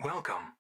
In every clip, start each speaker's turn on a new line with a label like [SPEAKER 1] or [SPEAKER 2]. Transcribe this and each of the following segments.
[SPEAKER 1] Welcome.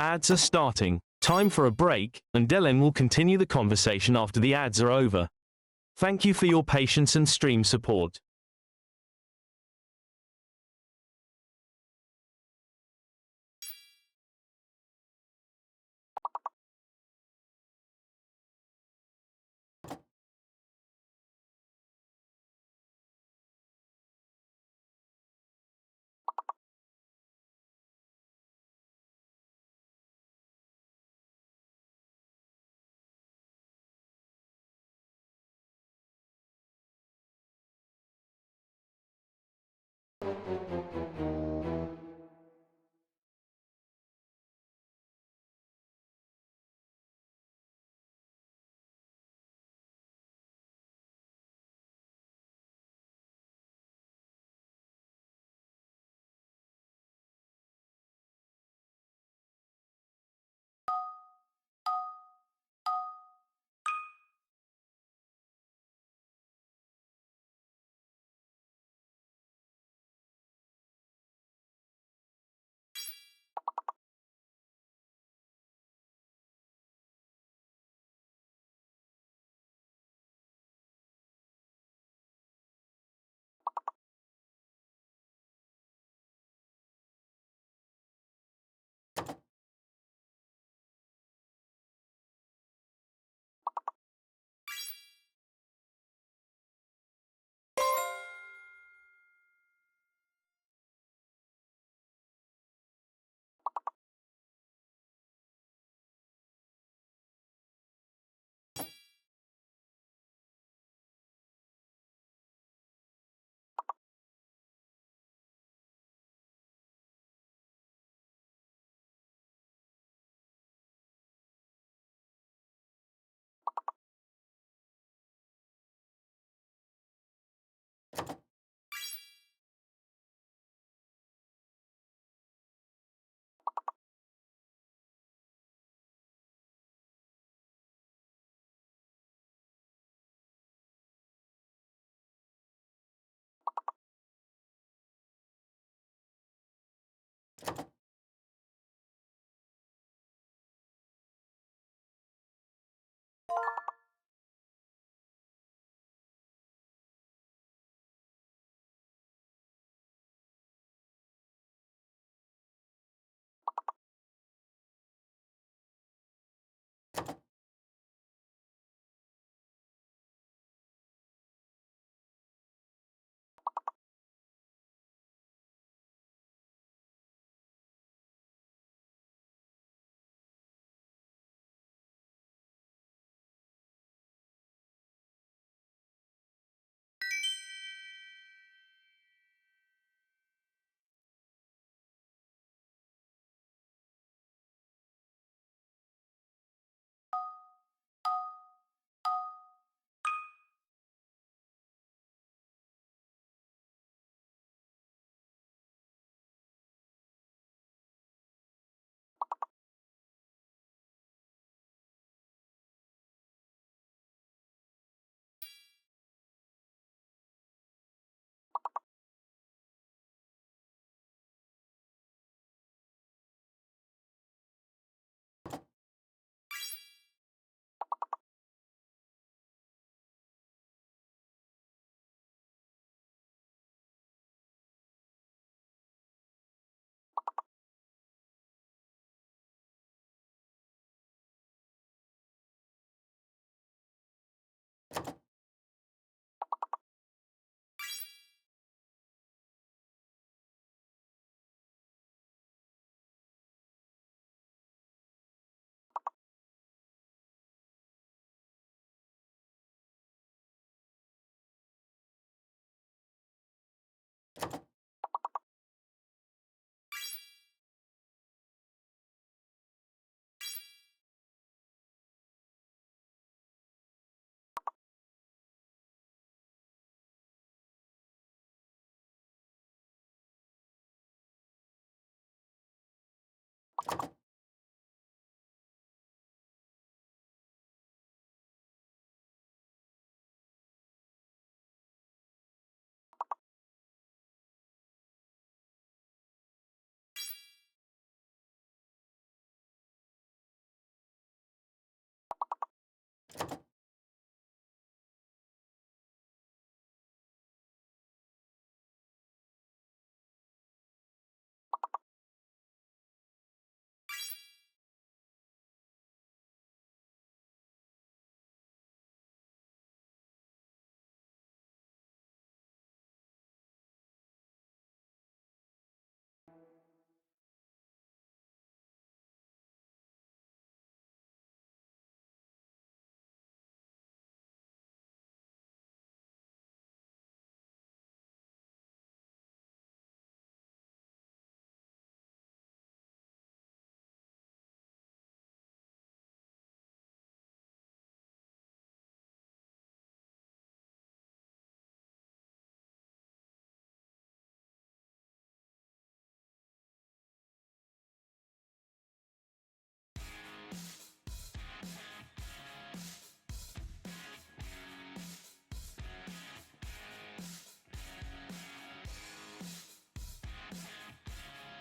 [SPEAKER 2] Ads are starting. Time for a break, and Dylan will continue the conversation after the ads are over. Thank you for your patience and stream support.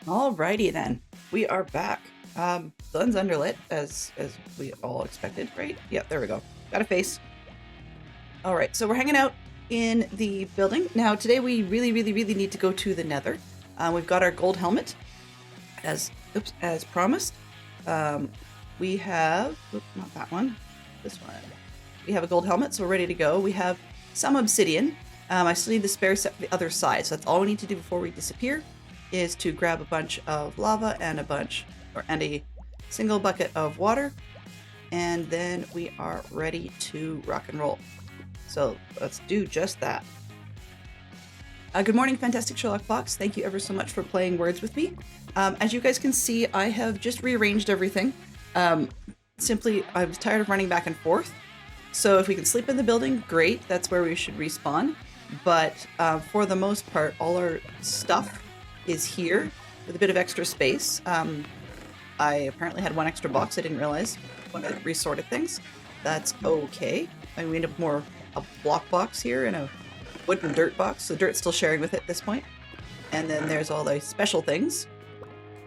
[SPEAKER 1] Alrighty then, we are back. Sun's underlit as we all expected, right? Yeah, there we go. Got a face. All right, so we're hanging out in the building now. Today we really need to go to the Nether. We've got our gold helmet, as promised. We have not that one, this one. We have a gold helmet, so we're ready to go. We have some obsidian. I still need the spare set for the other side, so that's all we need to do before we disappear. Is to grab a bunch of lava and a single bucket of water, and then we are ready to rock and roll. So let's do just that. Good morning, Fantastic Sherlock Fox. Thank you ever so much for playing Words with me. As you guys can see, I have just rearranged everything. Simply, I was tired of running back and forth. So if we can sleep in the building, great. That's where we should respawn. But for the most part, all our stuff is here with a bit of extra space. I apparently had one extra box I didn't realize when I resorted things. That's okay. I ended up more a block box here and a wooden dirt box. So dirt's still sharing with it at this point. And then there's all the special things,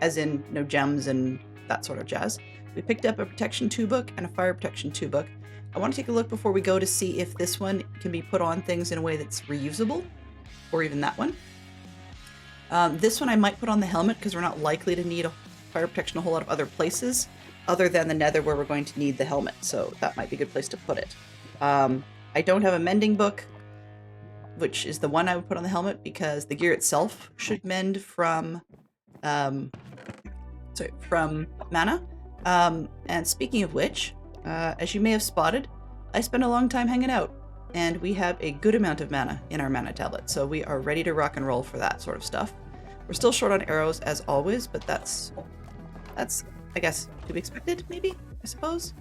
[SPEAKER 1] as in gems and that sort of jazz. We picked up a protection 2 book and a fire protection 2 book. I want to take a look before we go to see if this one can be put on things in a way that's reusable, or even that one. This one I might put on the helmet because we're not likely to need a fire protection a whole lot of other places other than the Nether where we're going to need the helmet. So that might be a good place to put it. I don't have a mending book, which is the one I would put on the helmet because the gear itself should mend from mana. And speaking of which, as you may have spotted, I spent a long time hanging out. And we have a good amount of mana in our mana tablet, so we are ready to rock and roll for that sort of stuff. We're still short on arrows as always, but that's I guess to be expected, maybe, I suppose.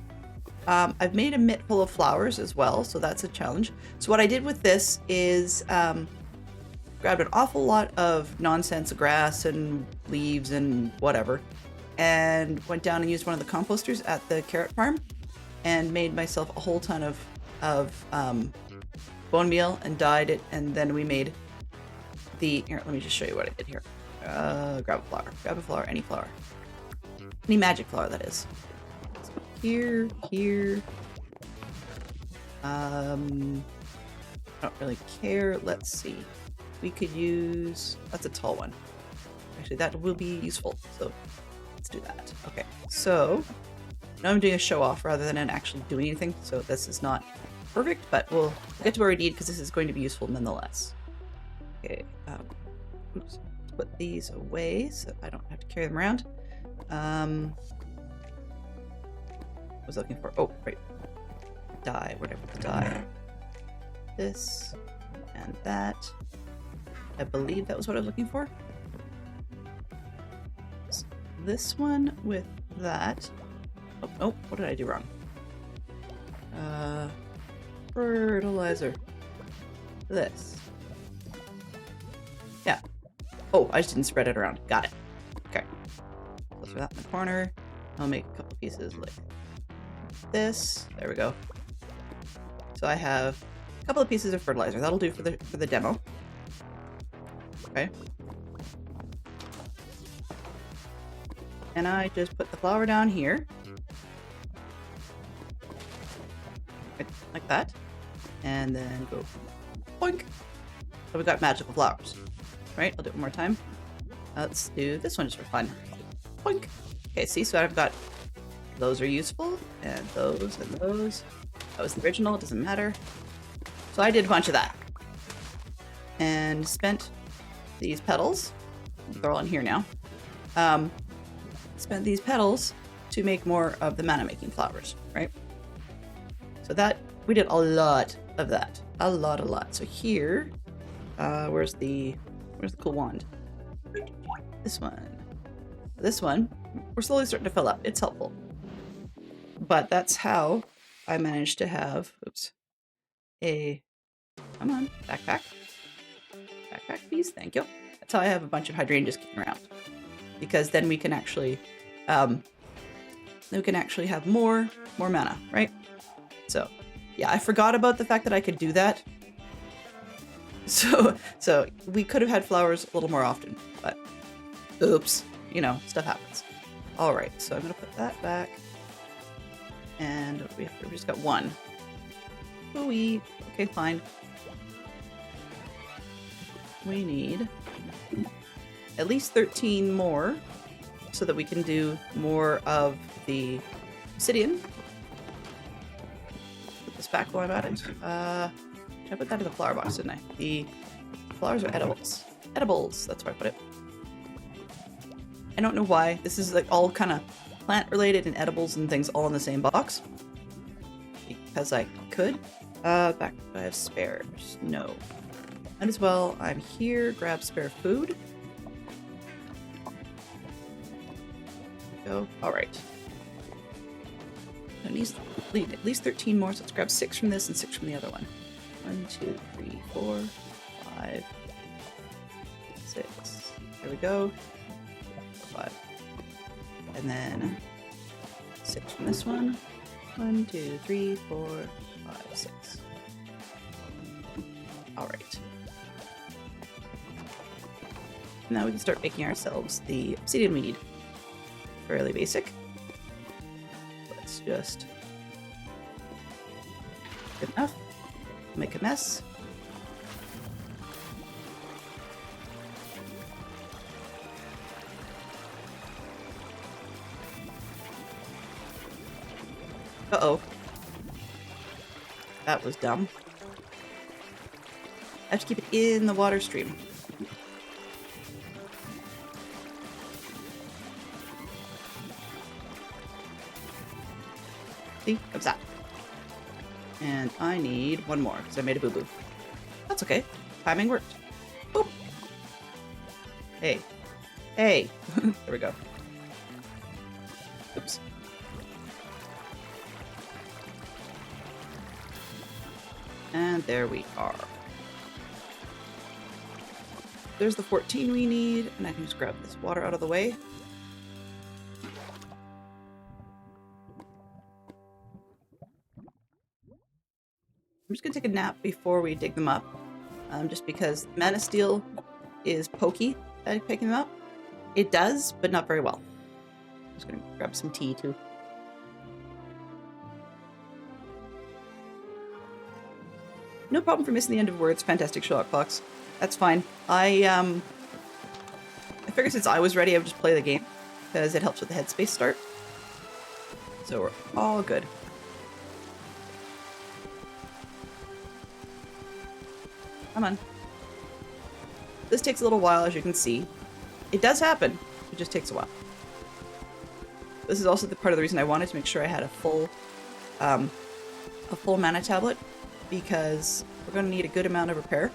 [SPEAKER 1] I've made a mitt full of flowers as well, so that's a challenge. So what I did with this is grabbed an awful lot of nonsense grass and leaves and whatever, and went down and used one of the composters at the carrot farm and made myself a whole ton of bone meal and dyed it, and then we made here, let me just show you what I did here. Grab a flower, any flower. Any magic flower, that is. So here. I don't really care. Let's see. We could use, that's a tall one. Actually, that will be useful, so let's do that. Okay, so now I'm doing a show off rather than actually doing anything, so this is not perfect, but we'll get to where we need because this is going to be useful nonetheless. Okay, let's put these away so I don't have to carry them around. I was looking for, oh, right, dye, whatever the dye. This and that. I believe that was what I was looking for. So this one with that. Oh, nope, what did I do wrong? Fertilizer. This. Yeah. Oh, I just didn't spread it around. Got it. Okay. Let's throw that in the corner. I'll make a couple pieces like this. There we go. So I have a couple of pieces of fertilizer. That'll do for the demo. Okay. And I just put the flower down here. Like that. And then go boink. So we got magical flowers. Right? I'll do it one more time. Let's do this one just for fun. Boink. Okay, see, so I've got those are useful, and those and those. That was the original, it doesn't matter. So I did a bunch of that. And spent these petals, they're all in here now. Spent these petals to make more of the mana making flowers, right? So that, we did a lot of that. A lot. So here, where's the cool wand? This one, we're slowly starting to fill up. It's helpful. But that's how I managed to have, come on, backpack, please, thank you. That's how I have a bunch of hydrangeas kicking around. Because then we can actually, have more mana, right? So, yeah, I forgot about the fact that I could do that. So we could have had flowers a little more often, but Oops. You know, stuff happens. All right, so I'm going to put that back. And what do we have here? We just got one. Ooh-wee. Okay, fine. We need at least 13 more so that we can do more of the obsidian. Put this back while I'm at it. I put that in the flower box, didn't I? The flowers are edibles. Edibles, that's where I put it. I don't know why. This is like all kind of plant related and edibles and things all in the same box. Because I could. Back, do I have spares? No. Might as well, I'm here, grab spare food. Go. Alright. It needs at least 13 more, so let's grab 6 from this and 6 from the other one. 1, 2, 3, 4, 5, 6. There we go. 5. And then 6 from this one. 1, 2, 3, 4, 5, 6. Alright. Now we can start making ourselves the obsidian we need. Fairly basic. Let's just... Good enough. Make a mess. Uh-oh. That was dumb. I have to keep it in the water stream. See? Comes that. And I need one more, because I made a boo-boo. That's okay. Timing worked. Boop. Hey. Hey. There we go. Oops. And there we are. There's the 14 we need, and I can just grab this water out of the way. I'm just gonna take a nap before we dig them up, just because Mana Steel is pokey at picking them up. It does, but not very well. I'm just gonna grab some tea too. No problem for missing the end of words, Fantastic Sherlock Fox. That's fine. I figured since I was ready, I would just play the game, because it helps with the headspace start. So we're all good. Come on. This takes a little while, as you can see. It does happen. It just takes a while. This is also the part of the reason I wanted to make sure I had a full mana tablet, because we're going to need a good amount of repair.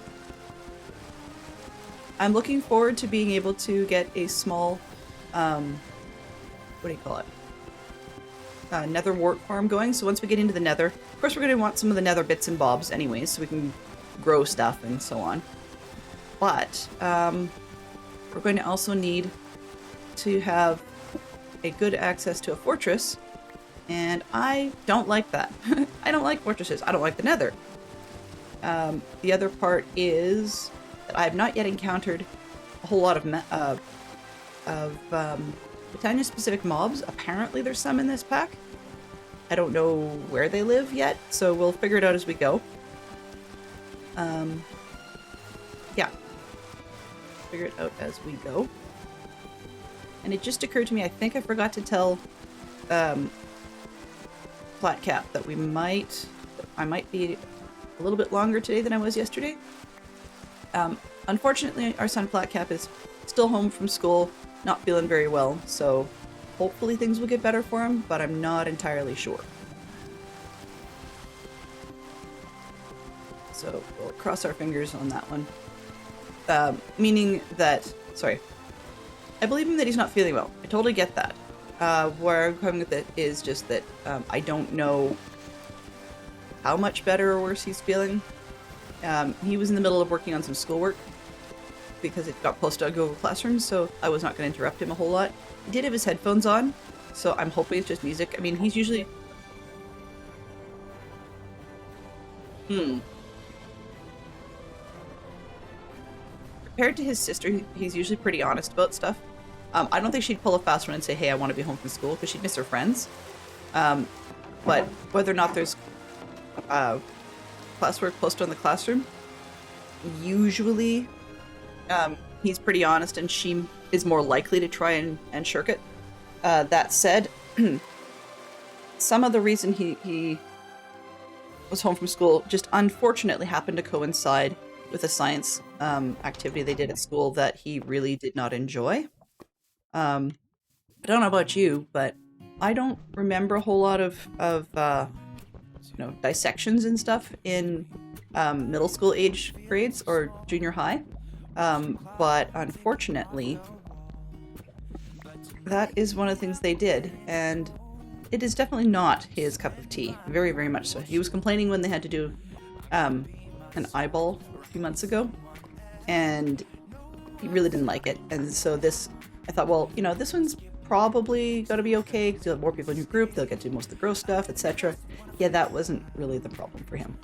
[SPEAKER 1] I'm looking forward to being able to get a small, what do you call it? Nether wart farm going. So once we get into the Nether, of course we're going to want some of the Nether bits and bobs anyways, so we can grow stuff and so on. But we're going to also need to have a good access to a fortress, and I don't like that. I don't like fortresses. I don't like the Nether. The other part is that I have not yet encountered a whole lot of Botania-specific mobs. Apparently there's some in this pack. I don't know where they live yet, so we'll figure it out as we go. Yeah. Figure it out as we go. And it just occurred to me, I think I forgot to tell Flatcap that I might be a little bit longer today than I was yesterday. Unfortunately, our son Flatcap is still home from school, not feeling very well, so hopefully things will get better for him, but I'm not entirely sure. So we'll cross our fingers on that one. Meaning that, sorry, I believe him that he's not feeling well. I totally get that. Where I'm coming with it is just that I don't know how much better or worse he's feeling. He was in the middle of working on some schoolwork because it got posted on Google Classroom, so I was not going to interrupt him a whole lot. He did have his headphones on, so I'm hoping it's just music. I mean, he's usually... Compared to his sister, he's usually pretty honest about stuff. I don't think she'd pull a fast one and say, hey, I want to be home from school, because she'd miss her friends. But whether or not there's classwork posted on the classroom, usually he's pretty honest and she is more likely to try and shirk it. That said, some of the reason he was home from school just unfortunately happened to coincide with a science activity they did at school that he really did not enjoy. I don't know about you, but I don't remember a whole lot of dissections and stuff in middle school age grades or junior high. But unfortunately, that is one of the things they did, and it is definitely not his cup of tea. Very, very much so. He was complaining when they had to do an eyeball a few months ago, and he really didn't like it. And so I thought, well, this one's probably going to be okay because you'll have more people in your group. They'll get to do most of the gross stuff, etc. Yeah, that wasn't really the problem for him.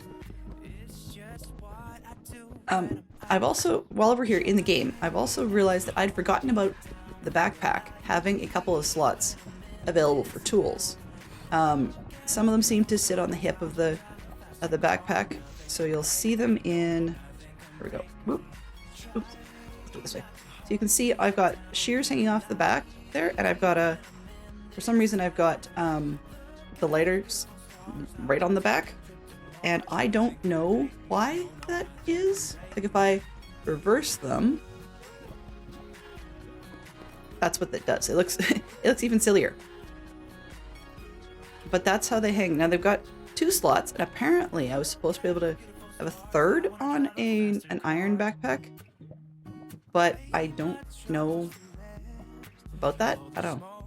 [SPEAKER 1] I've also, while we're here in the game, I've also realized that I'd forgotten about the backpack having a couple of slots available for tools. Some of them seem to sit on the hip of the backpack, so you'll see them in. Here we go. Whoop. Oops. Let's do it this way. So you can see I've got shears hanging off the back there, and I've got for some reason I've got the lighters right on the back, and I don't know why that is. Like if I reverse them, that's what that does. It looks even sillier. But that's how they hang. Now they've got 2 slots, and apparently I was supposed to be able to have a third on an iron backpack, but I don't know about that. I don't know.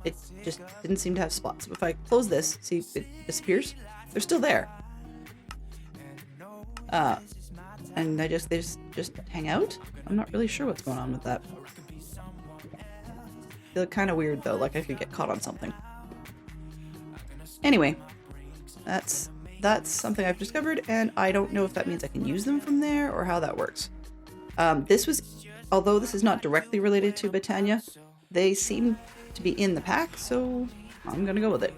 [SPEAKER 1] It just didn't seem to have spots. If I close this, see, it disappears. They're still there. And they just hang out. I'm not really sure what's going on with that. They look kind of weird though, like I could get caught on something. Anyway, that's something I've discovered, and I don't know if that means I can use them from there or how that works. Although this is not directly related to Botania, they seem to be in the pack, so I'm gonna go with it.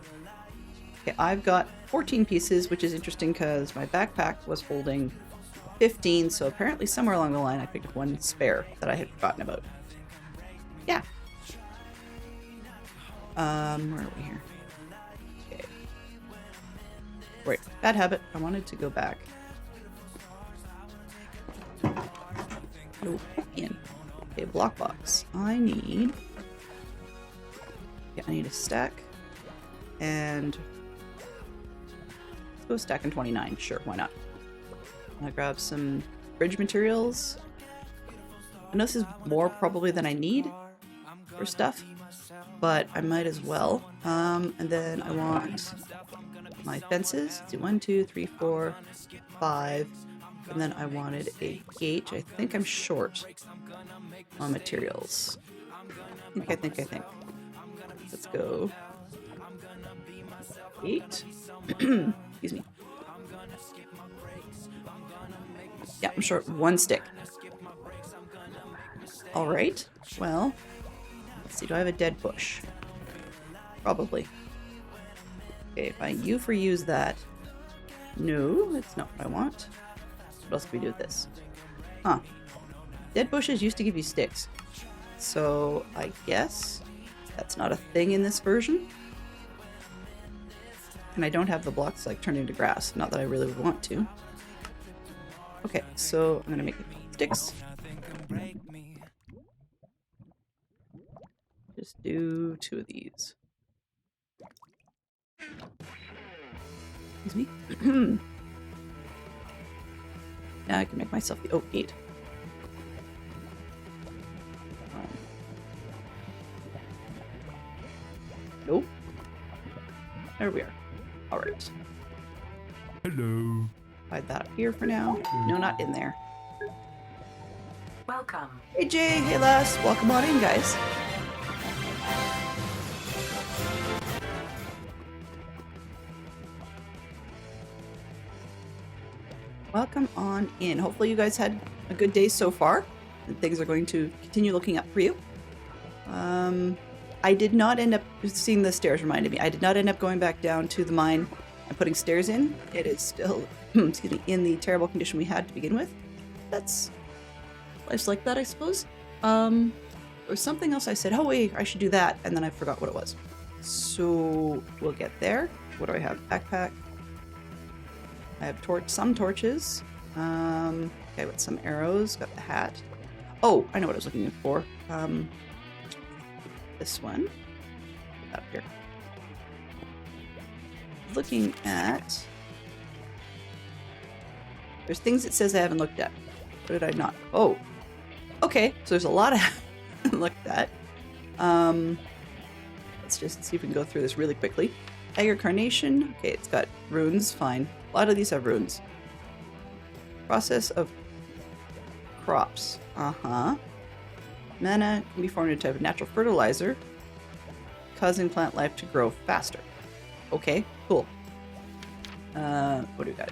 [SPEAKER 1] Okay, I've got 14 pieces, which is interesting because my backpack was holding 15, so apparently somewhere along the line I picked up one spare that I had forgotten about. Yeah. Where are we here? Okay. Right, bad habit. I wanted to go back. Oh, in. Okay, block box. I need a stack. And let's go stack in 29. Sure, why not? I'll grab some bridge materials. I know this is more probably than I need for stuff, but I might as well. And then I want my fences. Let's do 1, 2, 3, 4, 5. And then I wanted a gate. I think I'm short on materials. I think. Let's go. 8. Excuse me. Yeah, I'm short 1 stick. Alright, well, let's see, do I have a dead bush? Probably. Okay, if you for use that. No, that's not what I want. What else can we do with this? Huh. Dead bushes used to give you sticks. So, I guess that's not a thing in this version. And I don't have the blocks like turned into grass. Not that I really would want to. Okay, so I'm gonna make sticks. Just do 2 of these. Excuse me. Now I can make myself the oak gate. Nope. There we are. Alright.
[SPEAKER 2] Hello.
[SPEAKER 1] Hide that up here for now. No, not in there.
[SPEAKER 3] Welcome.
[SPEAKER 1] Hey Jay, hey Les, welcome on in, guys. Welcome on in. Hopefully you guys had a good day so far, and things are going to continue looking up for you. I did not end up seeing the stairs reminded me. I did not end up going back down to the mine and putting stairs in. It is still, excuse me, in the terrible condition we had to begin with. That's life's like that, I suppose. There was something else I said, oh wait, I should do that, and then I forgot what it was. So we'll get there. What do I have? Backpack. I have some torches. Okay, with some arrows. Got the hat. Oh, I know what I was looking for. This one. Up here. Looking at. There's things it says I haven't looked at. What did I not? Oh. Okay, so there's a lot I haven't looked at. Let's just see if we can go through this really quickly. Tiger Carnation. Okay, it's got runes. Fine. A lot of these have runes. Process of crops. Mana can be formed into a type of natural fertilizer, causing plant life to grow faster. Okay, cool. What do we got?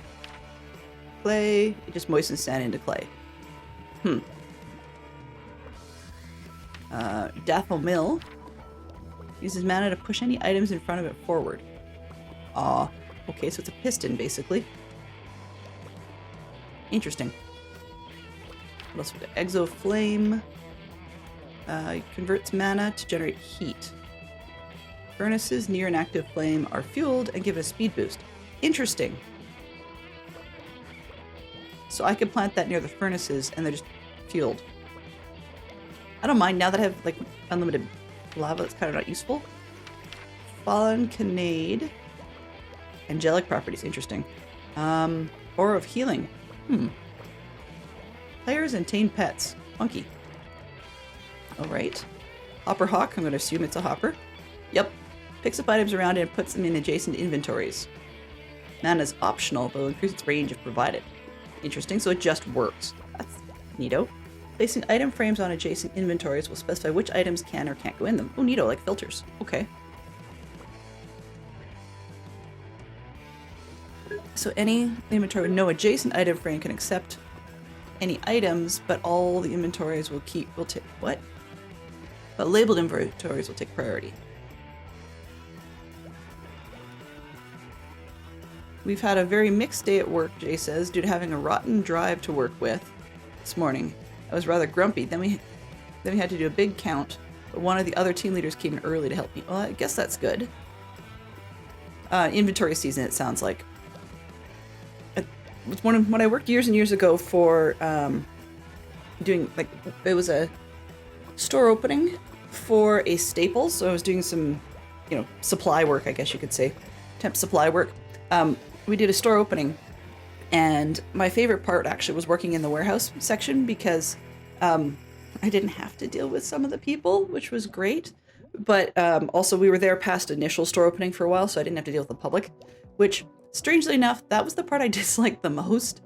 [SPEAKER 1] Clay. It just moistens sand into clay. Dathel Mill uses mana to push any items in front of it forward. Okay, so it's a piston, basically. Interesting. What else we got? Exo Flame. Converts mana to generate heat. Furnaces near an active flame are fueled and give a speed boost. Interesting. So I could plant that near the furnaces and they're just fueled. I don't mind now that I have like unlimited lava. It's kind of not useful. Fallen Canade. Angelic properties. Interesting. Aura of Healing. Players and tame pets. Funky. Alright. Hopper Hawk. I'm going to assume it's a hopper. Yep. Picks up items around it and puts them in adjacent inventories. Mana is optional, but will increase its range if provided. Interesting. So it just works. That's neato. Placing item frames on adjacent inventories will specify which items can or can't go in them. Oh, neato. Like filters. Okay. So any inventory with no adjacent item frame can accept any items, but all the inventories will take what? But labeled inventories will take priority. We've had a very mixed day at work, Jay says, due to having a rotten drive to work with this morning. I was rather grumpy. Then we had to do a big count, but one of the other team leaders came in early to help me. Well, I guess that's good. Inventory season, it sounds like. When I worked years and years ago for doing, like, it was a store opening for a Staples, so I was doing some, supply work, I guess you could say, temp supply work. We did a store opening, and my favorite part actually was working in the warehouse section because I didn't have to deal with some of the people, which was great. But also we were there past initial store opening for a while, so I didn't have to deal with the public, which, strangely enough, that was the part I disliked the most,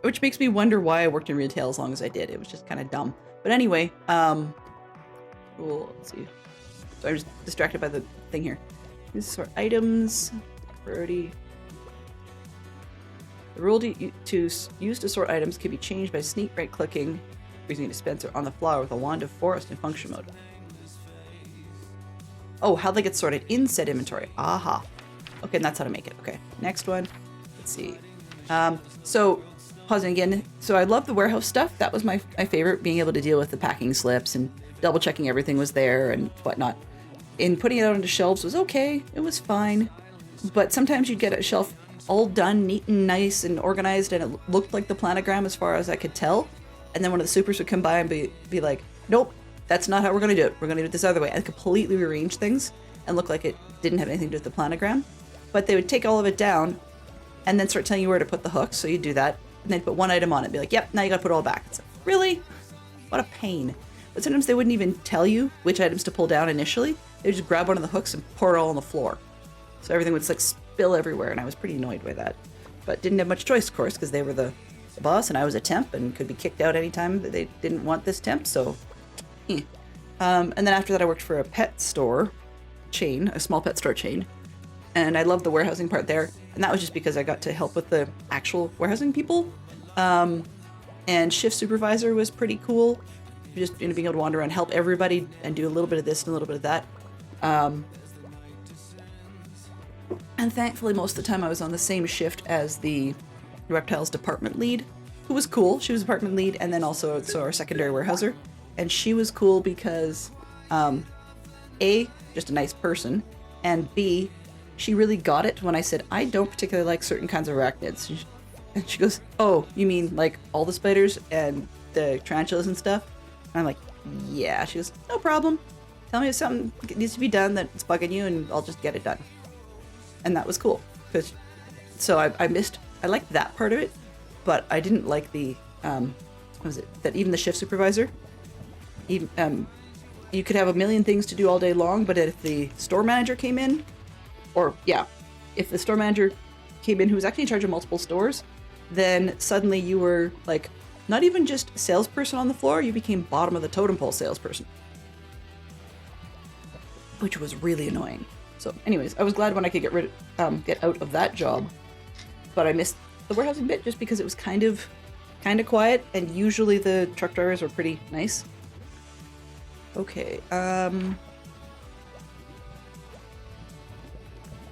[SPEAKER 1] which makes me wonder why I worked in retail as long as I did. It was just kind of dumb. But anyway, let's see. So I'm just distracted by the thing here. These sort items, priority. The rule to use to sort items can be changed by sneak right-clicking, using a dispenser on the floor with a wand of forest in function mode. Oh, how they get sorted in said inventory. Aha. Okay, and that's how to make it. Okay, next one. Let's see. So, pausing again. So I love the warehouse stuff. That was my favorite, being able to deal with the packing slips and double-checking everything was there and whatnot. And putting it out onto shelves was okay. It was fine. But sometimes you'd get a shelf all done, neat and nice and organized, and it looked like the planogram as far as I could tell. And then one of the supers would come by and be like, nope, that's not how we're going to do it. We're going to do it this other way. And completely rearrange things and look like it didn't have anything to do with the planogram. But they would take all of it down and then start telling you where to put the hooks. So you'd do that. And then put one item on it. Be like, yep, now you got to put it all back. It's like, really? What a pain. But sometimes they wouldn't even tell you which items to pull down initially. They would just grab one of the hooks and pour it all on the floor. So everything would just like spill everywhere. And I was pretty annoyed by that. But didn't have much choice, of course, because they were the boss and I was a temp and could be kicked out anytime that they didn't want this temp. So, and then after that, I worked for a pet store chain, a small pet store chain. And I loved the warehousing part there. And that was just because I got to help with the actual warehousing people. And shift supervisor was pretty cool. just being able to wander around, help everybody, and do a little bit of this and a little bit of that. And thankfully, most of the time I was on the same shift as the reptiles department lead, who was cool. She was department lead, and then also our secondary warehouser. And she was cool because, A, just a nice person, and B, she really got it when I said, I don't particularly like certain kinds of arachnids. And she goes, oh, you mean like all the spiders and the tarantulas and stuff? And I'm like, yeah. She goes, no problem. Tell me if something needs to be done that's bugging you and I'll just get it done. And that was cool. So I liked that part of it, but I didn't like the, what was it, that even the shift supervisor, even, you could have a million things to do all day long, but if the store manager came in, if the store manager came in who was actually in charge of multiple stores, then suddenly you were like, not even just salesperson on the floor, you became bottom of the totem pole salesperson. Which was really annoying. So anyways, I was glad when I could get out of that job, but I missed the warehousing bit just because it was kind of quiet, and usually the truck drivers were pretty nice. Okay,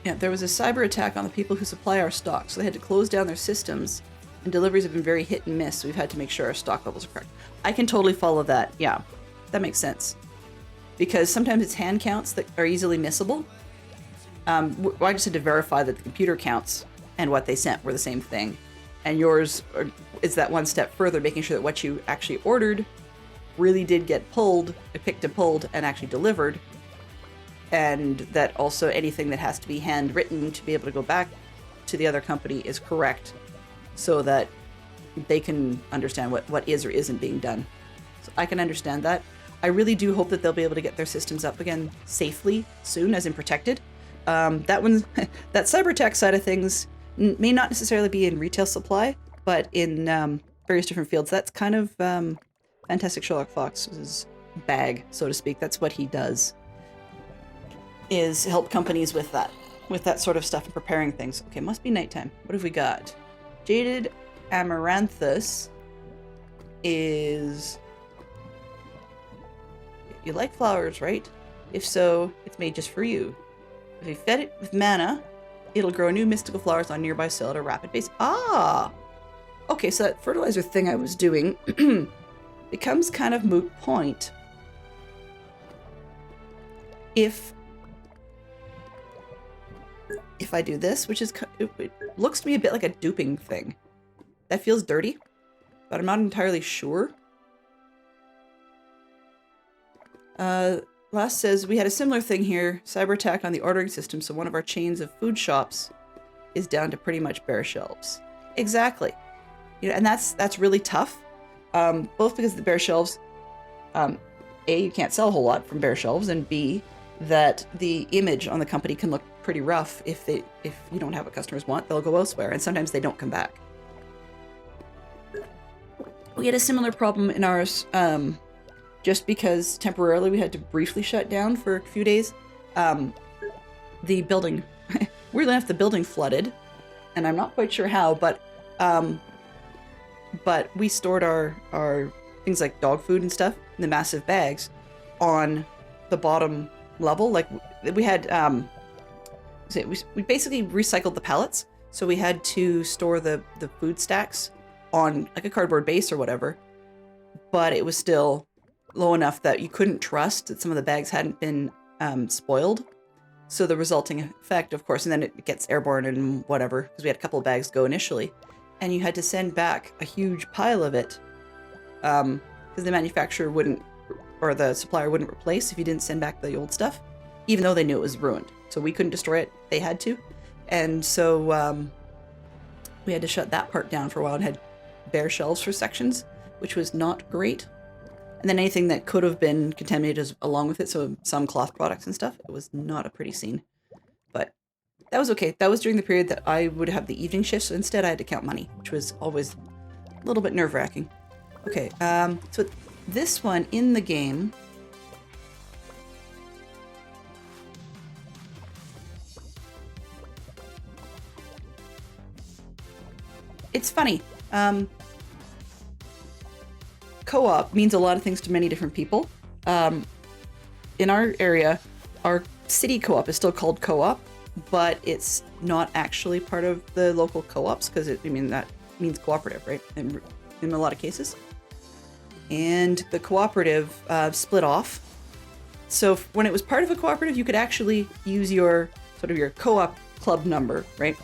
[SPEAKER 1] yeah, there was a cyber attack on the people who supply our stock, so they had to close down their systems, and deliveries have been very hit and miss, so we've had to make sure our stock levels are correct. I can totally follow that, yeah. That makes sense. Because sometimes it's hand counts that are easily missable. I just had to verify that the computer counts and what they sent were the same thing. And yours is that one step further, making sure that what you actually ordered really did get picked and pulled, and actually delivered. And that also anything that has to be handwritten to be able to go back to the other company is correct, so that they can understand what is or isn't being done. So I can understand that. I really do hope that they'll be able to get their systems up again safely soon, as in protected. That cyber attack side of things may not necessarily be in retail supply, but in various different fields. That's kind of Fantastic Sherlock Fox's bag, so to speak. That's what he does, is help companies with that sort of stuff and preparing things. Okay, must be nighttime. What have we got? Jaded Amaranthus is... You like flowers, right? If so, it's made just for you. If you fed it with mana, it'll grow new mystical flowers on nearby soil at a rapid pace. Ah! Okay, so that fertilizer thing I was doing becomes kind of moot point if I do this, which is, it looks to me a bit like a duping thing. That feels dirty, but I'm not entirely sure. Last says, we had a similar thing here, cyber attack on the ordering system, so one of our chains of food shops is down to pretty much bare shelves. Exactly. You know, and that's really tough, both because the bare shelves, A, you can't sell a whole lot from bare shelves, and B, that the image on the company can look pretty rough if you don't have what customers want. They'll go elsewhere, and sometimes they don't come back. We had a similar problem in ours, just because temporarily we had to briefly shut down for a few days. The building, weirdly enough, the building flooded, and I'm not quite sure how, but we stored our things like dog food and stuff in the massive bags on the bottom level. Like we had, we basically recycled the pallets, so we had to store the food stacks on like a cardboard base or whatever, but it was still low enough that you couldn't trust that some of the bags hadn't been spoiled. So the resulting effect, of course, and then it gets airborne and whatever, because we had a couple of bags go initially, and you had to send back a huge pile of it, because the manufacturer wouldn't, or the supplier wouldn't replace if you didn't send back the old stuff, even though they knew it was ruined. So we couldn't destroy it, they had to. And so we had to shut that part down for a while and had bare shelves for sections, which was not great. And then anything that could have been contaminated along with it, so some cloth products and stuff, it was not a pretty scene. But that was okay. That was during the period that I would have the evening shifts, so instead I had to count money, which was always a little bit nerve-wracking. Okay, so this one in the game... It's funny. co-op means a lot of things to many different people. In our area, our city co-op is still called co-op, but it's not actually part of the local co-ops because that means cooperative, right? In a lot of cases. And the cooperative split off. So when it was part of a cooperative, you could actually use your sort of your co-op club number, right?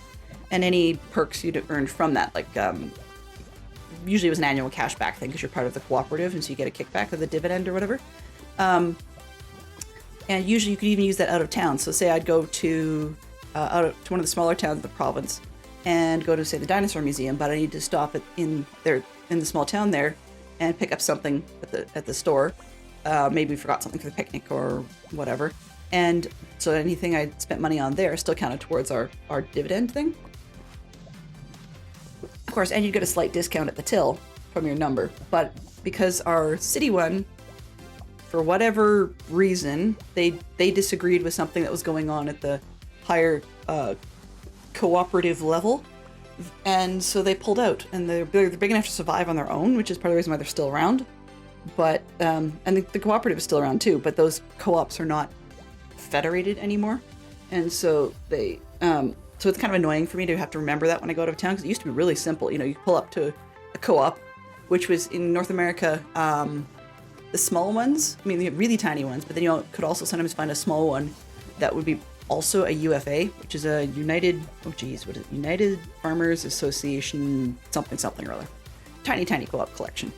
[SPEAKER 1] And any perks you'd earned from that, like usually it was an annual cashback thing because you're part of the cooperative, and so you get a kickback of the dividend or whatever. And usually you could even use that out of town. So say I'd go to one of the smaller towns in the province and go to, say, the dinosaur museum, but I need to stop in the small town there and pick up something at the store. Maybe we forgot something for the picnic or whatever. And so anything I spent money on there still counted towards our dividend thing. Of course, and you'd get a slight discount at the till from your number. But because our city one, for whatever reason, they disagreed with something that was going on at the higher cooperative level. And so they pulled out, and they're big enough to survive on their own, which is part of the reason why they're still around. But and the cooperative is still around too, but those co-ops are not federated anymore, and so they so it's kind of annoying for me to have to remember that when I go out of town, because it used to be really simple. You pull up to a co-op, which was in North America, the small ones. I mean, the really tiny ones, but then you could also sometimes find a small one that would be also a UFA, which is a United Farmers Association something or other. Tiny co-op collection.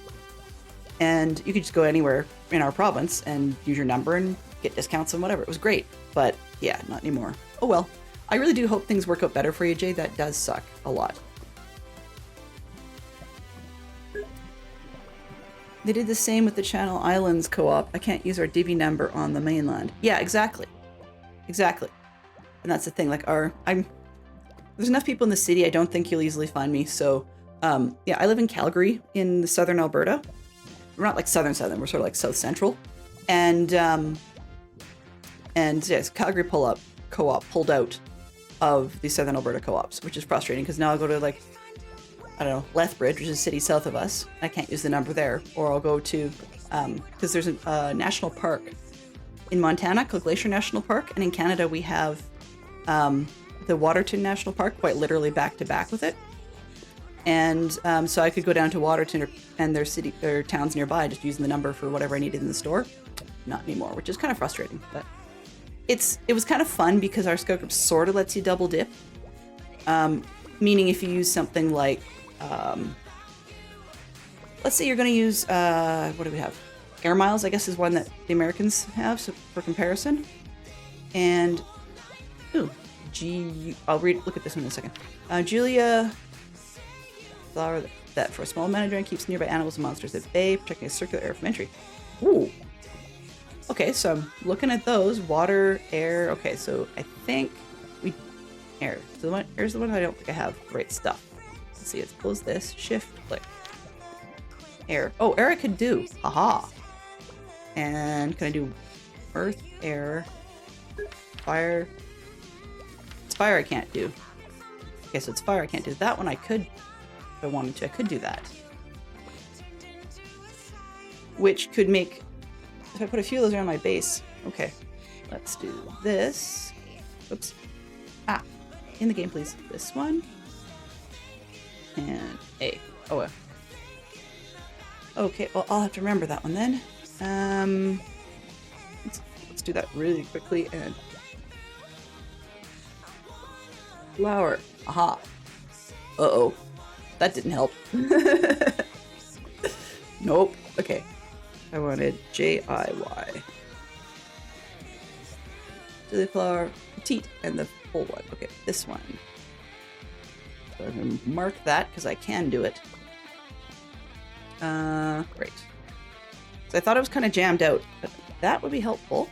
[SPEAKER 1] And you could just go anywhere in our province and use your number and get discounts and whatever. It was great, but yeah, not anymore. Oh well. I really do hope things work out better for you, Jay. That does suck a lot. They did the same with the Channel Islands co-op. I can't use our Divi number on the mainland. Yeah, exactly. And that's the thing. Like there's enough people in the city. I don't think you'll easily find me. So, yeah, I live in Calgary in the southern Alberta. We're not like southern. We're sort of like south central. And yes, Calgary co-op pulled out of the southern Alberta co-ops, which is frustrating because now I'll go to like, I don't know, Lethbridge, which is a city south of us. I can't use the number there. Or I'll go to, because there's a national park in Montana called Glacier National Park. And in Canada, we have the Waterton National Park quite literally back to back with it. And so I could go down to Waterton and their towns nearby, just using the number for whatever I needed in the store. Not anymore, which is kind of frustrating. But it was kind of fun because our scout group sort of lets you double dip. Meaning if you use something like, let's say you're going to use, what do we have? Air Miles, I guess, is one that the Americans have, so for comparison. And, I'll look at this one in a second. Julia flower that for a small amount of drink keeps nearby animals and monsters at bay, protecting a circular air from entry. Ooh. Okay, so I'm looking at those. Water, air. Okay, so I think air. So air's the one I don't think I have the right stuff. Let's see, let's close this. Shift, click. Air. Oh, air I could do. Haha. And can I do earth, air, fire? It's fire I can't do. Okay, so it's fire I can't do. That one I could, if I wanted to, I could do that. Which could make, if I put a few of those around my base. Okay, let's do this. Oops. In the game, please. This one. And A. Oh, well. Okay, well, I'll have to remember that one then. Let's do that really quickly. And flower. Aha. Uh-oh. That didn't help. Nope. Okay. I wanted J-I-Y. Lily flower, petite, and the full one. Okay, this one. So I'm going to mark that because I can do it. Great. So I thought it was kind of jammed out, but that would be helpful.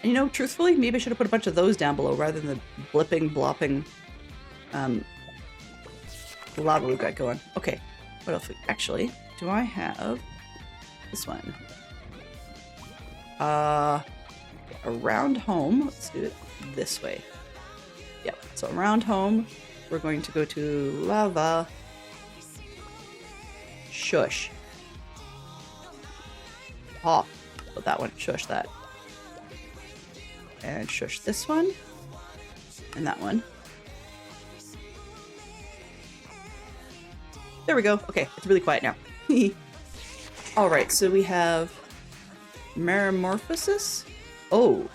[SPEAKER 1] And truthfully, maybe I should have put a bunch of those down below rather than the blopping, lava we've got going. Okay, what else? Actually, do I have this one? Around home, let's do it this way. Yep, so around home, we're going to go to lava. Shush. Oh, put that one. Shush that. And shush this one. And that one. There we go. Okay, it's really quiet now. Alright, so we have Metamorphosis. Oh.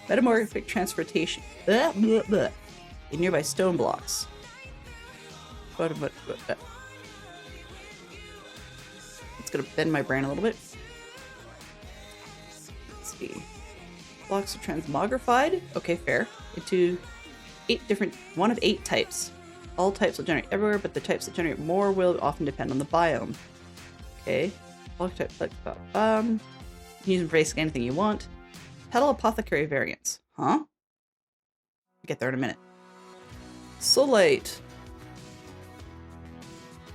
[SPEAKER 1] Metamorphic transportation. In nearby stone blocks. It's gonna bend my brain a little bit. Let's see. Blocks are transmogrified. Okay, fair. Into 1 of 8 types. All types will generate everywhere, but the types that generate more will often depend on the biome. Okay. Block type, you can use them for basically anything you want. Petal Apothecary variants. Huh? I'll get there in a minute. Soulite.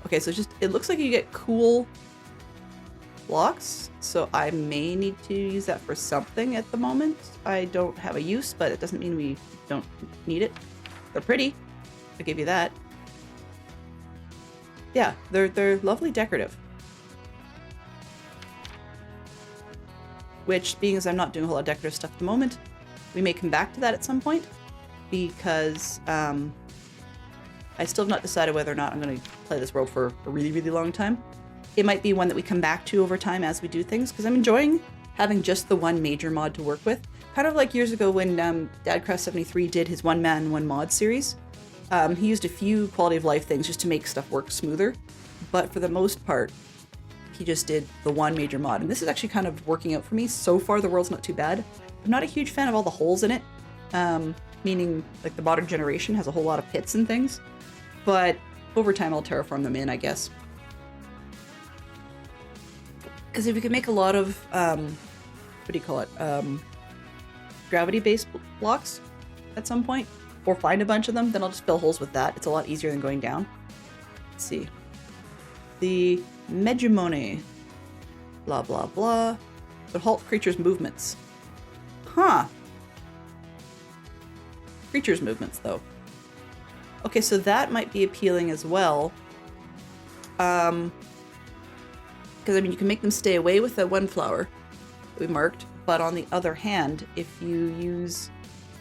[SPEAKER 1] Okay, so it looks like you get cool blocks, so I may need to use that for something at the moment. I don't have a use, but it doesn't mean we don't need it. They're pretty. I'll give you that. Yeah, they're lovely decorative. Which, being as I'm not doing a whole lot of decorative stuff at the moment, we may come back to that at some point, because I still have not decided whether or not I'm going to play this world for a really, really long time. It might be one that we come back to over time as we do things, because I'm enjoying having just the one major mod to work with. Kind of like years ago when Dadcraft73 did his one man, one mod series. He used a few quality of life things just to make stuff work smoother, but for the most part, he just did the one major mod. And this is actually kind of working out for me. So far, the world's not too bad. I'm not a huge fan of all the holes in it, meaning like the modern generation has a whole lot of pits and things, but over time I'll terraform them in, I guess. Because if we could make a lot of, what do you call it, gravity-based blocks at some point, or find a bunch of them, then I'll just fill holes with that. It's a lot easier than going down. Let's see. The Megamone. Blah, blah, blah. But halt creatures' movements. Huh. Creatures' movements, though. Okay, so that might be appealing as well. Because, I mean, you can make them stay away with that one flower that we marked. But on the other hand, if you use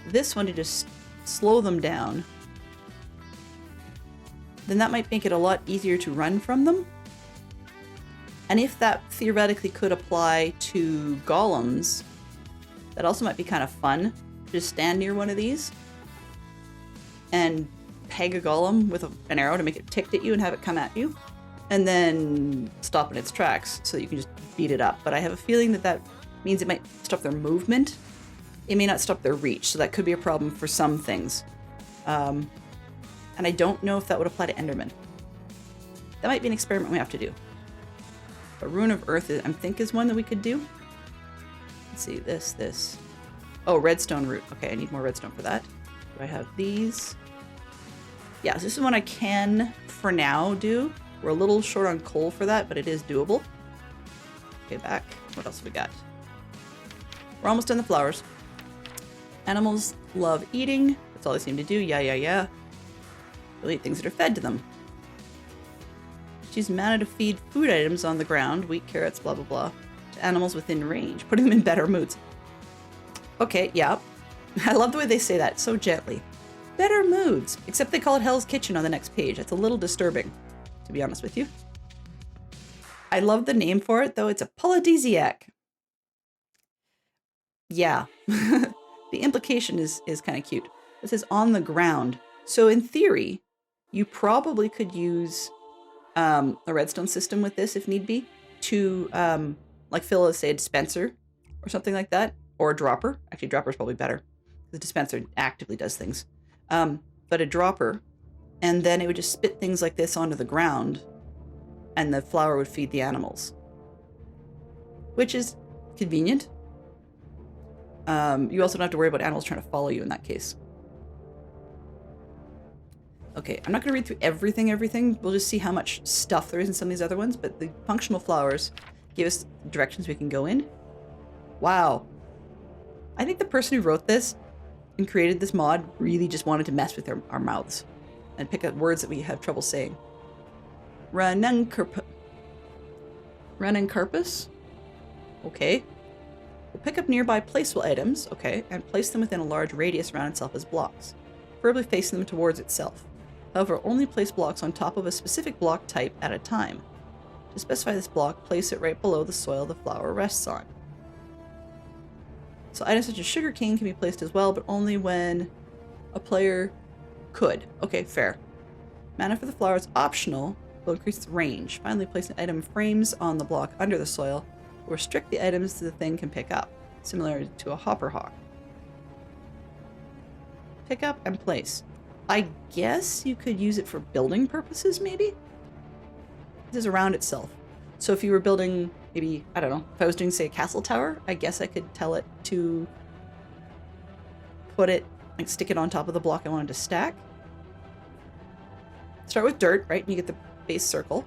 [SPEAKER 1] this one to just slow them down, then that might make it a lot easier to run from them. And if that theoretically could apply to golems, that also might be kind of fun. Just stand near one of these and peg a golem with an arrow to make it ticked at you and have it come at you, and then stop in its tracks so that you can just beat it up. But I have a feeling that that means it might stop their movement. It may not stop their reach, so that could be a problem for some things. And I don't know if that would apply to Enderman. That might be an experiment we have to do. A Rune of Earth, I think, is one that we could do. Let's see, this. Oh, redstone root. Okay, I need more redstone for that. Do I have these? Yeah, so this is one I can, for now, do. We're a little short on coal for that, but it is doable. Okay, back. What else have we got? We're almost done the flowers. Animals love eating. That's all they seem to do. Yeah. They'll eat things that are fed to them. Use mana to feed food items on the ground, wheat, carrots, blah, blah, blah, to animals within range, putting them in better moods. Okay, yeah. I love the way they say that, so gently. Better moods. Except they call it Hell's Kitchen on the next page. That's a little disturbing, to be honest with you. I love the name for it, though. It's a paladisiac. Yeah. The implication is kind of cute. It says on the ground. So in theory, you probably could use a redstone system with this if need be to like fill, say, a dispenser or something like that, or a dropper. Actually, dropper is probably better. The dispenser actively does things. But a dropper, and then it would just spit things like this onto the ground, and the flower would feed the animals, which is convenient. You also don't have to worry about animals trying to follow you in that case. Okay, I'm not going to read through everything. We'll just see how much stuff there is in some of these other ones, but the functional flowers give us directions we can go in. Wow. I think the person who wrote this and created this mod really just wanted to mess with our mouths and pick up words that we have trouble saying. Ranuncarpus? Okay. We'll pick up nearby placeable items, okay, and place them within a large radius around itself as blocks, preferably facing them towards itself. However, only place blocks on top of a specific block type at a time. To specify this block, place it right below the soil the flower rests on. So items such as sugarcane can be placed as well, but only when a player could. Okay, fair. Mana for the flower is optional, will increase the range. Finally, placing item frames on the block under the soil will restrict the items the thing can pick up, similar to a hopper hawk. Pick up and place. I guess you could use it for building purposes, maybe? This is around itself. So if you were building, maybe, I don't know, if I was doing, say, a castle tower, I guess I could tell it to put it, like, stick it on top of the block I wanted to stack. Start with dirt, right? And you get the base circle.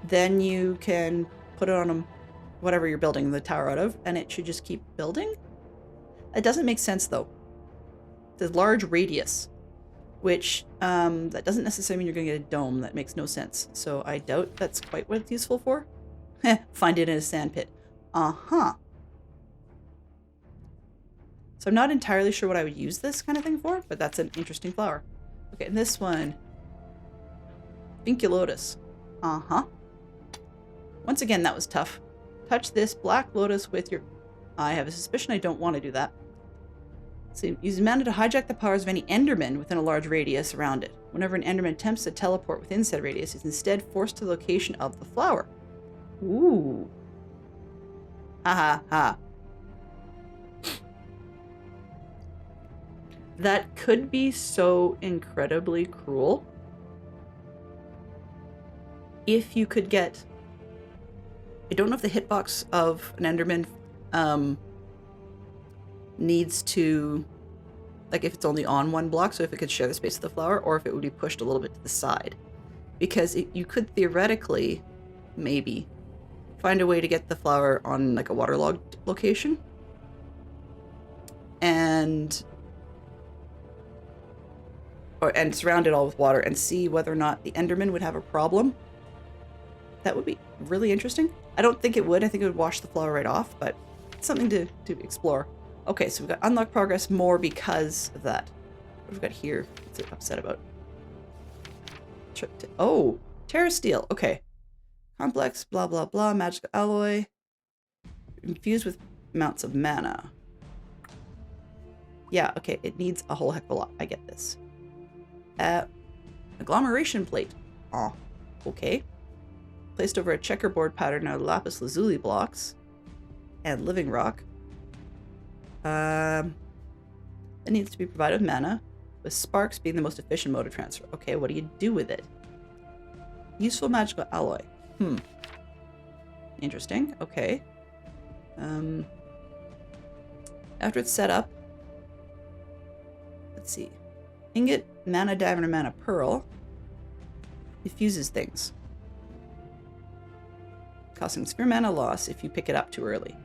[SPEAKER 1] Then you can put it on whatever you're building the tower out of, and it should just keep building? It doesn't make sense, though. The large radius, which that doesn't necessarily mean you're going to get a dome. That makes no sense. So I doubt that's quite what it's useful for. Find it in a sandpit. Uh-huh. So I'm not entirely sure what I would use this kind of thing for, but that's an interesting flower. Okay, and this one. Vinculotus. Uh-huh. Once again, that was tough. Touch this black lotus with your... I have a suspicion I don't want to do that. So use mana to hijack the powers of any Enderman within a large radius around it. Whenever an Enderman attempts to teleport within said radius, it's instead forced to the location of the flower. Ooh. Ha ha ha. That could be so incredibly cruel. If you could get... I don't know if the hitbox of an Enderman needs to... Like, if it's only on one block, so if it could share the space of the flower, or if it would be pushed a little bit to the side. Because you could theoretically, maybe, find a way to get the flower on, like, a waterlogged location. And surround it all with water and see whether or not the Enderman would have a problem. That would be really interesting. I don't think it would. I think it would wash the flower right off, but it's something to explore. Okay, so we've got unlock progress more because of that. What have we got here? What's it upset about? Oh, Terra Steel. Okay. Complex, blah, blah, blah. Magical alloy. Infused with amounts of mana. Yeah, okay. It needs a whole heck of a lot. I get this. Agglomeration plate. Oh, okay. Placed over a checkerboard pattern of lapis lazuli blocks. And living rock. It needs to be provided with mana, with sparks being the most efficient mode of transfer. Okay, what do you do with it? Useful magical alloy. Interesting. Okay. After it's set up, let's see. Ingot, mana diamond, or mana pearl. Diffuses things. Costing sphere mana loss if you pick it up too early.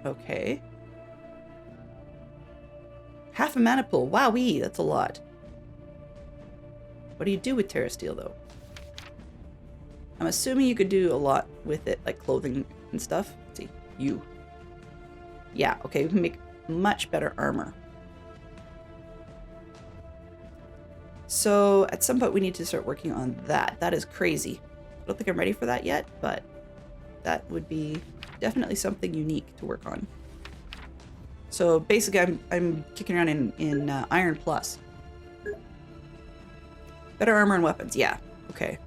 [SPEAKER 1] Okay. Half a mana pool. Wowee, that's a lot. What do you do with Terra Steel, though? I'm assuming you could do a lot with it, like clothing and stuff. Let's see. You. Yeah, okay, we can make much better armor. So, at some point we need to start working on that. That is crazy. I don't think I'm ready for that yet, but that would be definitely something unique to work on. So basically I'm kicking around in Iron Plus. Better armor and weapons, yeah. Okay.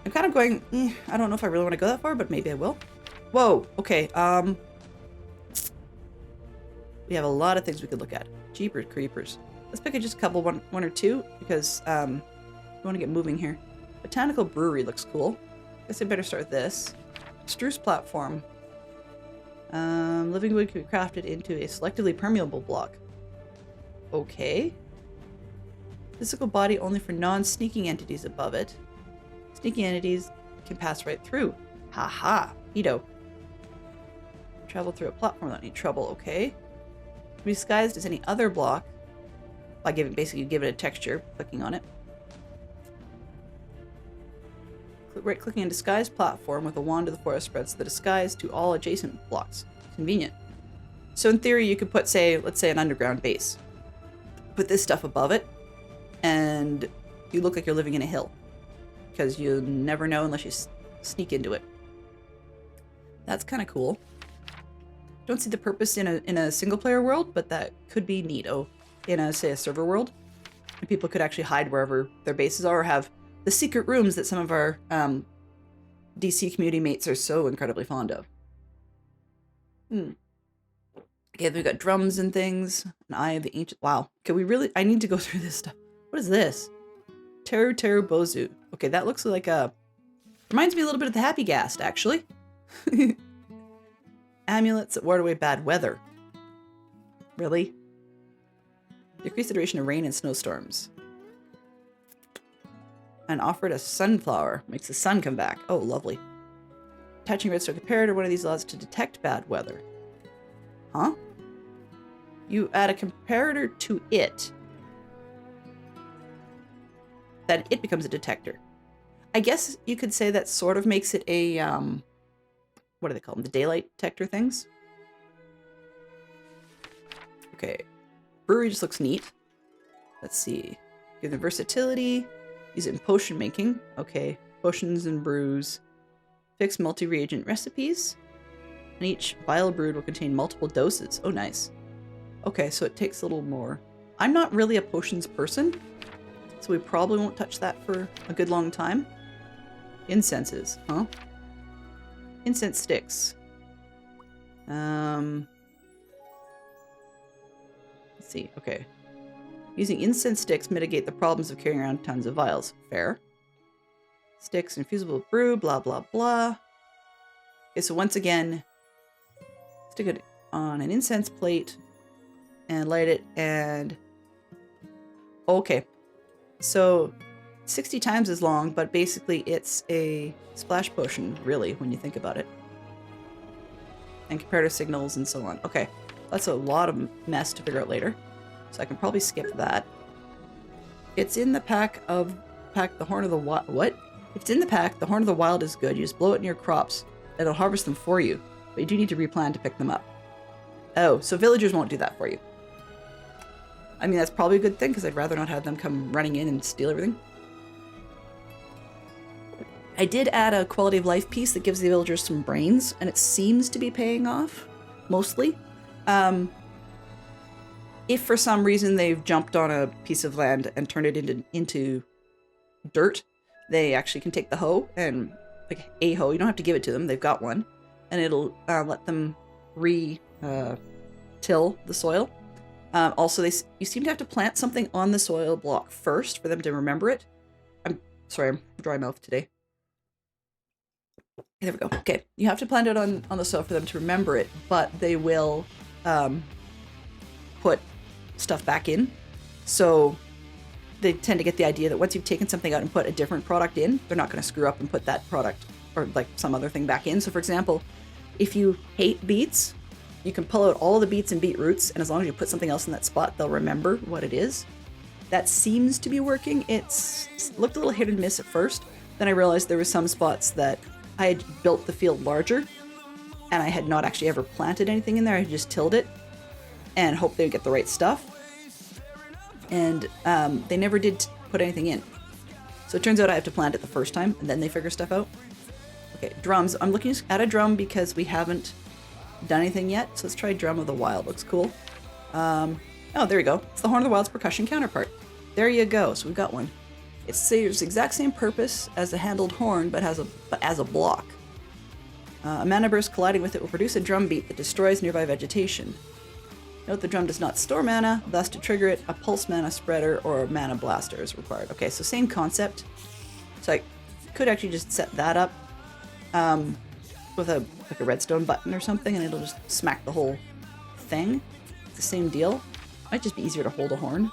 [SPEAKER 1] I'm kind of going, I don't know if I really want to go that far, but maybe I will. Whoa, okay, we have a lot of things we could look at. Jeepers creepers. Let's pick just a couple, one or two, because we want to get moving here. Botanical brewery looks cool. Guess I better start with this. Struce platform. Living wood can be crafted into a selectively permeable block. Okay. Physical body only for non-sneaking entities above it. Sneaking entities can pass right through. Haha. Neato. Travel through a platform without any trouble. Okay. Can be disguised as any other block by basically give it a texture, clicking on it. Right-clicking a disguise platform with a wand of the forest spreads the disguise to all adjacent blocks. Convenient. So in theory, you could put, let's say an underground base. Put this stuff above it, and you look like you're living in a hill. Because you never know unless you sneak into it. That's kind of cool. Don't see the purpose in a single-player world, but that could be neato in say a server world. And people could actually hide wherever their bases are, or have the secret rooms that some of our DC community mates are so incredibly fond of. Okay, we've got drums and things. An Eye of the Ancient. Wow. I need to go through this stuff. What is this? Teru Teru Bozu. Okay, that looks like reminds me a little bit of the Happy Gast, actually. Amulets that ward away bad weather. Really? Decrease the duration of rain and snowstorms. And offered a sunflower. Makes the sun come back. Oh, lovely. Attaching redstone comparator, one of these allows to detect bad weather. Huh? You add a comparator to it. Then it becomes a detector. I guess you could say that sort of makes it a, what do they call them? The daylight detector things? Okay. Brewery just looks neat. Let's see. Give them versatility. Use it in potion making. Okay. Potions and brews. Fix multi-reagent recipes. And each vial brewed will contain multiple doses. Oh, nice. Okay, so it takes a little more. I'm not really a potions person, so we probably won't touch that for a good long time. Incenses, huh? Incense sticks. Let's see, okay. Using incense sticks mitigate the problems of carrying around tons of vials. Fair. Sticks infusible with brew, blah, blah, blah. Okay, so once again, stick it on an incense plate and light it, and okay. So 60 times as long, but basically it's a splash potion, really, when you think about it. And comparative signals and so on. Okay, that's a lot of mess to figure out later. So I can probably skip that. It's in the pack the Horn of the Wild. What? If it's in the pack, the Horn of the Wild is good. You just blow it in your crops. It'll harvest them for you. But you do need to replan to pick them up. Oh, so villagers won't do that for you. I mean, that's probably a good thing, because I'd rather not have them come running in and steal everything. I did add a quality of life piece that gives the villagers some brains, and it seems to be paying off, mostly. If for some reason they've jumped on a piece of land and turned it into dirt, they actually can take the hoe, and like a hoe, you don't have to give it to them, they've got one, and it'll let them till the soil. Also, you seem to have to plant something on the soil block first for them to remember it. I'm sorry, I'm dry mouthed today. There we go. Okay, you have to plant it on the soil for them to remember it, but they will put stuff back in. So they tend to get the idea that once you've taken something out and put a different product in, they're not going to screw up and put that product or like some other thing back in. So for example, if you hate beets, you can pull out all the beets and beetroots, and as long as you put something else in that spot, they'll remember what it is. That seems to be working. It's looked a little hit and miss at first. Then I realized there were some spots that I had built the field larger, and I had not actually ever planted anything in there. I had just tilled it and hoped they would get the right stuff. And they never did put anything in. So it turns out I have to plant it the first time, and then they figure stuff out. Okay, drums. I'm looking at a drum because we haven't done anything yet. So let's try Drum of the Wild. Looks cool. Oh, there we go. It's the Horn of the Wild's percussion counterpart. There you go. So we've got one. It serves the exact same purpose as a handled horn, but as a block. A mana burst colliding with it will produce a drum beat that destroys nearby vegetation. Note the drum does not store mana, thus to trigger it, a pulse mana spreader or a mana blaster is required. Okay, so same concept. So I could actually just set that up with a redstone button or something, and it'll just smack the whole thing. It's the same deal. Might just be easier to hold a horn.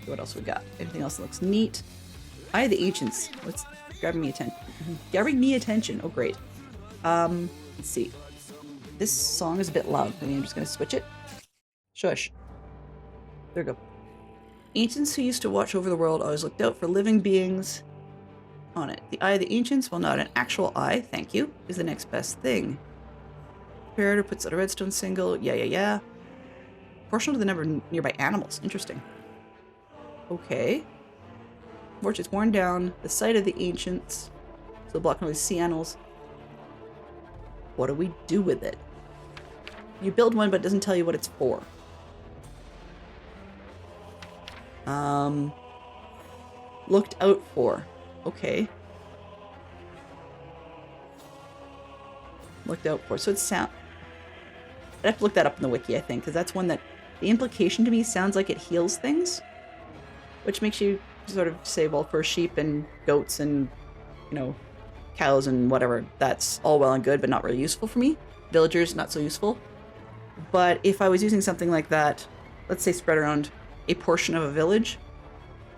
[SPEAKER 1] What else we got? Anything else that looks neat? Eye of the Ancients. What's grabbing me attention? Grabbing me attention. Oh, great. Let's see. This song is a bit loud. I mean, I'm just going to switch it. Shush. There we go. Ancients who used to watch over the world always looked out for living beings on it. The Eye of the Ancients, well, not an actual eye, thank you, is the next best thing. Comparator puts out a redstone single. Yeah. Proportional to the number of nearby animals. Interesting. Okay. Fortune's worn down. The site of the ancients. So the block can only see animals. What do we do with it? You build one, but it doesn't tell you what it's for. Looked out for. Okay. Looked out for. So it's sound. I'd have to look that up in the wiki, I think, because that's one that the implication to me sounds like it heals things, which makes you sort of say, well, for sheep and goats and, you know, cows and whatever, that's all well and good, but not really useful for me. Villagers, not so useful. But if I was using something like that, let's say spread around a portion of a village,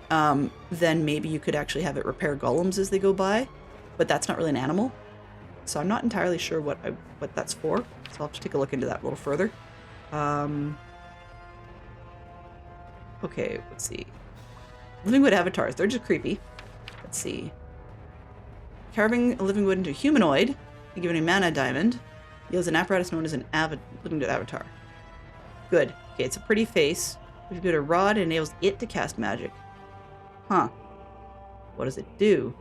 [SPEAKER 1] then maybe you could actually have it repair golems as they go by, but that's not really an animal. So I'm not entirely sure what that's for. So I'll have to take a look into that a little further. Okay, let's see. Living wood avatars, they're just creepy. Let's see. Carving a living wood into a humanoid and giving a mana diamond yields an apparatus known as an living wood avatar. Good. Okay, it's a pretty face. We've got a rod and enables it to cast magic. Huh. What does it do?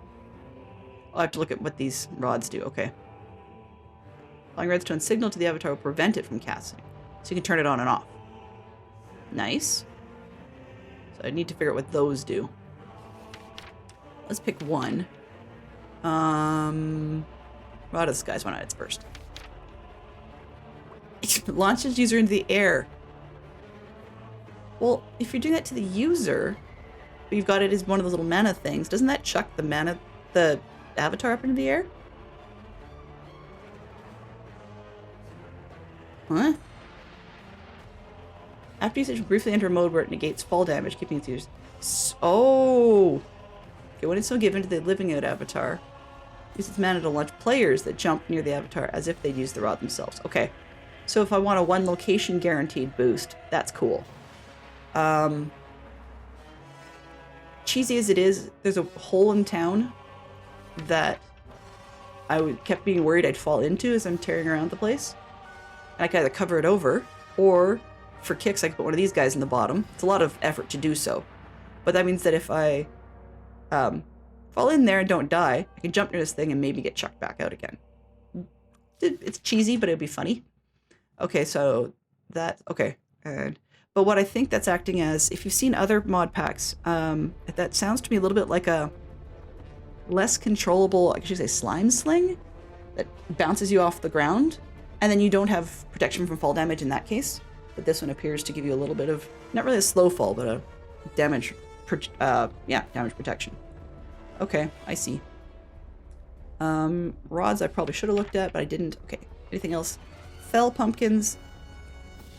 [SPEAKER 1] I'll have to look at what these rods do. Okay. Applying redstone signal to the avatar will prevent it from casting. So you can turn it on and off. Nice. So I need to figure out what those do. Let's pick one. Rod of the Skies. Why not? It's first. It launches user into the air. Well, if you're doing that to the user, but you've got it as one of those little mana things, doesn't that chuck the avatar up into the air? Huh? After usage, briefly enter a mode where it negates fall damage, keeping its users. Oh! Okay, when it's so given to the living out avatar, use its mana to launch players that jump near the avatar as if they'd use the rod themselves. Okay. So if I want a one location guaranteed boost, that's cool. Cheesy as it is, there's a hole in town that I kept being worried I'd fall into as I'm tearing around the place. And I could either cover it over, or for kicks I could put one of these guys in the bottom. It's a lot of effort to do so. But that means that if I fall in there and don't die, I can jump near this thing and maybe get chucked back out again. It's cheesy, but it'd be funny. Okay, so that, okay. But what I think that's acting as, if you've seen other mod packs, that sounds to me a little bit like a less controllable, I should say, slime sling that bounces you off the ground, and then you don't have protection from fall damage in that case. But this one appears to give you a little bit of, not really a slow fall, but a damage, damage protection. Okay, I see. Rods I probably should have looked at, but I didn't. Okay, anything else? Fell pumpkins.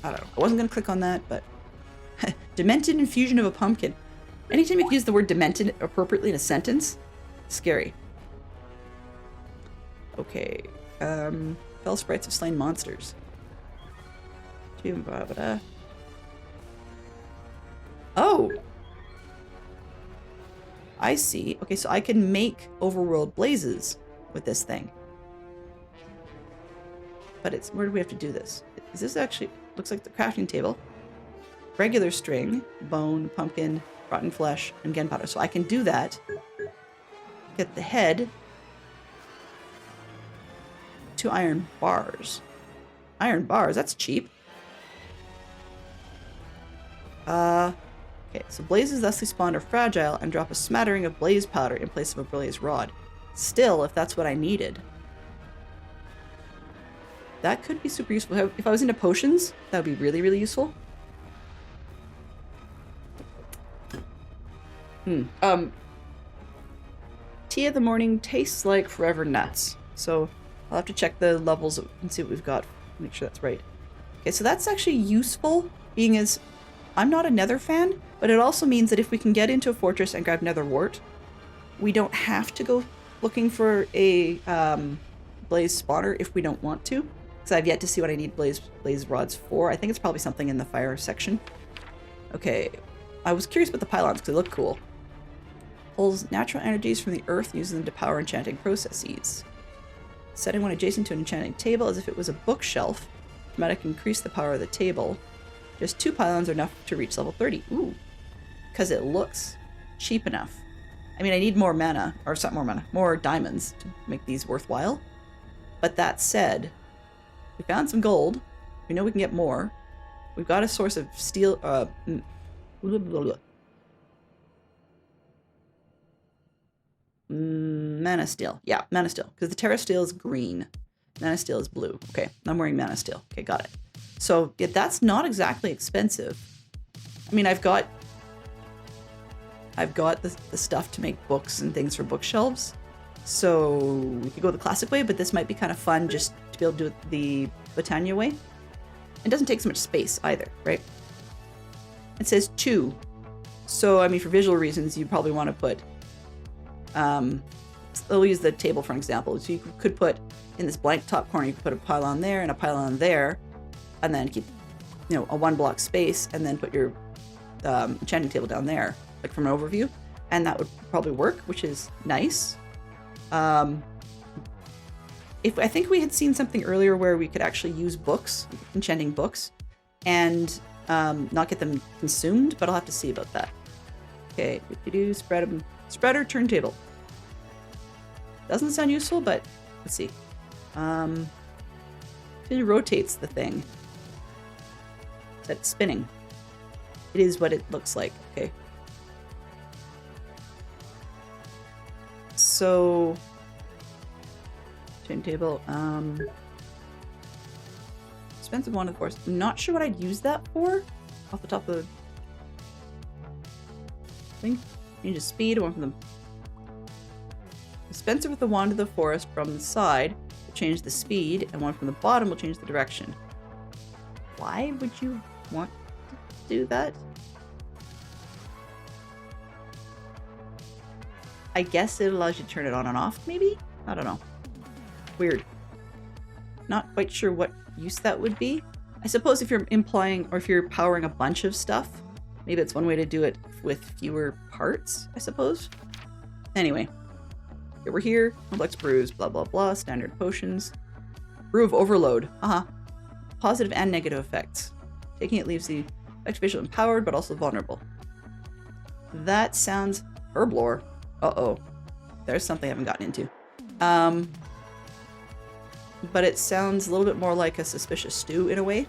[SPEAKER 1] I don't know. I wasn't going to click on that, but demented infusion of a pumpkin. Anytime you can use the word demented appropriately in a sentence, scary. Okay. Fell sprites of slain monsters. Oh! I see. Okay, so I can make overworld blazes with this thing. But it's, where do we have to do this? Is this actually, looks like the crafting table. Regular string, bone, pumpkin, rotten flesh, and gunpowder. So I can do that. Get the head. 2 iron bars. Iron bars, that's cheap. Okay, so blazes thusly spawned are fragile and drop a smattering of blaze powder in place of a blaze rod. Still, if that's what I needed. That could be super useful. If I was into potions, that would be really, really useful. Tea of the morning tastes like forever nuts. So I'll have to check the levels and see what we've got. Make sure that's right. Okay, so that's actually useful, being as I'm not a Nether fan, but it also means that if we can get into a fortress and grab Nether wart, we don't have to go looking for a blaze spawner if we don't want to. Because I've yet to see what I need blaze rods for. I think it's probably something in the fire section. Okay, I was curious about the pylons because they look cool. Pulls natural energies from the earth, using them to power enchanting processes. Setting one adjacent to an enchanting table as if it was a bookshelf. Automatic increase the power of the table. Just 2 pylons are enough to reach level 30. Ooh. Because it looks cheap enough. I mean, I need more mana, or not more mana, more diamonds to make these worthwhile. But that said, we found some gold. We know we can get more. We've got a source of steel, mana steel. Yeah, mana steel. Because the Terra steel is green. Mana steel is blue. Okay, I'm wearing mana steel. Okay, got it. So, yeah, that's not exactly expensive. I mean, I've got the stuff to make books and things for bookshelves. So we could go the classic way, but this might be kind of fun just to be able to do it the Botania way. It doesn't take so much space either, right? It says 2. So, I mean, for visual reasons, you probably want to put... I'll use the table for an example. So you could put, in this blank top corner, you could put a pylon there and a pylon there, and then keep, you know, a 1-block space, and then put your enchanting table down there, like from an overview. And that would probably work, which is nice. If I think we had seen something earlier where we could actually use books, enchanting books, and not get them consumed, but I'll have to see about that. Okay, spreader turntable. Doesn't sound useful, but let's see. It rotates the thing. That's spinning. It is what it looks like. Okay. So, turntable. Expensive one, of course. I'm not sure what I'd use that for. Off the top of the thing. Change the speed. One from the dispenser with the wand of the forest from the side will change the speed, and one from the bottom will change the direction. Why would you want to do that? I guess it allows you to turn it on and off, maybe? I don't know. Weird. Not quite sure what use that would be. I suppose if you're implying, or if you're powering a bunch of stuff, maybe it's one way to do it with fewer parts, I suppose. Anyway. Okay, we're here. Complex brews, blah, blah, blah. Standard potions. Brew of overload. Positive and negative effects. Taking it leaves the activation empowered, but also vulnerable. That sounds herblore. Uh-oh. There's something I haven't gotten into. But it sounds a little bit more like a suspicious stew in a way.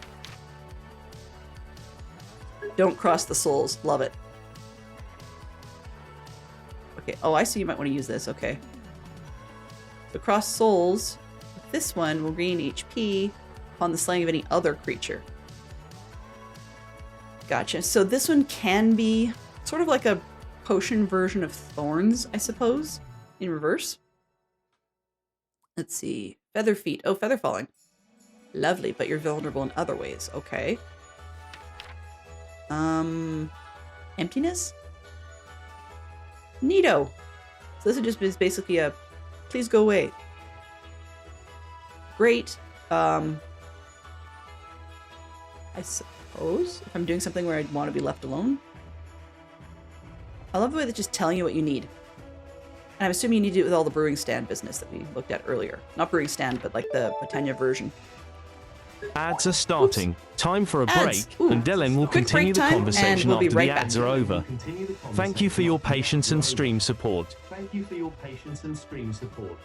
[SPEAKER 1] Don't cross the souls. Love it. Okay. Oh, I see you might want to use this. Okay. So cross souls. This one will gain HP upon the slaying of any other creature. Gotcha. So this one can be sort of like a potion version of Thorns, I suppose, in reverse. Let's see. Feather feet. Oh, feather falling. Lovely, but you're vulnerable in other ways. Okay. Emptiness? Neato. So this is basically a please go away. Great. I suppose if I'm doing something where I'd want to be left alone. I love the way that's just telling you what you need. And I'm assuming you need to do it with all the brewing stand business that we looked at earlier. Not brewing stand, but like the Botania version.
[SPEAKER 2] Ads are starting. Oops. Time for a break, and Dylan will
[SPEAKER 1] Quick
[SPEAKER 2] continue the conversation
[SPEAKER 1] we'll
[SPEAKER 2] after
[SPEAKER 1] right
[SPEAKER 2] the ads are over. Thank you for your patience and stream support.
[SPEAKER 3] Thank you for your patience and stream support.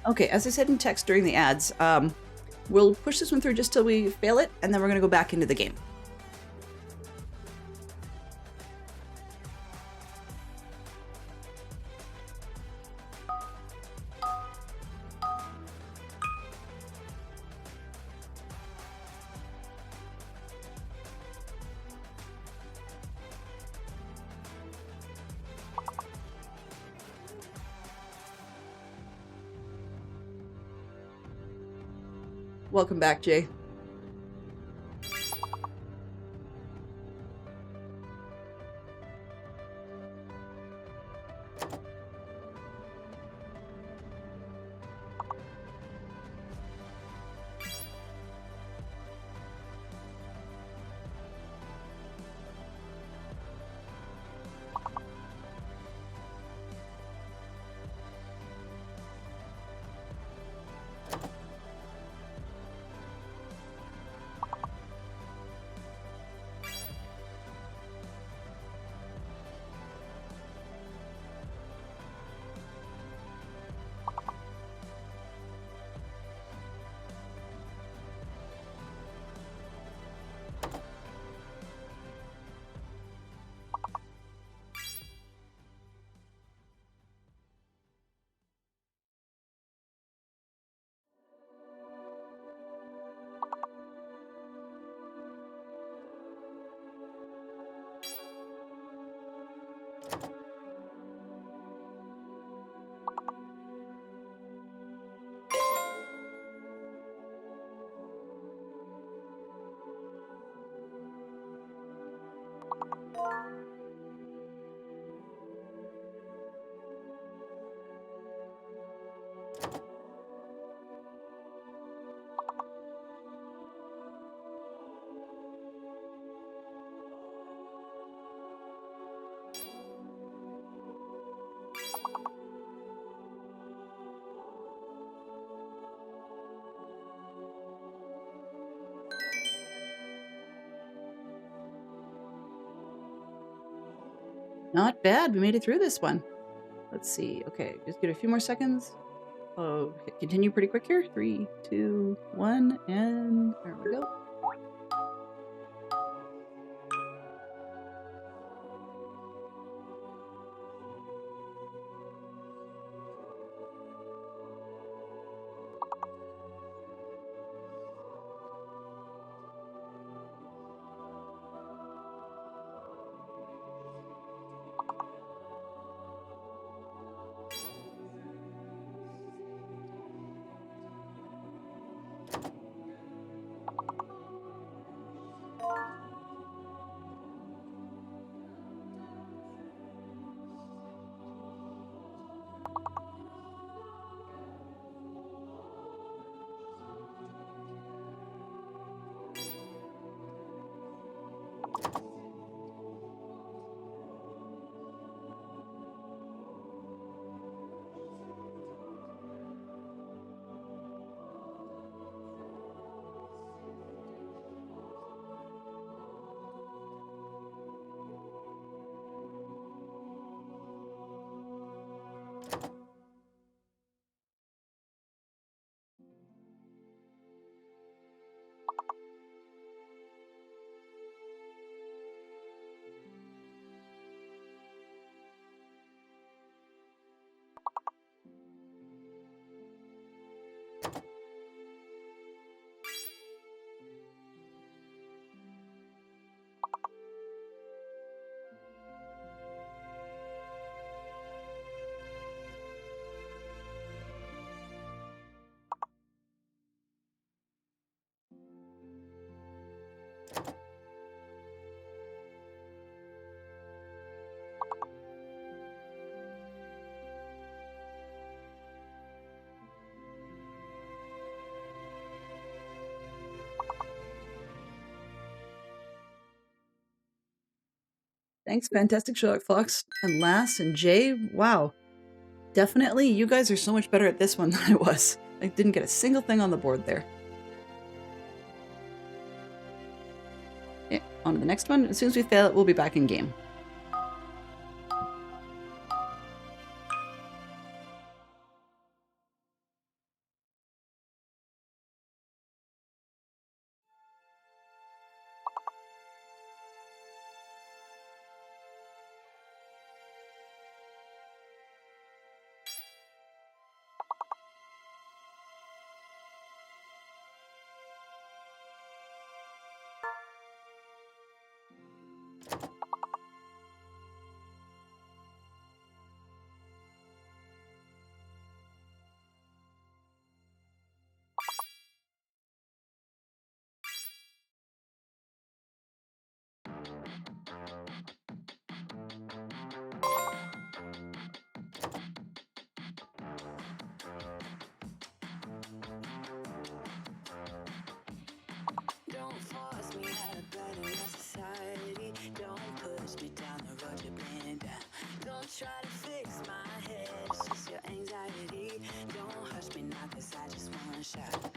[SPEAKER 1] Okay, as I said in text during the ads, we'll push this one through just till we fail it, and then we're going to go back into the game. Welcome back, Jay. Not bad. We made it through this one. Let's see. Okay, just give it a few more seconds. Oh, continue pretty quick here. 3, 2, 1, and there we go. Thanks, Fantastic Sherlock Fox. And Lass and Jay, wow. Definitely, you guys are so much better at this one than I was. I didn't get a single thing on the board there. Okay, on to the next one. As soon as we fail it, we'll be back in game.
[SPEAKER 4] Try to fix my head, it's just your anxiety. Don't hush me now, cause I just wanna shout.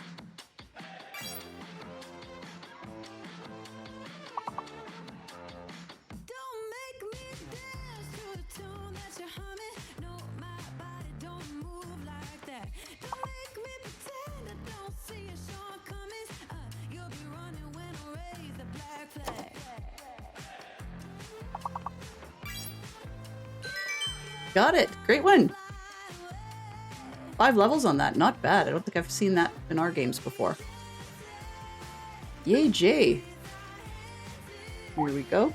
[SPEAKER 4] Don't make me dance to the tune that you're humming. No, my body don't move like that. Don't make me pretend I don't see your shortcomings. You'll be running when I raise the black flag.
[SPEAKER 1] Got it! Great one! 5 levels on that, not bad. I don't think I've seen that in our games before. Yay, Jay! Here we go.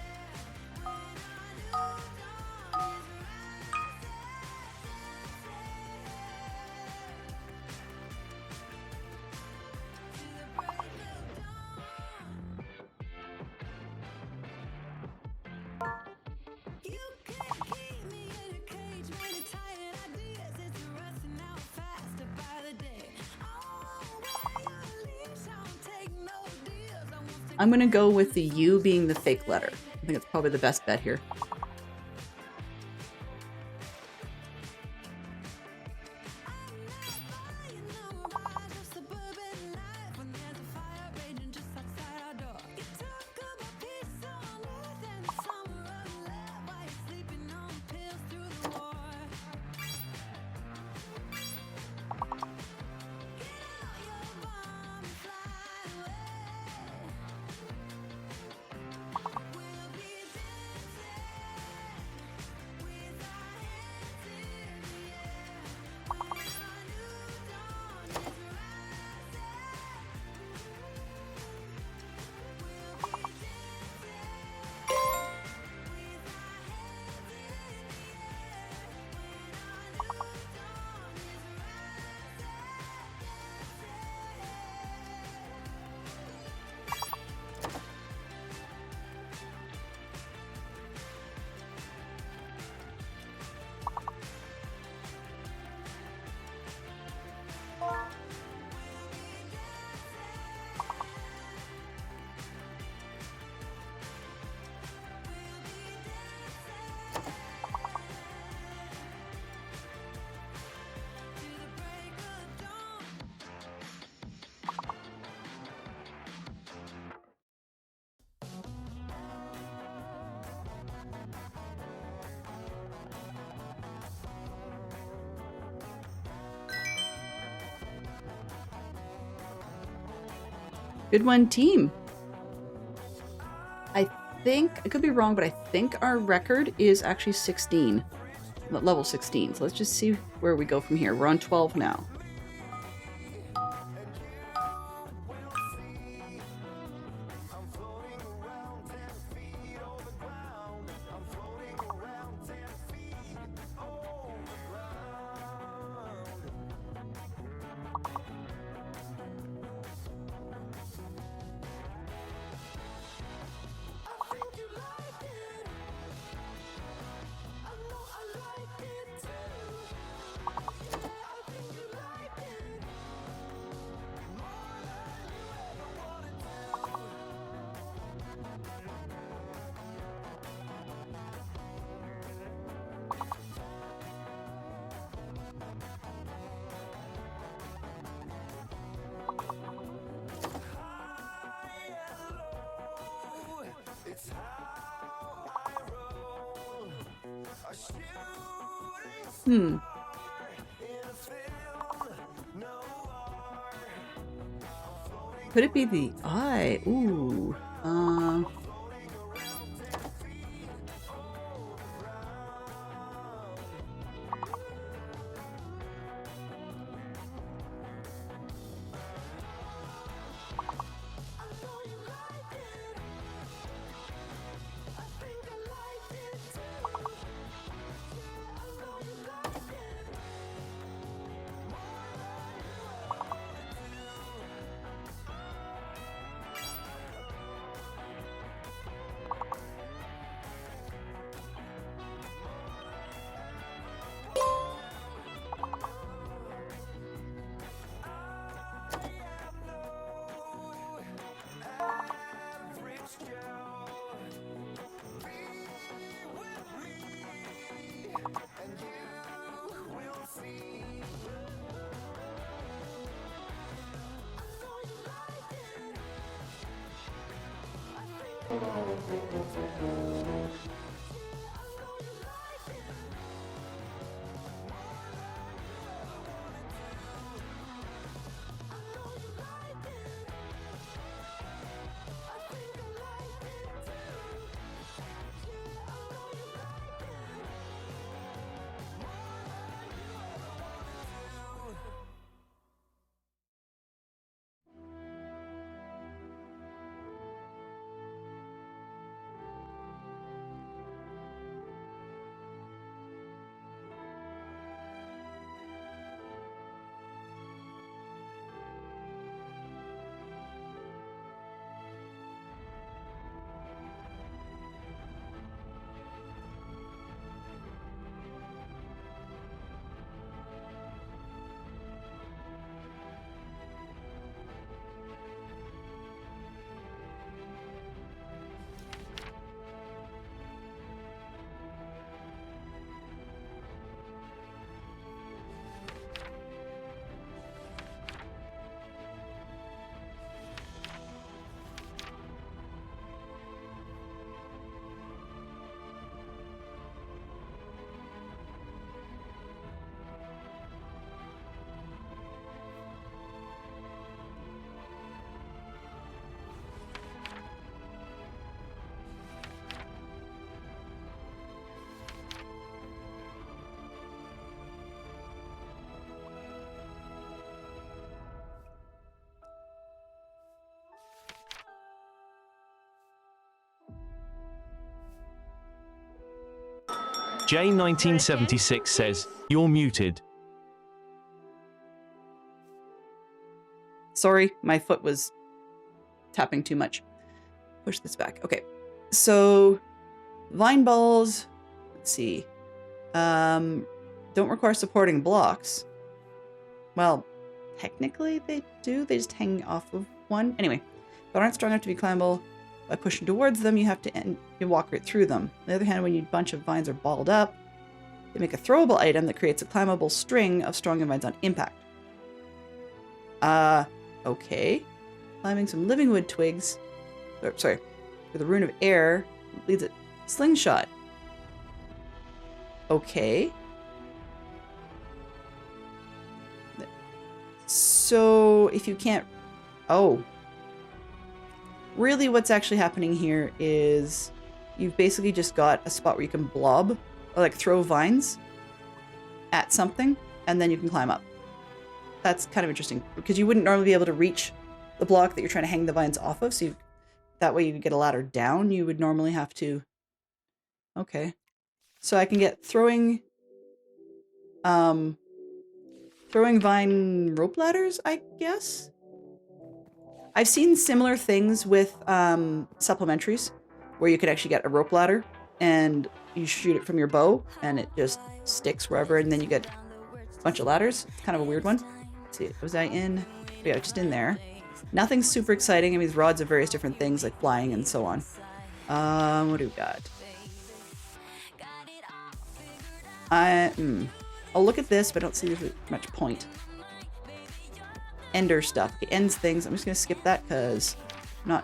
[SPEAKER 1] I'm gonna go with the U being the fake letter. I think it's probably the best bet here. Good one, team. I think, I could be wrong, but I think our record is actually 16. Level 16. So let's just see where we go from here. We're on 12 now. Hmm. Could it be the eye? Ooh.
[SPEAKER 2] J1976 says, "You're muted."
[SPEAKER 1] Sorry, my foot was tapping too much. Push this back. Okay. So, vine balls, let's see. Don't require supporting blocks. Well, technically they do. They just hang off of one. Anyway, but aren't strong enough to be climbable. By pushing towards them, you have to you walk right through them. On the other hand, when a bunch of vines are balled up, they make a throwable item that creates a climbable string of stronger vines on impact. Okay. Climbing some living wood twigs. Sorry. For the rune of air leads a slingshot. Okay. So if you can't... Oh. Really what's actually happening here is you've basically just got a spot where you can blob or like throw vines at something and then you can climb up. That's kind of interesting because you wouldn't normally be able to reach the block that you're trying to hang the vines off of. So that way you could get a ladder down. You would normally have to... Okay. So I can get throwing vine rope ladders, I guess? I've seen similar things with supplementaries where you could actually get a rope ladder and you shoot it from your bow and it just sticks wherever and then you get a bunch of ladders. It's kind of a weird one. Let's see, was I in? Yeah, just in there. Nothing super exciting. I mean, these rods are various different things like flying and so on. What do we got? I'll look at this, but I don't see much point. Ender stuff. It ends things. I'm just going to skip that because I'm not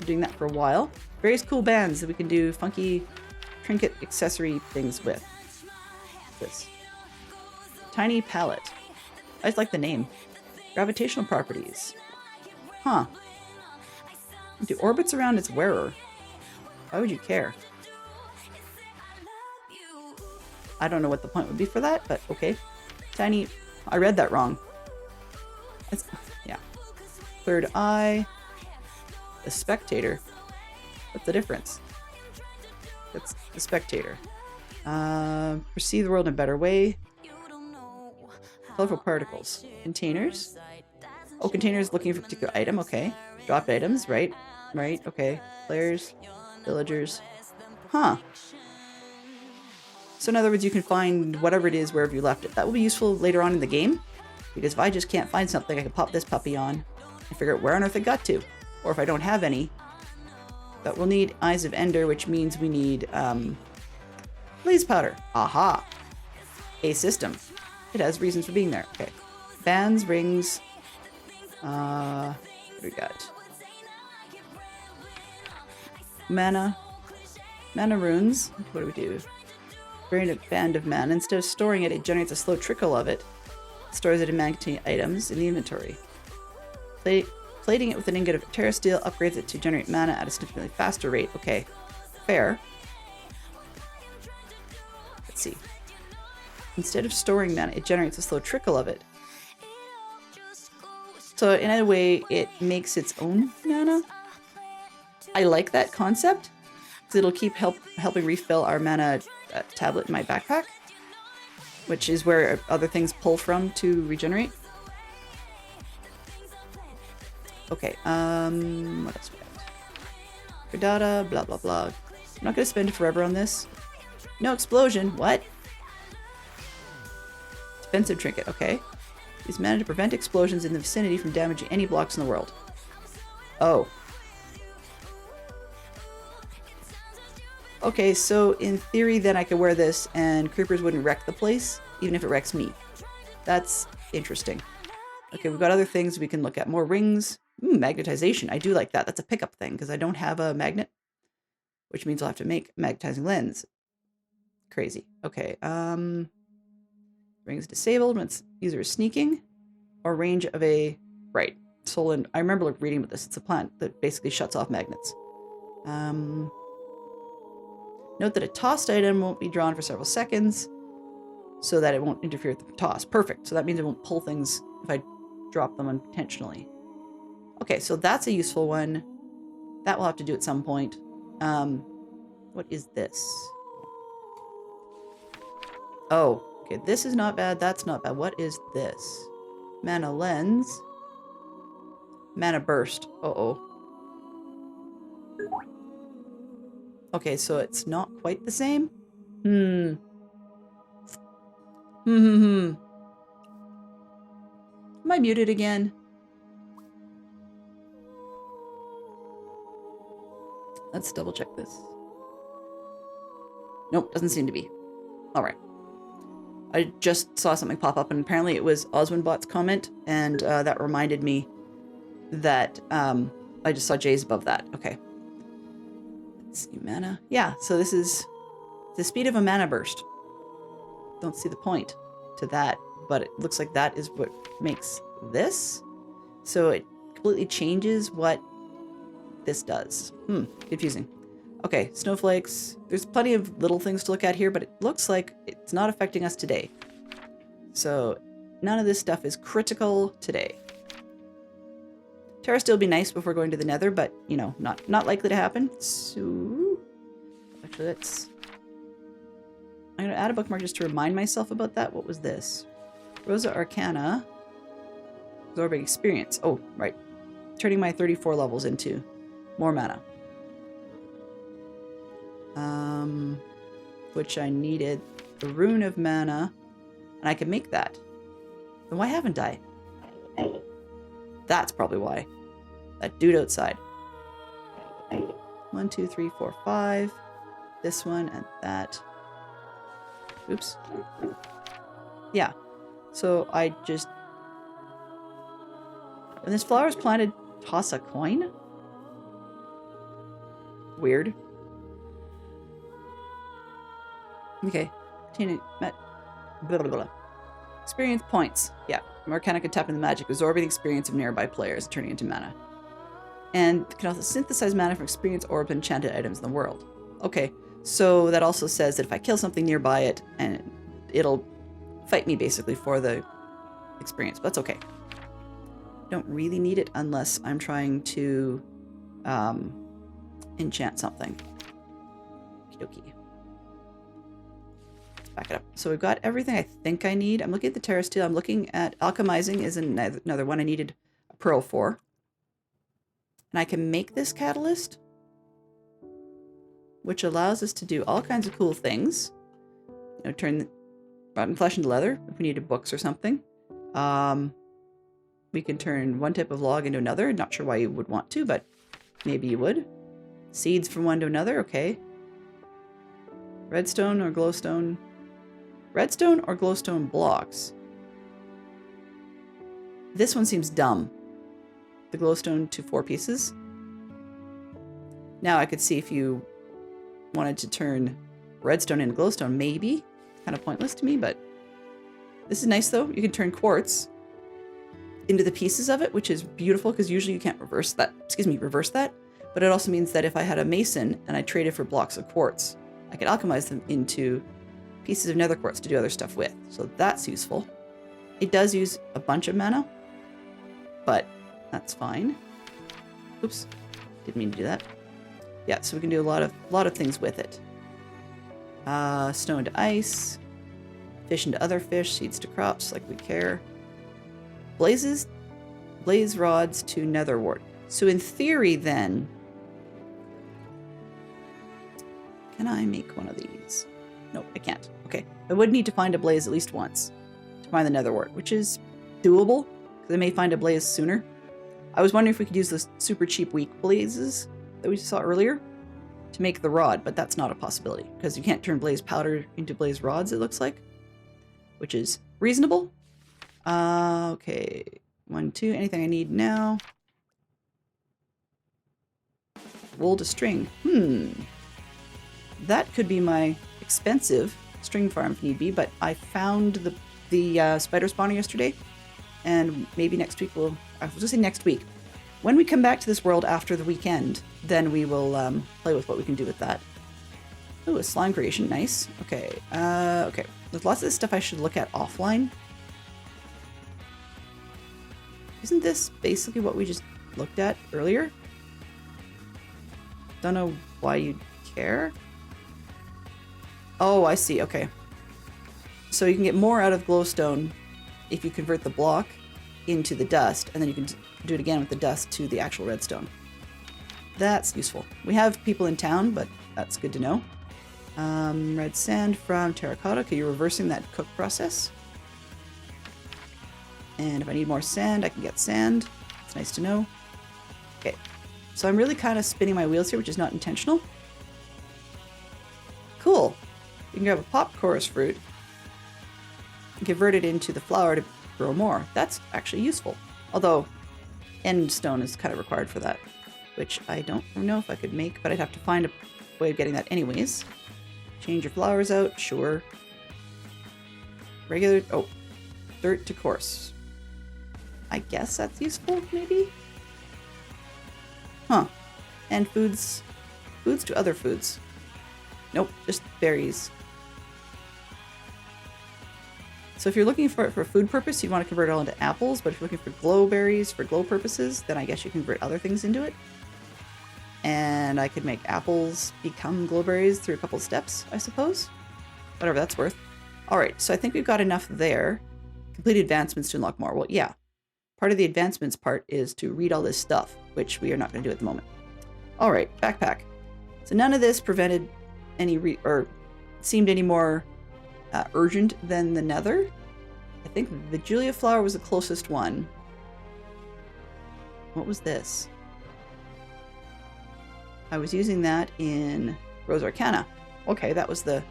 [SPEAKER 1] doing that for a while. Various cool bands that we can do funky trinket accessory things with. What's this? Tiny pallet. I just like the name. Gravitational properties. Huh. Do orbits around its wearer. Why would you care? I don't know what the point would be for that, but okay. Tiny... I read that wrong. It's, yeah. Third eye. The spectator. What's the difference? That's the spectator. Perceive the world in a better way. Colorful particles. Containers. Oh, containers looking for a particular item. Okay. Dropped items. Right. Right. Okay. Players. Villagers. Huh. So in other words, you can find whatever it is wherever you left it. That will be useful later on in the game. Because if I just can't find something, I can pop this puppy on and figure out where on earth it got to. Or if I don't have any. But we'll need Eyes of Ender, which means we need blaze powder. Aha. A system. It has reasons for being there. Okay. Bands, rings. What do we got? Mana. Mana runes. What do we do? Create a band of mana. Instead of storing it, it generates a slow trickle of it. It stores it in mana-containing items in the inventory. Plating it with an ingot of Terra Steel upgrades it to generate mana at a significantly faster rate. Okay. Fair. Let's see. Instead of storing mana, it generates a slow trickle of it. So in a way, it makes its own mana. I like that concept. Because it'll keep helping refill our mana tablet in my backpack. Which is where other things pull from to regenerate. Okay, what else we got? For data, blah, blah, blah. I'm not going to spend forever on this. No explosion. What? Defensive trinket. Okay. Use mana to prevent explosions in the vicinity from damaging any blocks in the world. Oh. Okay, so in theory then I could wear this and creepers wouldn't wreck the place, even if it wrecks me. That's interesting. Okay, we've got other things we can look at. More rings. Magnetization. I do like that. That's a pickup thing because I don't have a magnet, which means I'll have to make a magnetizing lens. Crazy. Okay. Rings disabled when user is sneaking or range of a right. Solon. I remember reading about this. It's a plant that basically shuts off magnets. Note that a tossed item won't be drawn for several seconds so that it won't interfere with the toss. Perfect. So that means it won't pull things if I drop them unintentionally. Okay, so that's a useful one. That we'll have to do at some point. What is this? Oh, okay, this is not bad. That's not bad. What is this? Mana lens. Mana burst. Uh-oh. Okay, so it's not quite the same? Am I muted again? Let's double check this. Nope, doesn't seem to be. Alright. I just saw something pop up and apparently it was Oswinbot's comment and that reminded me that I just saw J's above that. Okay. Let's see, mana. Yeah, so this is the speed of a mana burst. Don't see the point to that, but it looks like that is what makes this. So it completely changes what this does. Confusing. Okay, snowflakes. There's plenty of little things to look at here, but it looks like it's not affecting us today. So none of this stuff is critical today. Terra Steel would be nice before going to the Nether, but, you know, not likely to happen. So, actually, let's... I'm going to add a bookmark just to remind myself about that. What was this? Rosa Arcana. Absorbing experience. Oh, right. Turning my 34 levels into more mana. Which I needed the Rune of Mana, and I can make that. Then why haven't I? That's probably why. That dude outside. 1, 2, 3, 4, 5. This one and that. Oops. Yeah. So I just... When this flower is planted, toss a coin? Weird. Okay. Blah, blah, blah. Experience points. Yeah. Arcana can tap into the magic, absorbing the experience of nearby players, turning it into mana. And can also synthesize mana from experience orbs and enchanted items in the world. Okay, so that also says that if I kill something nearby it, and it'll fight me basically for the experience. But that's okay. Don't really need it unless I'm trying to enchant something. Okie dokie. Let's back it up. So we've got everything I think I need. I'm looking at the Terra Steel. I'm looking at alchemizing is another one I needed a pearl for. And I can make this catalyst, which allows us to do all kinds of cool things. You know, turn rotten flesh into leather if we needed books or something. We can turn one type of log into another. Not sure why you would want to, but maybe you would. Seeds from one to another, okay. Redstone or glowstone. Redstone or glowstone blocks. This one seems dumb. The glowstone to 4 pieces. Now I could see if you wanted to turn redstone into glowstone, maybe. Kind of pointless to me, but this is nice though. You can turn quartz into the pieces of it, which is beautiful because usually you can't reverse that. Reverse that. But it also means that if I had a mason and I traded for blocks of quartz, I could alchemize them into pieces of nether quartz to do other stuff with. So that's useful. It does use a bunch of mana, but that's fine. Oops, didn't mean to do that. Yeah, so we can do a lot of things with it. Snow into ice, fish into other fish, seeds to crops, like we care. Blaze rods to nether wart. So in theory, then, can I make one of these? No, I can't. Okay, I would need to find a blaze at least once to find the nether wart, which is doable because I may find a blaze sooner. I was wondering if we could use the super cheap weak blazes that we saw earlier to make the rod, but that's not a possibility because you can't turn blaze powder into blaze rods, it looks like, which is reasonable. Okay, 1, 2, anything I need now. Wool to string. That could be my expensive string farm if need be, but I found the spider spawner yesterday, and maybe next week I was gonna say next week. When we come back to this world after the weekend, then we will play with what we can do with that. Oh, a slime creation, nice. Okay, okay. There's lots of this stuff I should look at offline. Isn't this basically what we just looked at earlier? Don't know why you'd care. Oh, I see, okay. So you can get more out of glowstone if you convert the block into the dust, and then you can do it again with the dust to the actual redstone. That's useful. We have people in town, but that's good to know. Red sand from terracotta. Okay, you're reversing that cook process. And if I need more sand, I can get sand. It's nice to know. Okay, so I'm really kind of spinning my wheels here, which is not intentional. Cool. You can grab a pop chorus fruit and convert it into the flower to grow more. That's actually useful. Although end stone is kind of required for that, which I don't know if I could make, but I'd have to find a way of getting that anyways. Change your flowers out, sure. Regular, oh, dirt to coarse. I guess that's useful, maybe? Huh. And foods to other foods. Nope, just berries. So if you're looking for it for food purpose, you'd want to convert it all into apples, but if you're looking for glow berries for glow purposes, then I guess you convert other things into it. And I could make apples become glowberries through a couple steps, I suppose. Whatever that's worth. Alright, so I think we've got enough there. Complete advancements to unlock more. Well, yeah. Part of the advancements part is to read all this stuff, which we are not going to do at the moment. Alright, backpack. So none of this prevented any or seemed any more urgent than the nether. I think the Julia flower was the closest one. What was this? I was using that in Rose Arcana. Okay, that was the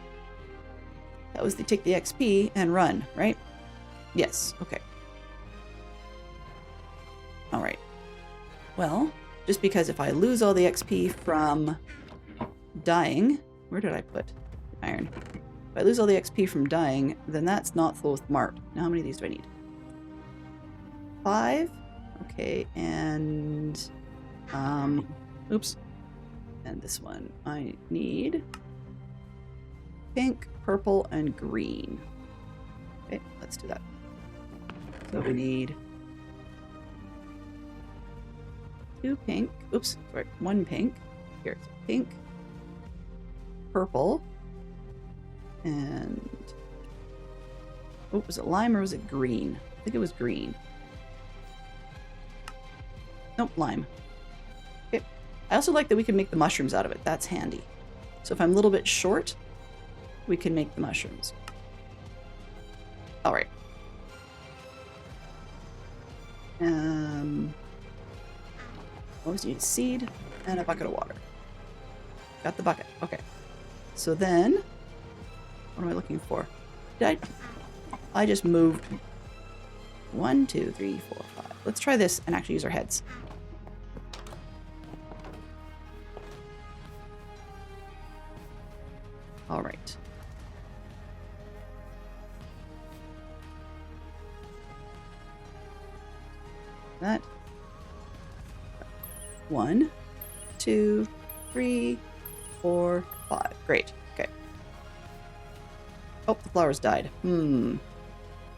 [SPEAKER 1] take the XP and run, right? Yes, okay. Alright. Well, just because if I lose all the XP from dying, where did I put iron? If I lose all the XP from dying, then that's not full with Mark. Now how many of these do I need? 5? Okay, and oops. And this one I need pink, purple, and green. Okay, let's do that. So we need 2 pink. Oops, sorry, 1 pink. Here, it's pink, purple, and oh, was it lime or was it green? I think it was green. Nope, lime. Okay. I also like that we can make the mushrooms out of it. That's handy. So if I'm a little bit short, we can make the mushrooms. All right. Always need a seed and a bucket of water. Got the bucket. Okay. So then, what am I looking for? I just moved 1, 2, 3, 4, 5. Let's try this and actually use our heads. All right. That. 1, 2, 3, 4, 5. Great. Okay. Oh, the flowers died.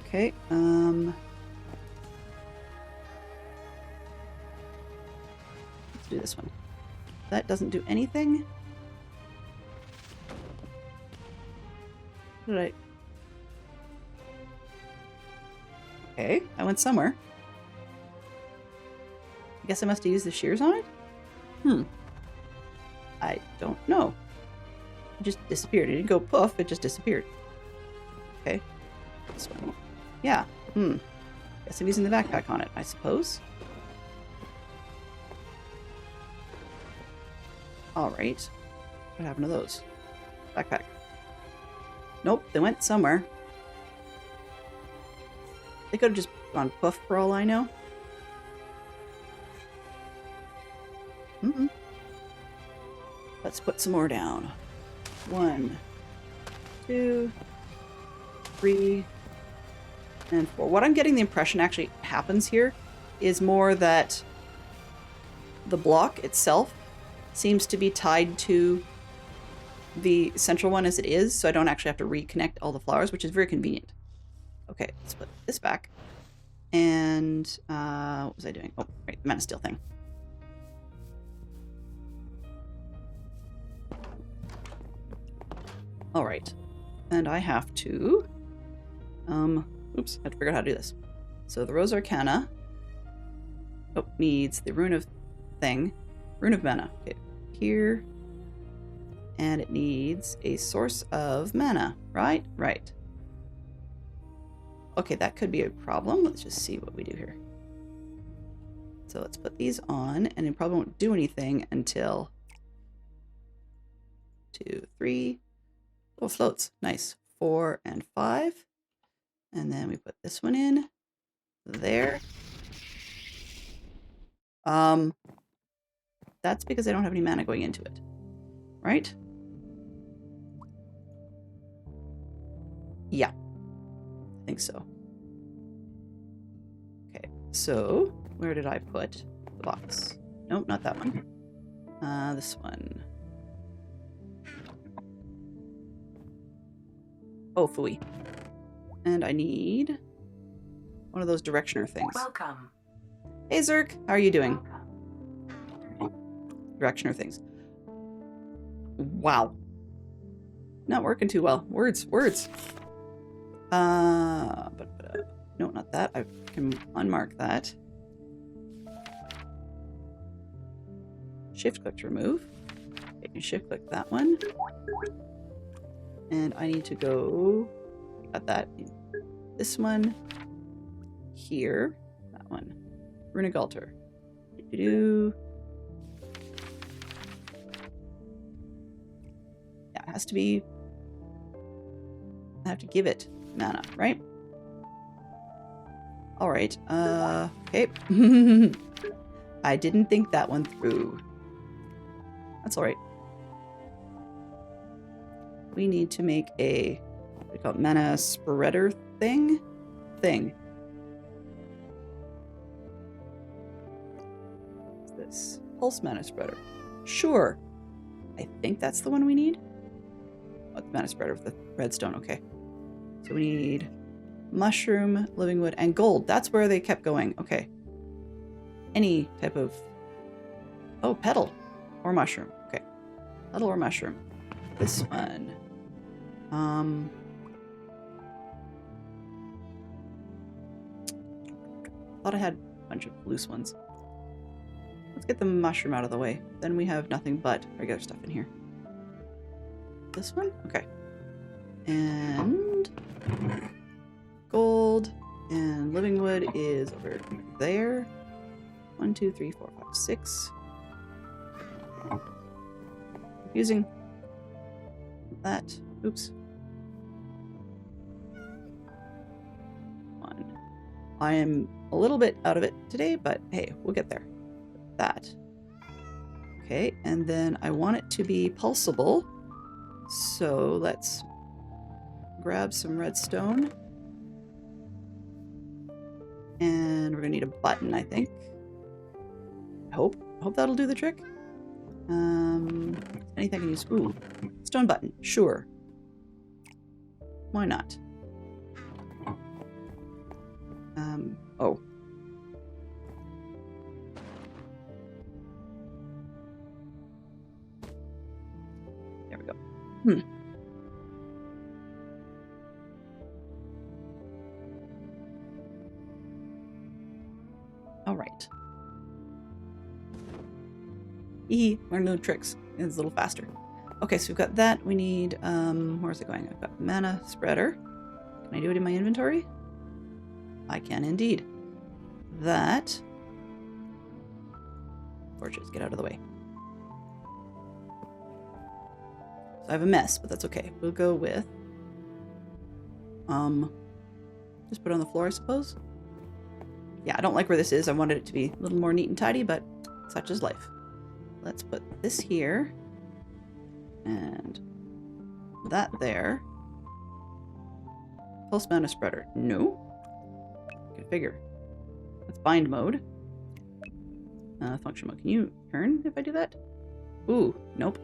[SPEAKER 1] Okay. Let's do this one. That doesn't do anything. What did I? Okay, I went somewhere. I guess I must have used the shears on it? I don't know. It just disappeared. It didn't go poof, it just disappeared. Okay. This one. Yeah. Guess I'm using the backpack on it, I suppose. Alright. What happened to those? Backpack. Nope, they went somewhere. They could have just gone poof for all I know. Let's put some more down. 1, 2, 3, and 4. What I'm getting the impression actually happens here is more that the block itself seems to be tied to the central one as it is, so I don't actually have to reconnect all the flowers, which is very convenient. Okay, let's put this back. And what was I doing? Oh, right, the mana steel thing. All right, and I have to, oops, I had to figure out how to do this. So the Rose Arcana, needs the Rune of Mana, okay, here, and it needs a source of mana, right? Right. Okay, that could be a problem. Let's just see what we do here. So let's put these on, and it probably won't do anything until 2, 3, oh, floats. Nice. 4 and 5. And then we put this one in there. That's because I don't have any mana going into it. Right? Yeah. I think so. Okay. So, where did I put the box? Nope, not that one. This one. Oh, phooey. And I need one of those directioner things.
[SPEAKER 5] Welcome.
[SPEAKER 1] Hey, Zerk. How are you doing? Directioner things. Wow. Not working too well. Words. No, not that. I can unmark that. Shift click to remove. Okay, shift click that one. And I need to go, got that, this one, here, that one, Runic Altar. Yeah, it has to be, I have to give it mana, right? All right, okay. I didn't think that one through. That's all right. We need to make a we call it mana spreader thing? What's this? Pulse mana spreader. Sure. I think that's the one we need. What's mana spreader with the redstone? Okay. So we need mushroom, living wood, and gold. That's where they kept going. Okay. Any type of... Oh, petal. Or mushroom. Okay. Petal or mushroom. This one. Thought I had a bunch of loose ones. Let's get the mushroom out of the way. Then we have nothing but regular stuff in here. This one? Okay. And gold and living wood is over there. 1, 2, 3, 4, 5, 6. Using that. Oops. 1. I am a little bit out of it today, but hey, we'll get there. That. Okay, and then I want it to be pulsable. So let's grab some redstone. And we're gonna need a button, I think. I hope that'll do the trick. Anything I can use. Ooh, stone button. Sure. Why not? Oh. There we go. All right. Learn new tricks. It's a little faster. Okay, so we've got that. We need, where's it going? I've got mana spreader. Can I do it in my inventory? I can indeed. That. Torches, get out of the way. So I have a mess, but that's okay. We'll go with, just put it on the floor, I suppose. Yeah, I don't like where this is. I wanted it to be a little more neat and tidy, but such is life. Let's put this here. And that there. Pulse mana spreader. No. Good figure. Let's bind mode. Function mode. Can you turn if I do that? Ooh, nope.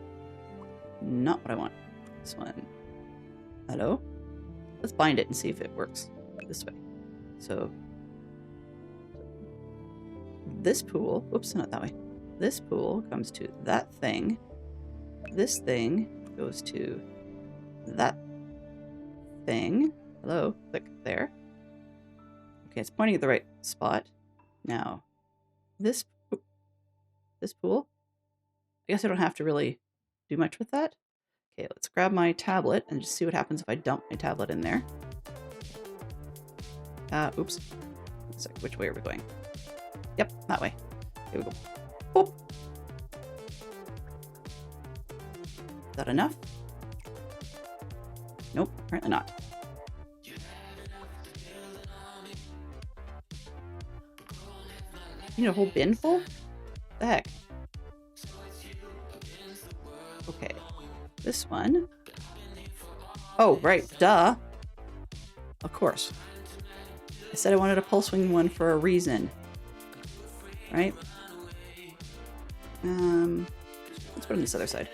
[SPEAKER 1] Not what I want. This one. Hello? Let's bind it and see if it works this way. So this pool, whoops, not that way. This pool comes to that thing. This thing goes to that thing. Hello, click there. Okay, it's pointing at the right spot. Now, this pool, I guess I don't have to really do much with that. Okay, let's grab my tablet and just see what happens if I dump my tablet in there. Oops. Sorry, which way are we going? Yep, that way. Here we go. Boop. Is that enough? Nope, apparently not. You need a whole bin full? The heck? Okay. This one. Oh, right. Duh. Of course. I said I wanted a pulse wing one for a reason. Right? Let's put it on this other side.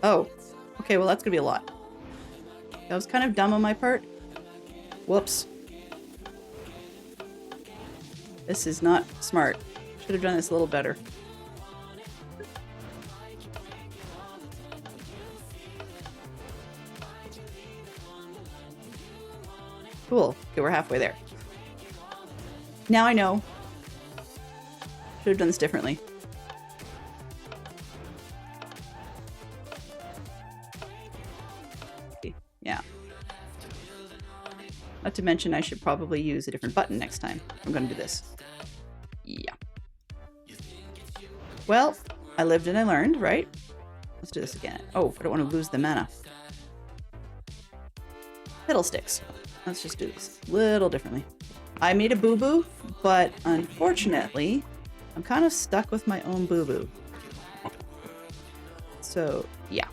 [SPEAKER 1] Oh. Okay, well that's gonna be a lot. That was kind of dumb on my part. Whoops. This is not smart. Should have done this a little better. Cool. Okay, we're halfway there. Now I know. Should have done this differently. Yeah. Not to mention I should probably use a different button next time. I'm going to do this. Yeah. Well, I lived and I learned, right? Let's do this again. Oh, I don't want to lose the mana. Fiddlesticks. Let's just do this a little differently. I made a boo-boo, but unfortunately, I'm kind of stuck with my own boo-boo. So, yeah.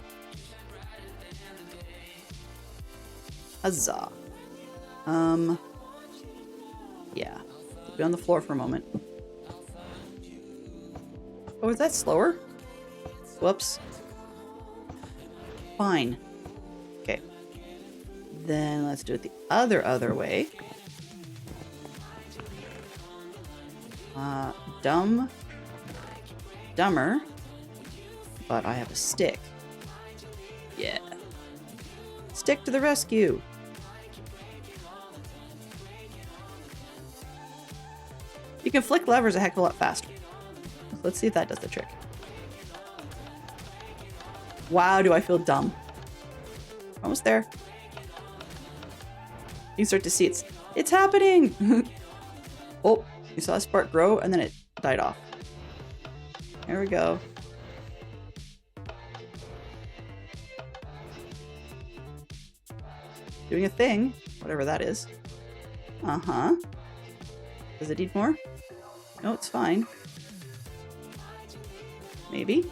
[SPEAKER 1] Huzzah. Yeah. Be on the floor for a moment. Oh, is that slower? Whoops. Fine. Okay. Then let's do it the other way. Dumber. But I have a stick. Yeah. Stick to the rescue. You can flick levers a heck of a lot faster. Let's see if that does the trick. Wow, do I feel dumb. Almost there. You can start to see it's happening. Oh, you saw a spark grow and then it died off. There we go. Doing a thing, whatever that is. Uh-huh. Does it need more? No, it's fine. Maybe.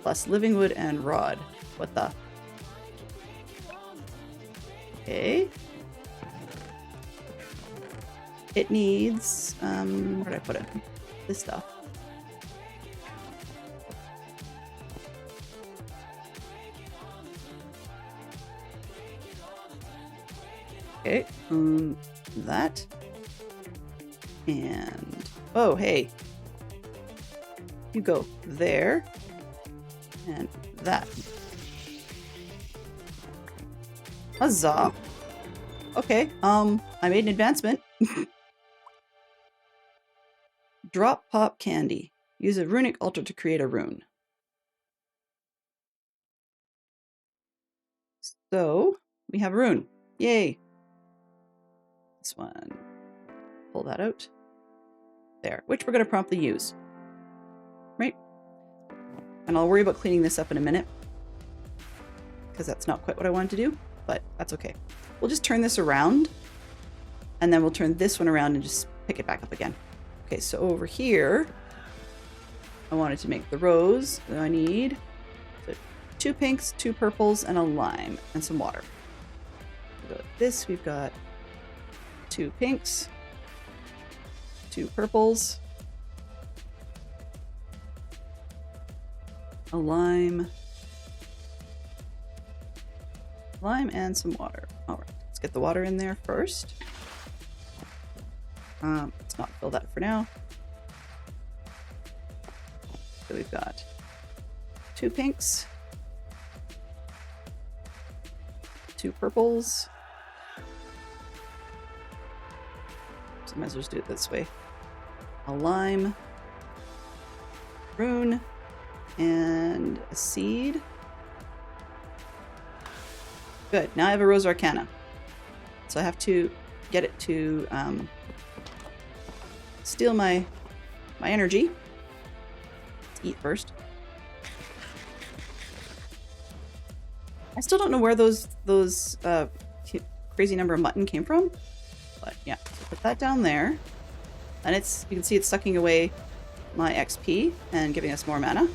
[SPEAKER 1] Plus living wood and rod. What the? Okay. It needs, where did I put it? This stuff. Okay, that. And, oh, hey. You go there. And that. Huzzah. Okay, I made an advancement. Drop pop candy. Use a runic altar to create a rune. So, we have a rune. Yay. This one. Pull that out. There, which we're going to promptly use. Right? And I'll worry about cleaning this up in a minute. Because that's not quite what I wanted to do, but that's okay. We'll just turn this around. And then we'll turn this one around and just pick it back up again. Okay, so over here, I wanted to make the rose. So I need 2 pinks, 2 purples, and a lime, and some water. We've got this, we've got 2 pinks, 2 purples, a lime, and some water. All right, let's get the water in there first. Let's not fill that for now. So we've got 2 pinks, 2 purples. So I might as well just do it this way. A lime, rune, and a seed. Good. Now I have a Rose Arcana. So I have to get it to steal my energy. Let's eat first. I still don't know where those crazy number of mutton came from, but yeah. So put that down there, and you can see it's sucking away my XP and giving us more mana.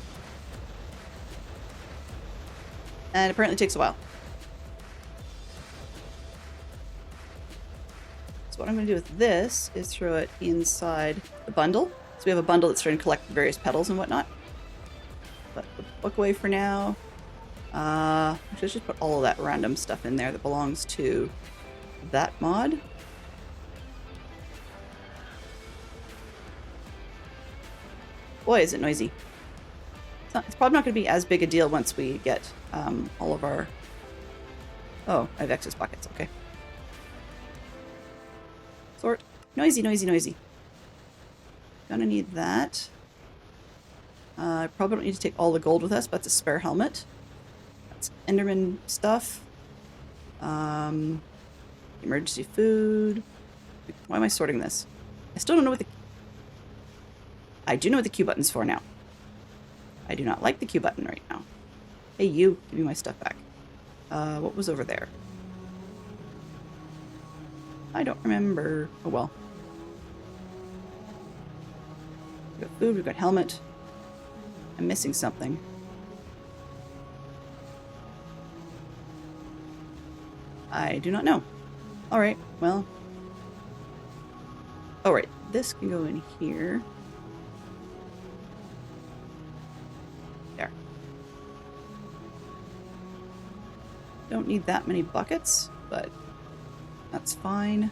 [SPEAKER 1] And apparently it takes a while. So what I'm going to do with this is throw it inside the bundle. So we have a bundle that's starting to collect various petals and whatnot. Put the book away for now. Actually, let's just put all of that random stuff in there that belongs to that mod. Boy, is it noisy. It's probably not going to be as big a deal once we get all of our... Oh, I have excess buckets. Okay. Sort. Noisy, noisy, noisy. Gonna need that. I probably don't need to take all the gold with us, but it's a spare helmet. That's Enderman stuff. Emergency food. Why am I sorting this? I still don't know what the... I do know what the Q button's for now. I do not like the Q button right now. Hey, you, give me my stuff back. What was over there? I don't remember. Oh well. We've got food, we've got helmet. I'm missing something. I do not know. Alright, well. Alright, this can go in here. There. Don't need that many buckets, but that's fine.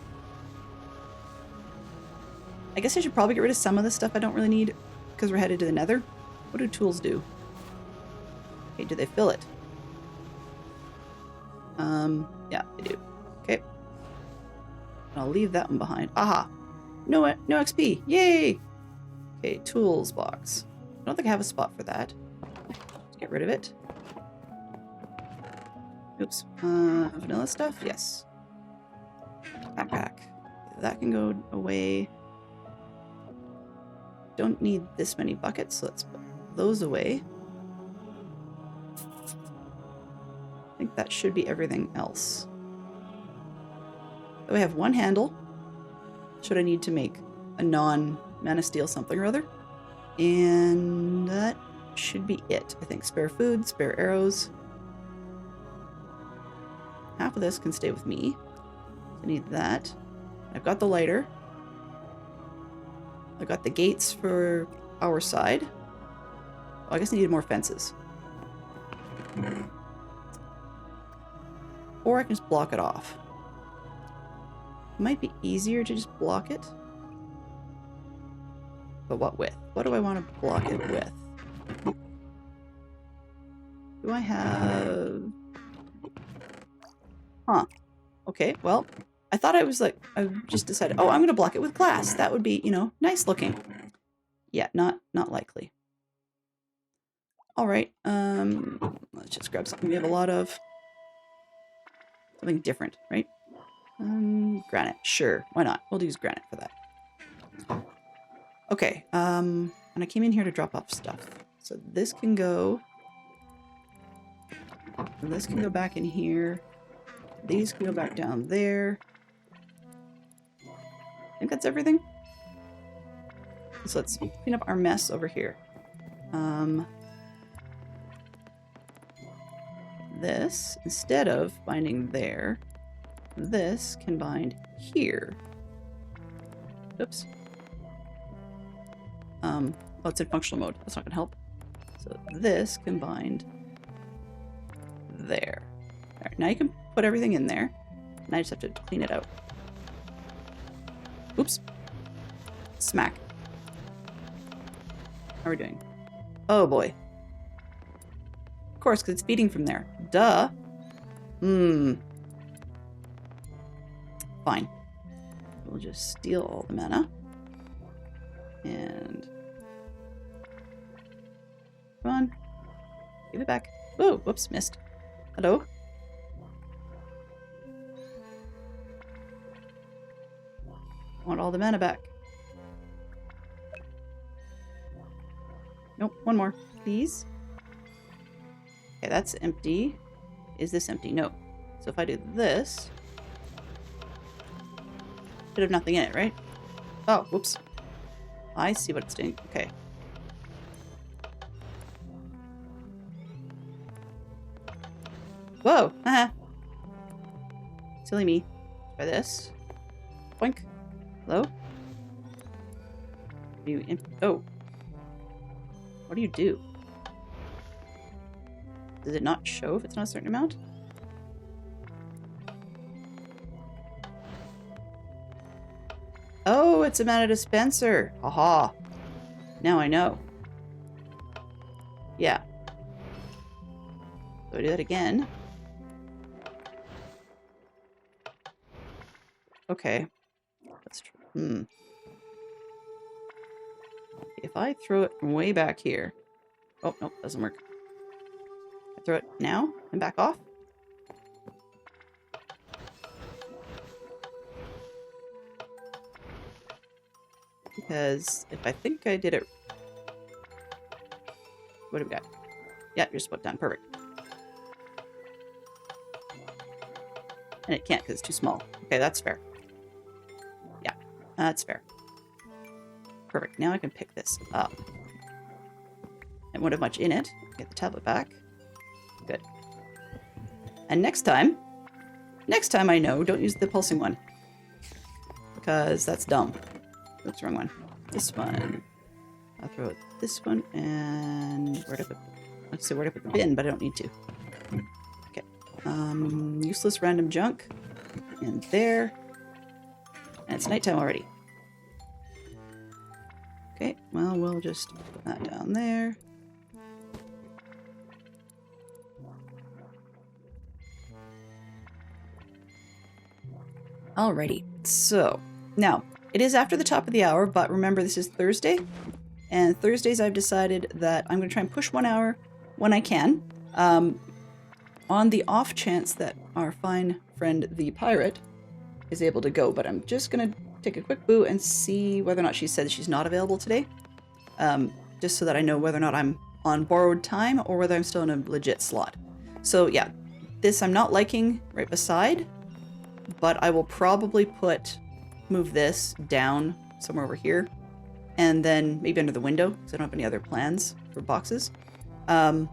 [SPEAKER 1] I guess I should probably get rid of some of the stuff I don't really need because we're headed to the Nether. What do tools do? Okay, do they fill it? Yeah, they do. Okay. I'll leave that one behind. Aha! No XP! Yay! Okay, tools box. I don't think I have a spot for that. Let's get rid of it. Oops. Vanilla stuff? Yes. Backpack. That can go away. Don't need this many buckets, so let's put those away. I think that should be everything else. So we have one handle. Should I need to make a non-mana steel something or other. And that should be it. I think spare food, spare arrows. Half of this can stay with me. I need that. I've got the lighter. I got the gates for our side. Oh, I guess I needed more fences. Or I can just block it off. It might be easier to just block it. But what with? What do I want to block it with? Do I have... Huh. Okay, well, I thought I was like, I just decided, oh, I'm going to block it with glass. That would be, you know, nice looking. Yeah, not likely. All right, let's just grab something we have a lot of. Something different, right? Granite, sure, why not? We'll use granite for that. Okay, and I came in here to drop off stuff. So this can go. And this can go back in here. These can go back down there. I think that's everything. So let's clean up our mess over here. This, instead of binding there, this can bind here. Oops. Well, it's in functional mode. That's not gonna help. So this can bind there. All right, now you can put everything in there. And I just have to clean it out. Oops. Smack. How are we doing? Oh boy. Of course, because it's feeding from there. Duh. Fine. We'll just steal all the mana. And... Come on. Give it back. Oh, whoops, missed. Hello? I want all the mana back. Nope, one more, please. Okay, that's empty. Is this empty? No. So if I do this... Should have nothing in it, right? Oh, whoops. I see what it's doing. Okay. Whoa! Haha. Silly me. Try this. Boink. Hello? Oh. What do you do? Does it not show if it's not a certain amount? Oh, it's a mana dispenser. Haha. Now I know. Yeah. So I do that again. Okay. That's true. If I throw it from way back here. Oh, nope, doesn't work. I throw it now and back off. Because if I think I did it... What do we got? Yeah, you're split down. Perfect. And it can't because it's too small. Okay, that's fair. Yeah, that's fair. Perfect. Now I can pick this up. It won't have much in it. Get the tablet back. Good. And next time I know, don't use the pulsing one. Because that's dumb. Oops, wrong one. This one. I'll throw it this one, and where'd I put... Let's see where I put the bin, but I don't need to. Okay. Useless random junk. In there. And it's nighttime already. Okay, well, we'll just put that down there. Alrighty, so now it is after the top of the hour, but remember this is Thursday, and Thursdays I've decided that I'm going to try and push 1 hour when I can, on the off chance that our fine friend the pirate is able to go. But I'm just going to take a quick boo and see whether or not she said she's not available today, just so that I know whether or not I'm on borrowed time or whether I'm still in a legit slot. So yeah, this I'm not liking right beside. But I will probably move this down somewhere over here. And then maybe under the window, because I don't have any other plans for boxes. And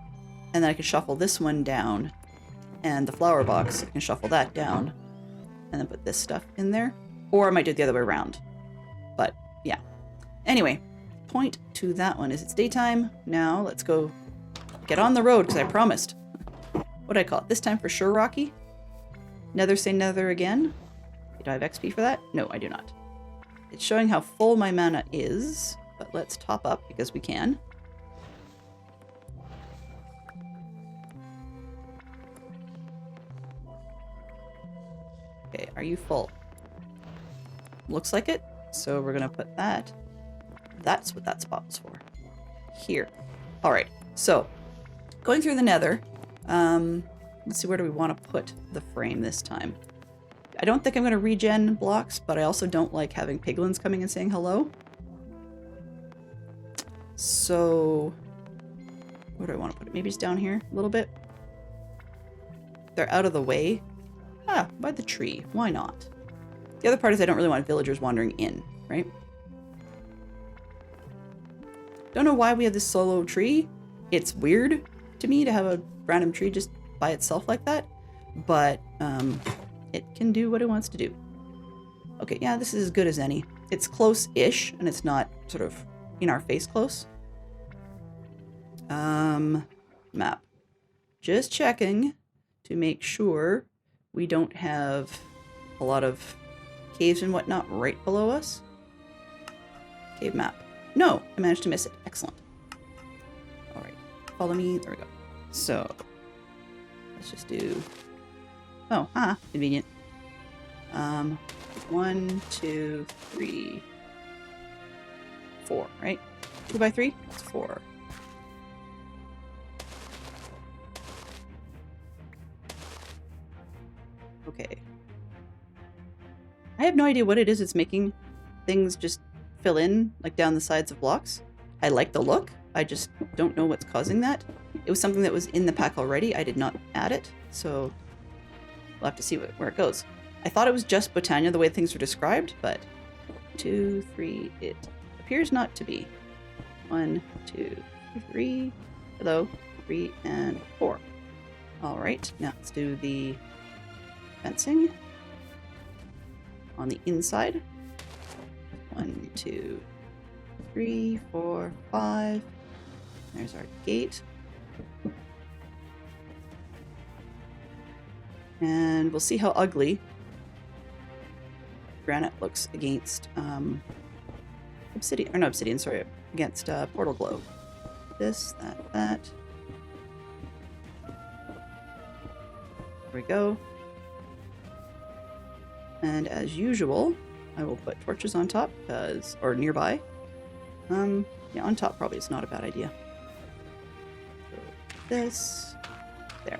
[SPEAKER 1] then I can shuffle this one down. And the flower box, I can shuffle that down. And then put this stuff in there. Or I might do it the other way around. But, yeah. Anyway, point to that one is it's daytime. Now, let's go get on the road, because I promised. What do I call it? This time for sure, Rocky? Nether say nether again. Do I have XP for that? No, I do not. It's showing how full my mana is, but let's top up because we can. Okay, are you full? Looks like it. So we're gonna put that. That's what that spot was for. Here. All right. So going through the nether, let's see, where do we want to put the frame this time? I don't think I'm going to regen blocks, but I also don't like having piglins coming and saying hello. So, where do I want to put it? Maybe it's down here a little bit. They're out of the way. Ah, by the tree. Why not? The other part is I don't really want villagers wandering in, right? Don't know why we have this solo tree. It's weird to me to have a random tree just by itself like that, but it can do what it wants to do. Okay, yeah, this is as good as any. It's close-ish, and it's not sort of in our face close. Map. Just checking to make sure we don't have a lot of caves and whatnot right below us. Cave map. No, I managed to miss it. Excellent. All right, follow me. There we go. So, let's just do... Oh, convenient. 1, 2, 3, 4, right? 2 by 3? It's 4. Okay. I have no idea what it is it's making things just fill in, like down the sides of blocks. I like the look. I just don't know what's causing that. It was something that was in the pack already. I did not add it, so we'll have to see where it goes. I thought it was just Botania the way things were described, but 2, 3, it appears not to be. 1, 2, 3, hello, 3, and 4. All right, now let's do the fencing on the inside. 1, 2, 3, 4, 5. There's our gate. And we'll see how ugly granite looks against obsidian, or not obsidian, sorry, against portal glow. This, that. There we go. And as usual, I will put torches on top, or nearby. Yeah, on top probably is not a bad idea. So this, there.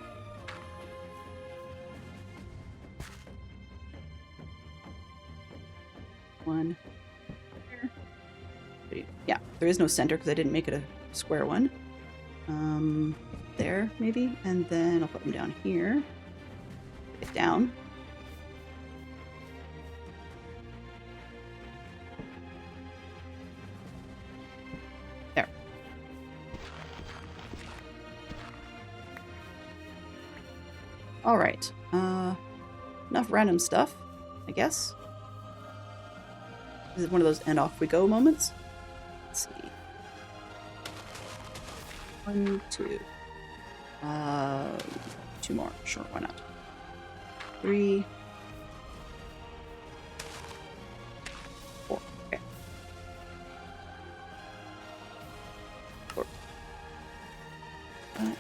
[SPEAKER 1] One there. Yeah, there is no center because I didn't make it a square one. There, maybe? And then I'll put them down here. Get down. There. Alright. Enough random stuff, I guess. This is one of those and off we go moments. Let's see. 1, 2. 2 more. Sure, why not? 3. 4. Okay. 4. Right.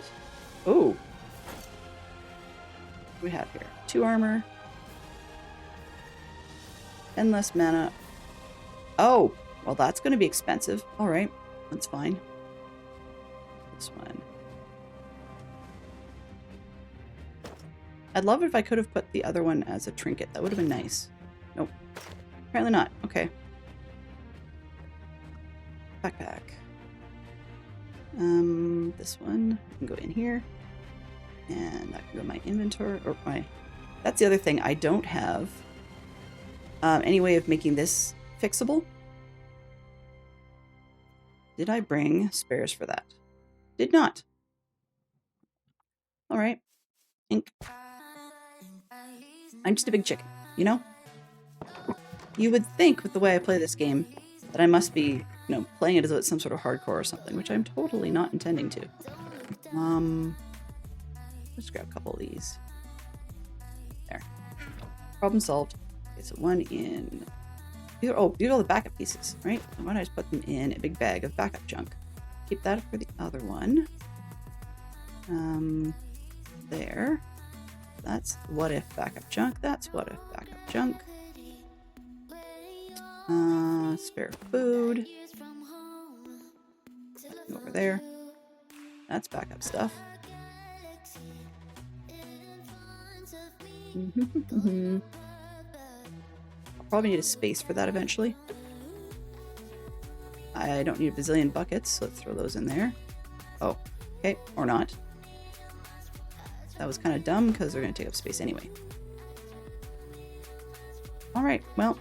[SPEAKER 1] Oh. What do we have here? 2 armor. 10 less mana. Oh, well, that's going to be expensive. All right, that's fine. This one. I'd love it if I could have put the other one as a trinket. That would have been nice. Nope. Apparently not. Okay. Backpack. This one can go in here. And that can go in my inventory. Or my... That's the other thing. I don't have any way of making this fixable. Did I bring spares for that? Did not. All right. Ink. I'm just a big chicken, you know? You would think with the way I play this game that I must be, you know, playing it as though it's some sort of hardcore or something, which I'm totally not intending to. Let's grab a couple of these. There. Problem solved. Okay, so one in... These are all the backup pieces, right? Why don't I just put them in a big bag of backup junk? Keep that for the other one. There. That's what if backup junk. That's what if backup junk. Spare food. Over there. That's backup stuff. I'll probably need a space for that eventually. I don't need a bazillion buckets, so let's throw those in there. Oh, okay, or not. That was kind of dumb because they're going to take up space anyway. Alright, well,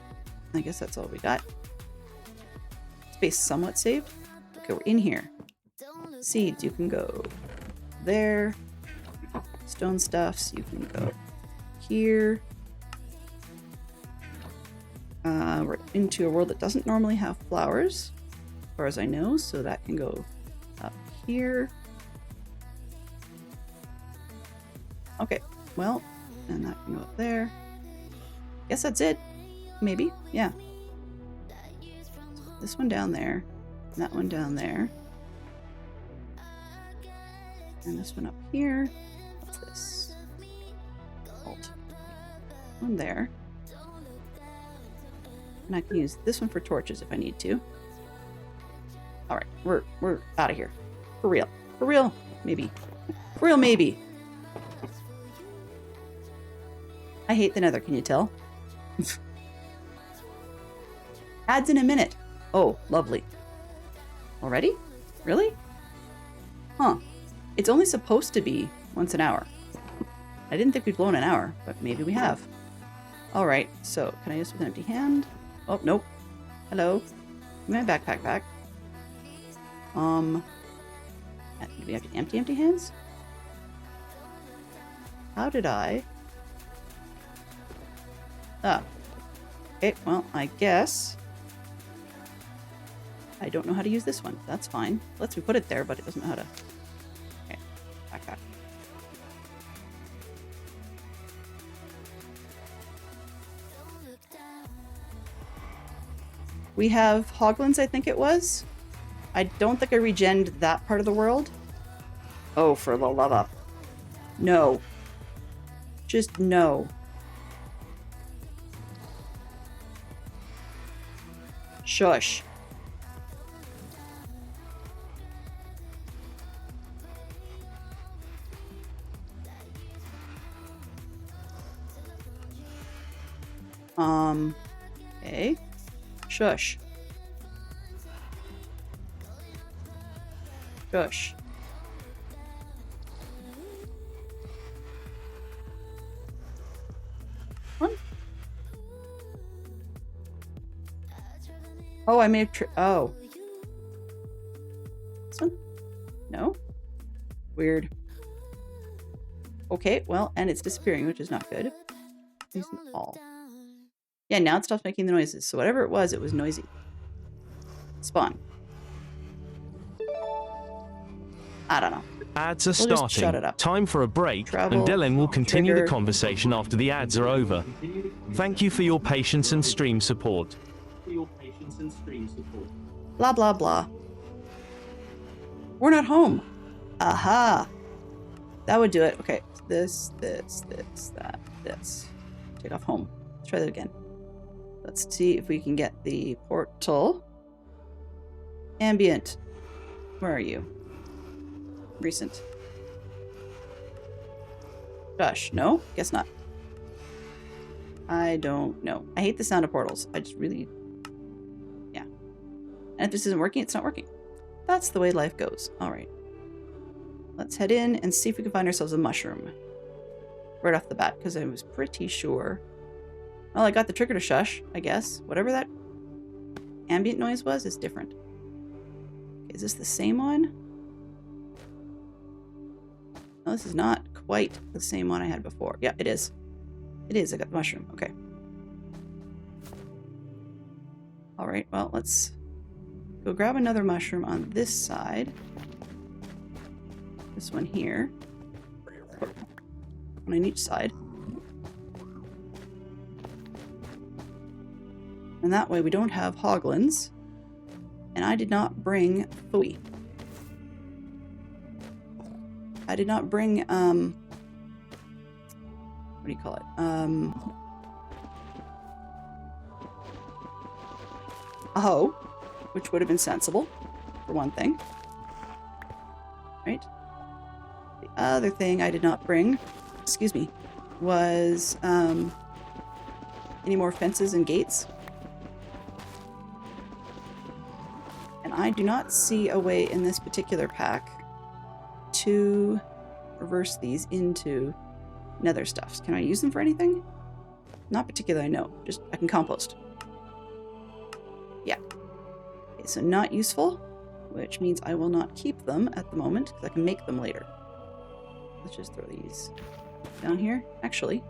[SPEAKER 1] I guess that's all we got. Space somewhat saved. Okay, we're in here. Seeds, you can go there. Stone stuffs, you can go here. We're into a world that doesn't normally have flowers, as far as I know, so that can go up here. Okay, well, and that can go up there. Guess that's it. Maybe, yeah. This one down there, and that one down there. And this one up here. What's this? Alt. One there. And I can use this one for torches if I need to. Alright, we're out of here. For real. For real, maybe. For real, maybe. I hate the Nether, can you tell? Ads in a minute. Oh, lovely. Already? Really? Huh. It's only supposed to be once an hour. I didn't think we'd blown an hour, but maybe we have. Alright, so can I use with an empty hand? Oh, nope. Hello. Give me my backpack back. Do we have empty hands? How did I... Ah. Okay, well, I guess... I don't know how to use this one. That's fine. Lets me put it there, but it doesn't know how to... Okay, backpack. We have Hoglins, I think it was. I don't think I regened that part of the world. Oh, for the love up. No. Just no. Shush. Okay. Shush. Shush. One? Oh, I may have oh. This one? No? Weird. Okay, well, and it's disappearing, which is not good. Using all. Yeah, now it stops making the noises. So whatever it was noisy. Spawn. I don't know.
[SPEAKER 2] Ads are
[SPEAKER 1] We'll just shut
[SPEAKER 2] starting.
[SPEAKER 1] it up.
[SPEAKER 2] Time for a break,
[SPEAKER 1] Travel,
[SPEAKER 2] and Dylan will continue
[SPEAKER 1] trigger.
[SPEAKER 2] the conversation after the ads are over. Thank you for your patience and stream support.
[SPEAKER 3] For your patience and stream support.
[SPEAKER 1] Blah, blah, blah. We're not home. Aha. That would do it. Okay. This, that, this. Take off home. Let's try that again. Let's see if we can get the portal. Ambient. Where are you? Recent. Gosh, no? Guess not. I don't know. I hate the sound of portals. I just really... Yeah. And if this isn't working, it's not working. That's the way life goes. Alright. Let's head in and see if we can find ourselves a mushroom. Right off the bat, because I was pretty sure... Well, I got the trigger to shush, I guess. Whatever that ambient noise was is different. Okay, is this the same one? No, this is not quite the same one I had before. Yeah, it is. It is. I got the mushroom. Okay. Alright, well, let's go grab another mushroom on this side. This one here. One on each side. And that way we don't have hoglins. And I did not bring Fooey. I did not bring, what do you call it? A hoe, which would have been sensible, for one thing. Right? The other thing I did not bring, excuse me, was, any more fences and gates. And I do not see a way in this particular pack to reverse these into nether stuffs. Can I use them for anything? Not particularly, no. Just, I can compost. Yeah. Okay, so not useful, which means I will not keep them at the moment, because I can make them later. Let's just throw these down here. Actually,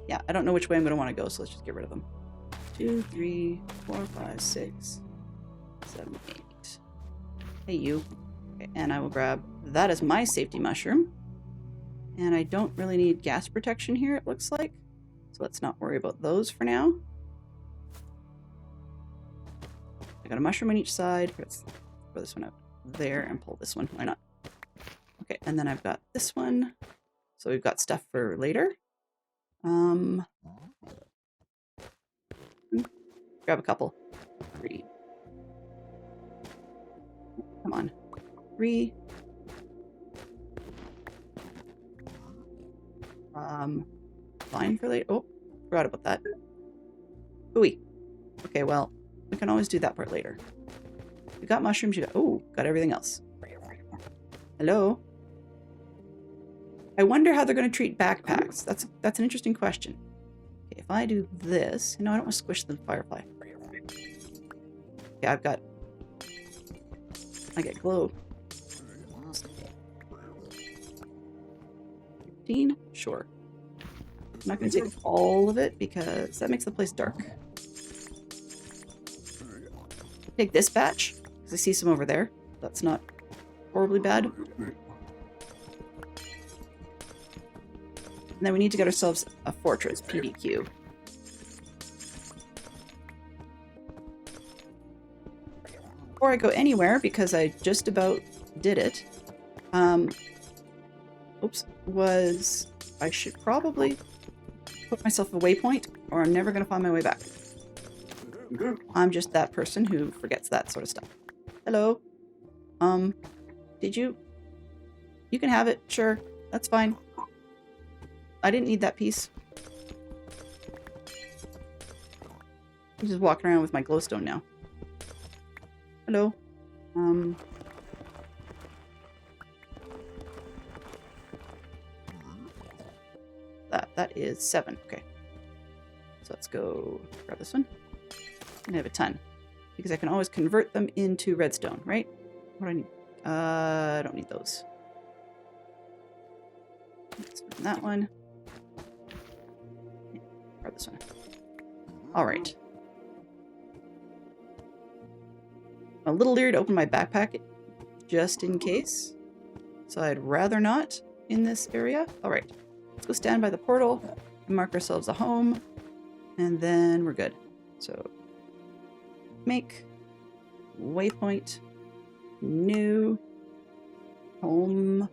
[SPEAKER 1] yeah, I don't know which way I'm going to want to go, so let's just get rid of them. 2, 3, 4, 5, 6, 7, 8. Hey, you. Okay, and I will grab that as my safety mushroom. And I don't really need gas protection here, it looks like. So let's not worry about those for now. I got a mushroom on each side. Let's throw this one out there and pull this one. Why not? Okay, and then I've got this one. So we've got stuff for later. Grab a couple. 3. Come on. 3. Fine for later. Oh, forgot about that. Ooey. Okay, well, we can always do that part later. You got mushrooms, you got... Oh, got everything else. Hello? I wonder how they're going to treat backpacks. That's an interesting question. Okay, if I do this... No, I don't want to squish the firefly. Okay, I've got... I get glow. 15? Sure. I'm not going to take all of it because that makes the place dark. Take this batch, because I see some over there. That's not horribly bad. And then we need to get ourselves a fortress, PDQ. Before I go anywhere, because I just about did it, oops, was I should probably put myself a waypoint, or I'm never going to find my way back. I'm just that person who forgets that sort of stuff. Hello? Did you... You can have it, sure. That's fine. I didn't need that piece. I'm just walking around with my glowstone now. Hello? that? That is 7. Okay. So let's go grab this one. And I have a ton. Because I can always convert them into redstone, right? What do I need? I don't need those. Let's open that one. Yeah, grab this one. Alright. I'm a little leery to open my backpack just in case. So I'd rather not in this area. Alright. Let's go stand by the portal and mark ourselves a home. And then we're good. So make waypoint new home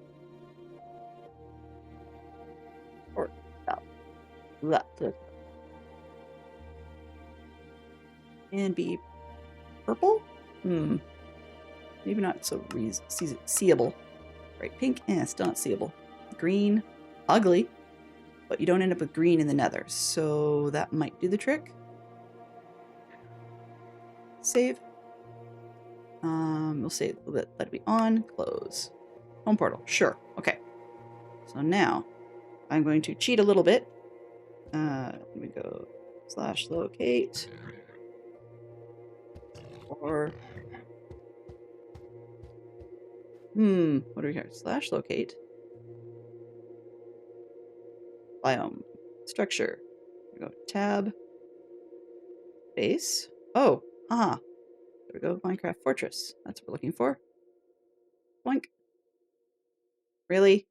[SPEAKER 1] or and be purple. Maybe not so seeable. Right, pink. Still not seeable. Green, ugly, but you don't end up with green in the Nether, so that might do the trick. Save. We'll say let it be on. Close. Home portal. Sure. Okay. So now I'm going to cheat a little bit. Let me go /locate or what do we have? /locate biome structure. We go tab base. Oh, there we go. Minecraft Fortress. That's what we're looking for. Boink. Really?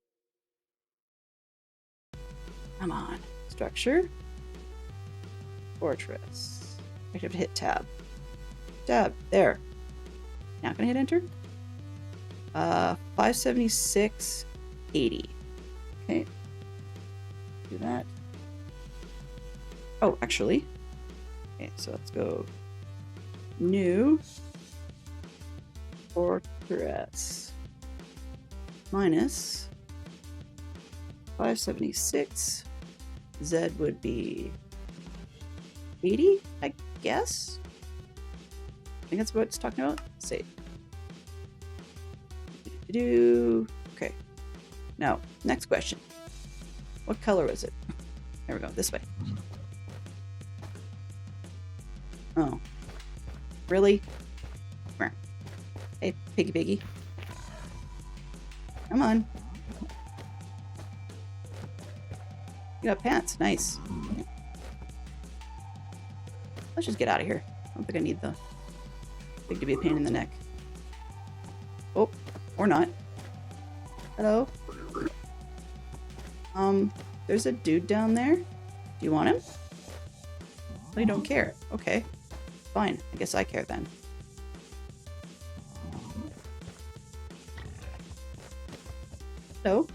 [SPEAKER 1] Come on. Structure. Fortress. I have to hit tab. Tab. There. Now can I hit enter? 576.80. Okay. Do that. Oh, actually. Okay, so let's go new fortress minus 576. Z would be 80, I guess. I think that's what it's talking about. Save. Okay. Now, next question. What color is it? There we go. This way. Oh. Really? Come here. Hey, piggy piggy. Come on. You got pants. Nice. Let's just get out of here. I don't think I need the pig to be a pain in the neck. Oh, or not. Hello? There's a dude down there. Do you want him? Oh, you don't care. Okay. Fine. I guess I care then. Hello?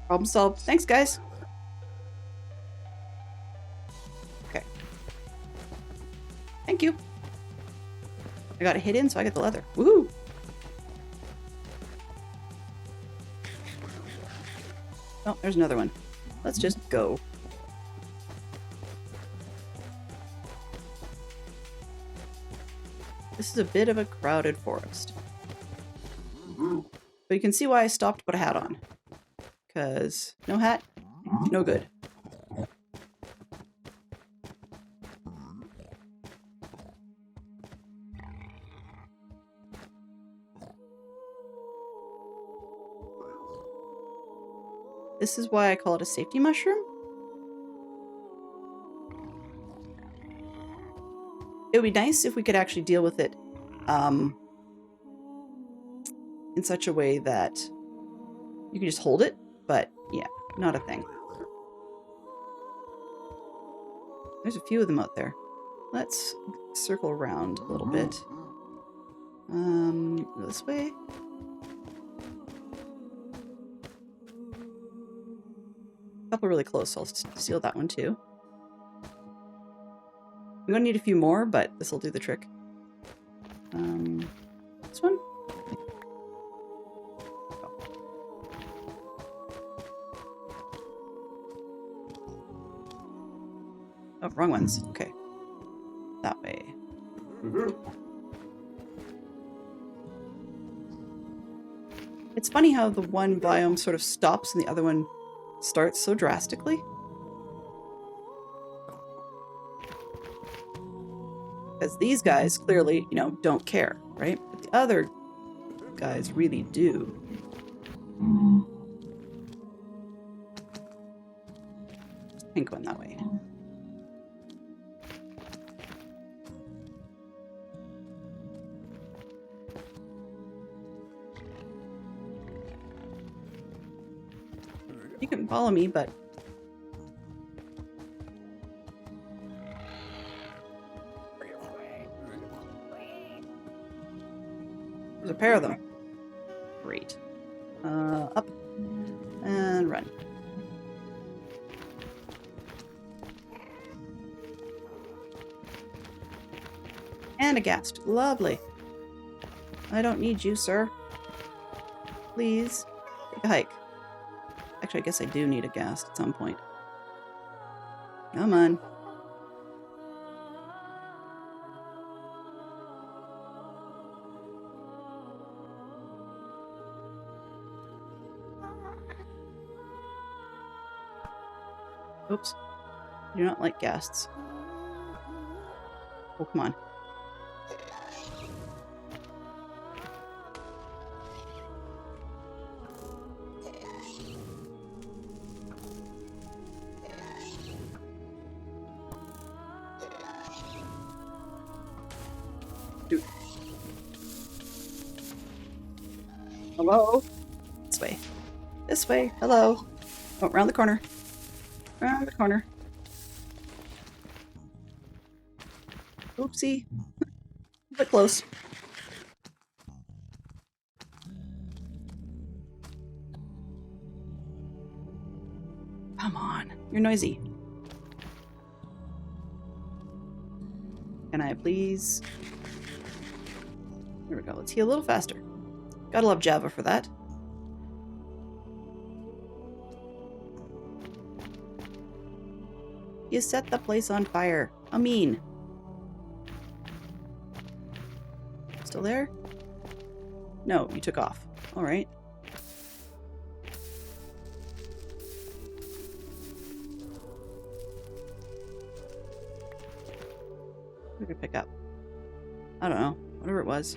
[SPEAKER 1] Problem solved. Thanks, guys. Okay. Thank you. I got a hit in, so I get the leather. Woohoo! Oh, there's another one. Let's just go. This is a bit of a crowded forest. But you can see why I stopped to put a hat on. Because no hat, no good. This is why I call it a safety mushroom. It would be nice if we could actually deal with it in such a way that you can just hold it, but yeah, not a thing. There's a few of them out there. Let's circle around a little bit. Go this way. A couple really close, so I'll steal that one too. I'm gonna need a few more, but this will do the trick. This one? Oh, wrong ones. Okay. That way. It's funny how the one biome sort of stops and the other one starts so drastically. Because these guys clearly, you know, don't care, right? But the other guys really do. Pink one that way. You can follow me, but there's a pair of them. Great. Up and run. And a ghast. Lovely. I don't need you, sir. Please, take a hike. Actually, I guess I do need a ghast at some point. Come on. Oops. I do not like ghasts. Oh, come on. Dude. Hello? This way. This way. Hello. Oh, around the corner. Around the corner. Oopsie. A bit close. Come on. You're noisy. Can I please? There we go. Let's heal a little faster. Gotta love Java for that. You set the place on fire. How mean. Still there? No, you took off. Alright. What did I pick up? I don't know. Whatever it was.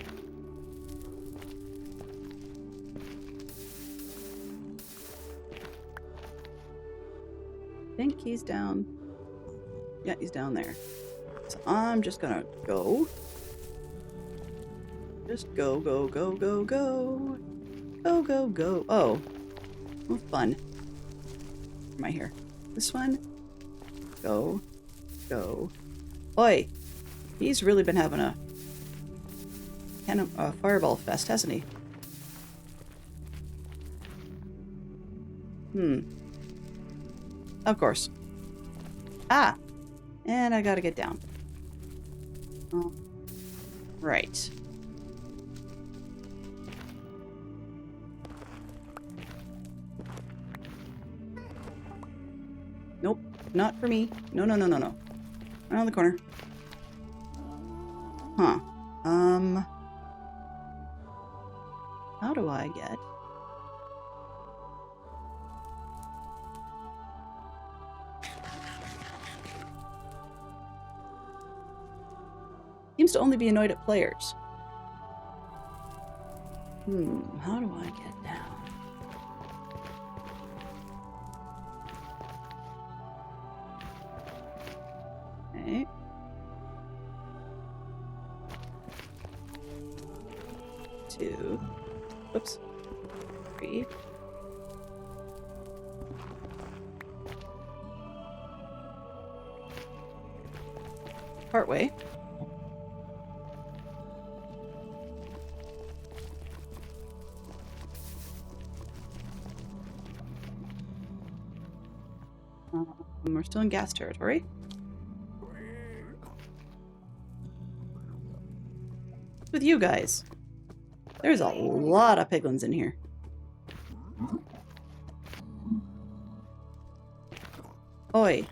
[SPEAKER 1] I think he's down. Yeah, he's down there. So I'm just gonna go. Just go, go, go, go, go. Go, go, go. Oh. Oh, fun. Where am I here? This one? Go. Go. Oi! He's really been having a fireball fest, hasn't he? Of course. Ah! And I gotta get down. Oh. Right. Nope. Not for me. No, no, no, no, no. Around the corner. Huh. How do I get... Seems to only be annoyed at players. How do I get down? Okay. Two. Whoops. Three. Partway. We're still in gas territory. What's with you guys? There's a lot of piglins in here. Oi.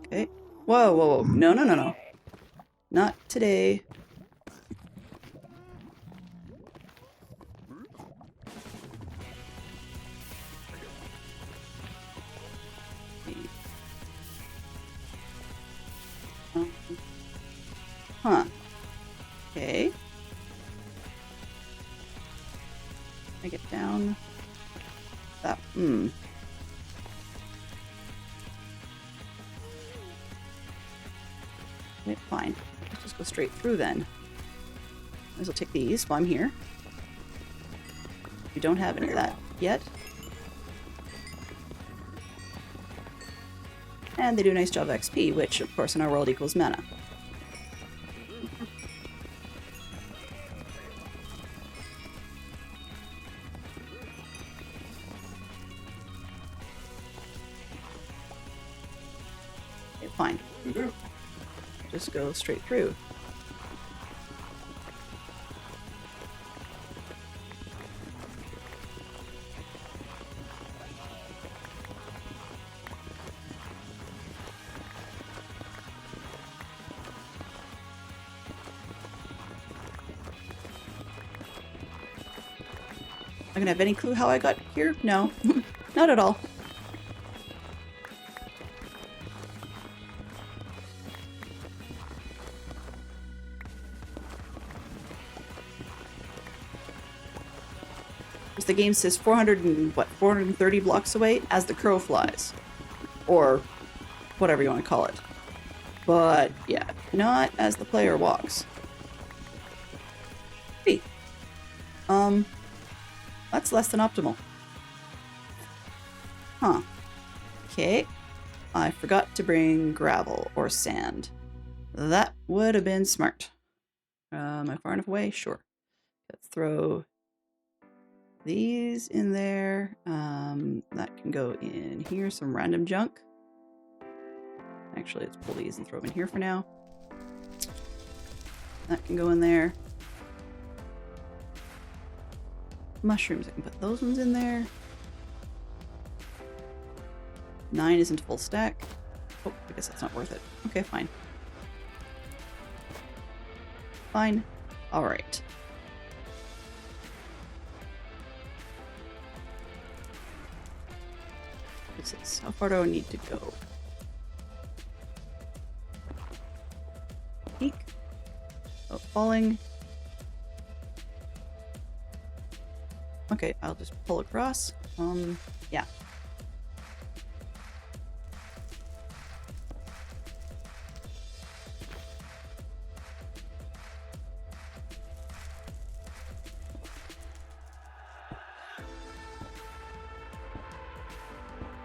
[SPEAKER 1] Okay. Whoa, whoa, whoa. No, no, no, no. Not today. Um, Huh. Okay. I get down. That. Wait, fine. Let's just go straight through then. Might as well take these while I'm here. We don't have any of that yet. And they do a nice job of XP, which, of course, in our world equals mana. Okay, fine. Just go straight through. I'm gonna have any clue how I got here? No. Not at all. The game says 430 blocks away as the crow flies. Or whatever you want to call it. But yeah, not as the player walks. Hey. That's less than optimal. Huh. Okay. I forgot to bring gravel or sand. That would have been smart. Am I far enough away? Sure. Let's throw these in there. That can go in here. Some random junk. Actually, let's pull these and throw them in here for now. That can go in there. Mushrooms, I can put those ones in there. 9 isn't full stack. Oh, I guess that's not worth it. Okay, fine. Fine. Alright. This is, how far do I need to go? Peek. Oh, falling. Okay, I'll just pull across. Yeah.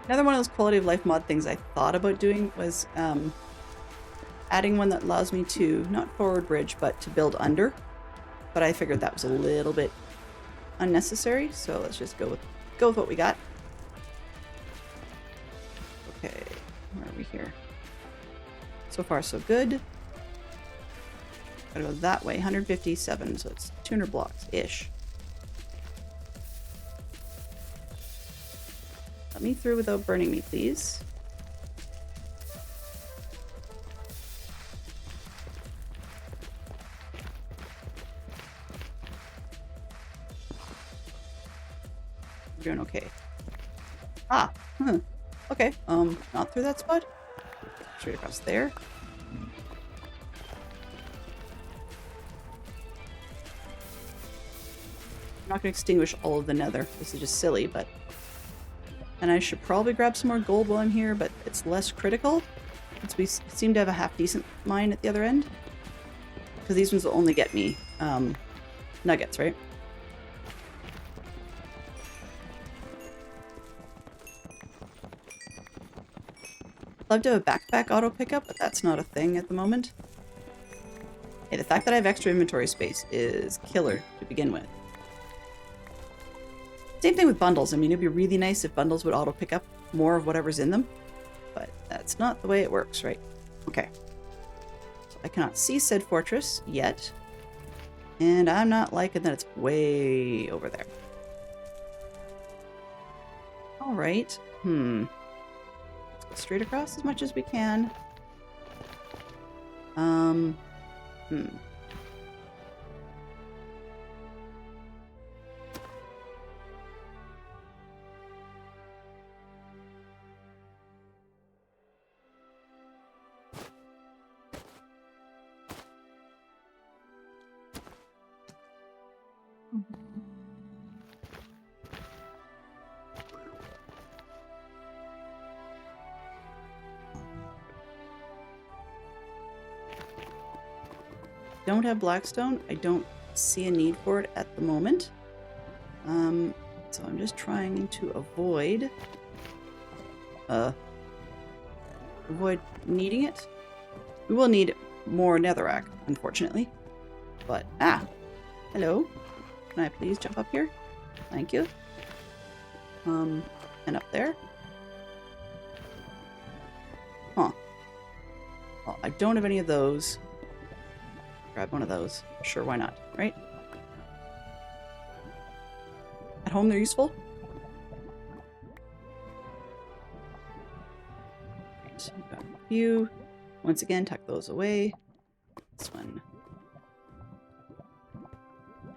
[SPEAKER 1] Another one of those quality of life mod things I thought about doing was adding one that allows me to, not forward bridge, but to build under. But I figured that was a little bit unnecessary, so let's just go with what we got. Okay, where are we here? So far, so good. Gotta go that way, 157, so it's 200 blocks-ish. Let me through without burning me, please. We're doing okay. Ah, okay, not through that spot. Straight across there. I'm not gonna extinguish all of the nether. This is just silly, but... And I should probably grab some more gold while I'm here, but it's less critical. Since we seem to have a half-decent mine at the other end. Because these ones will only get me nuggets, right? Love to have a backpack auto pickup, but that's not a thing at the moment. Hey, the fact that I have extra inventory space is killer to begin with. Same thing with bundles. I mean, it'd be really nice if bundles would auto pick up more of whatever's in them, but that's not the way it works, right? Okay. So I cannot see said fortress yet, and I'm not liking that it's way over there. All right. Let's go straight across as much as we can. Hmm. Don't have blackstone. I don't see a need for it at the moment. So I'm just trying to avoid needing it. We will need more netherrack, unfortunately. But hello. Can I please jump up here? Thank you. And up there. Huh. Well, I don't have any of those. Grab one of those. Sure, why not, right? At home, they're useful. So we've got a few. Once again, tuck those away. This one.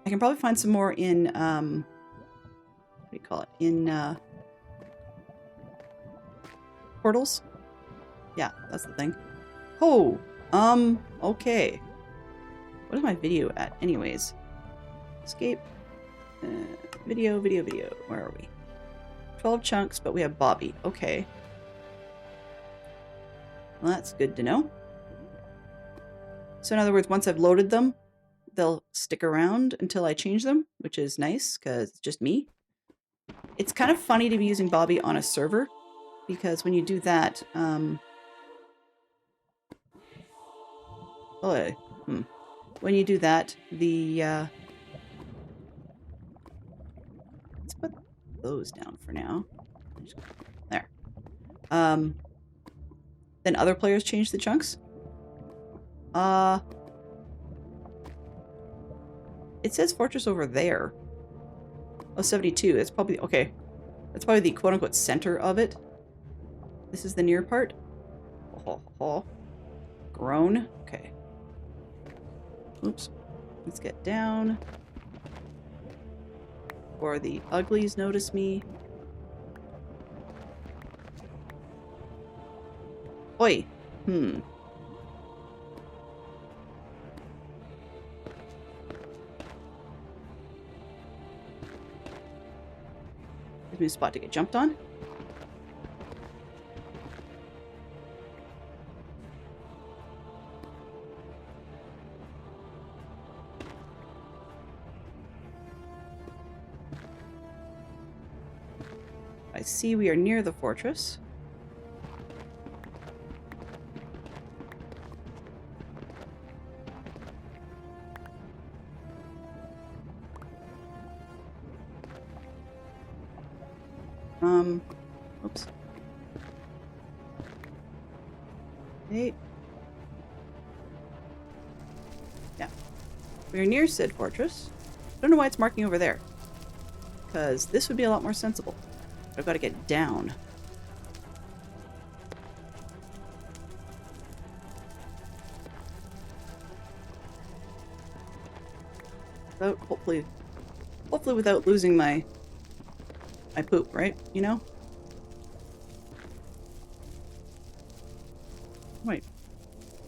[SPEAKER 1] I can probably find some more in, what do you call it? In, portals? Yeah, that's the thing. Oh, okay. What is my video at, anyways? Escape. Video. Where are we? 12 chunks, but we have Bobby. Okay. Well, that's good to know. So in other words, once I've loaded them, they'll stick around until I change them, which is nice, because it's just me. It's kind of funny to be using Bobby on a server, because when you do that, when you do that, the, let's put those down for now. There. Then other players change the chunks. It says fortress over there. Oh, 72. That's probably, okay. That's probably the quote-unquote center of it. This is the near part. Grown. Okay. Oops. Let's get down. Before the uglies notice me. Oi. Gives me a spot to get jumped on. I see we are near the fortress. Oops. Hey. Yeah. We are near said fortress. I don't know why it's marking over there. Because this would be a lot more sensible. But I've got to get down. So hopefully without losing my poop, right? You know? Wait.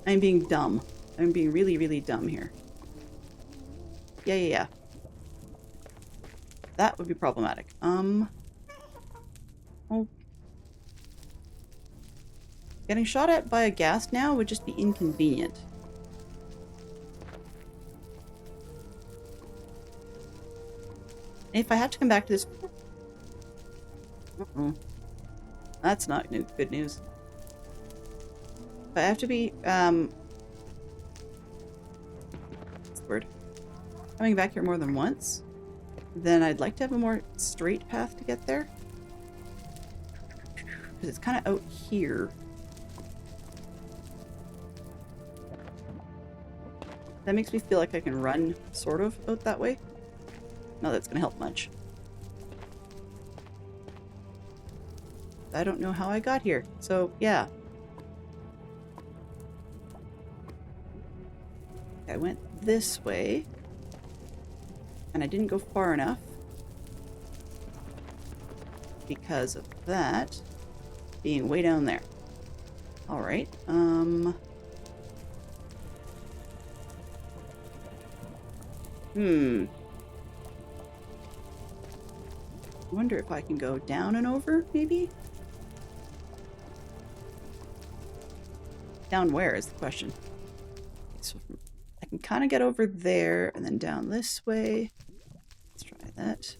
[SPEAKER 1] I'm being dumb. I'm being really, really dumb here. Yeah. That would be problematic. Oh. Getting shot at by a ghast now would just be inconvenient. If I have to come back to this... That's not good news. If I have to be, what's the word? Coming back here more than once, then I'd like to have a more straight path to get there. Because it's kind of out here. That makes me feel like I can run, sort of, out that way. Not that it's going to help much. I don't know how I got here, so yeah. went this way. And I didn't go far enough. Because of that being way down there. Alright, I wonder if I can go down and over, maybe? Down where is the question. So I can kind of get over there and then down this way. Let's try that.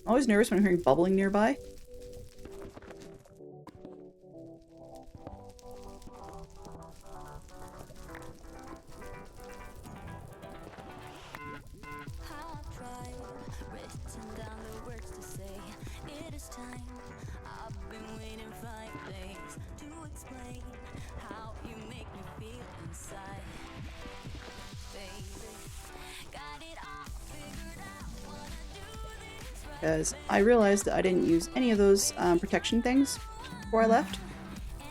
[SPEAKER 1] I'm always nervous when I'm hearing bubbling nearby. Because I realized that I didn't use any of those protection things before I left.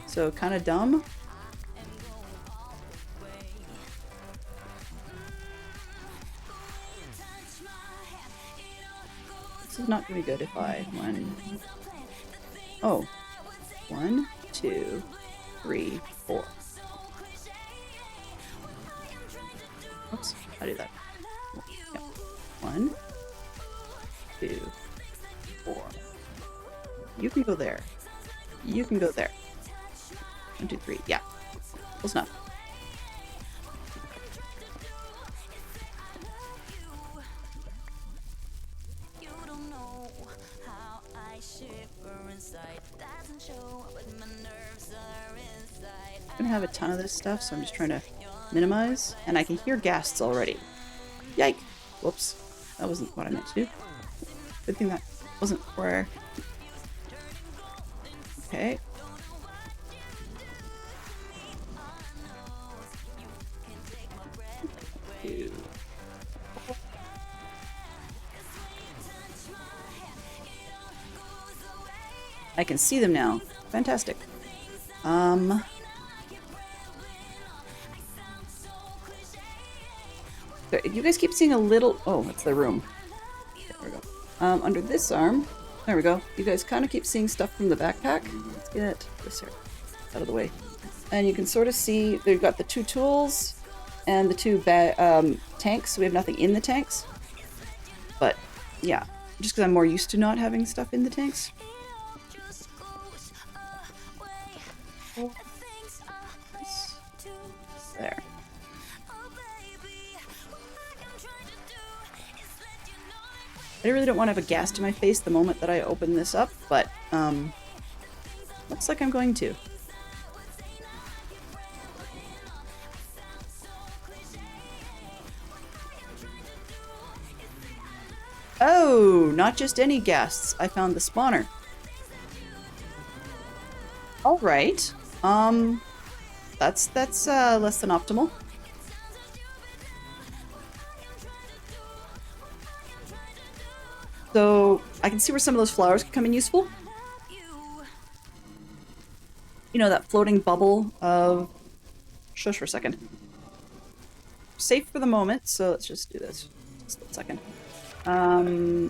[SPEAKER 1] So kind of dumb. This is not going to be good if I... Oh. 1, 2, 3, 4. Oops, I did that. Yeah. 1, 2, 4. You can go there. You can go there. 1, 2, 3. Yeah. Close enough. I'm gonna have a ton of this stuff, so I'm just trying to minimize. And I can hear ghasts already. Yike! Whoops. That wasn't what I meant to do. Good thing that wasn't where... Okay. Two. I can see them now. Fantastic. You guys keep seeing a little... Oh, it's the room. There we go. Under this arm... There we go. You guys kind of keep seeing stuff from the backpack. Let's get this here out of the way. And you can sort of see they've got the 2 tools and the 2 tanks. We have nothing in the tanks. But, yeah. Just because I'm more used to not having stuff in the tanks. There. I really don't want to have a gas to my face the moment that I open this up, but looks like I'm going to. Oh, not just any ghasts. I found the spawner. All right. That's less than optimal. So I can see where some of those flowers could come in useful. You know, that floating bubble of... Shush for a second. Safe for the moment, so let's just do this. Just a second.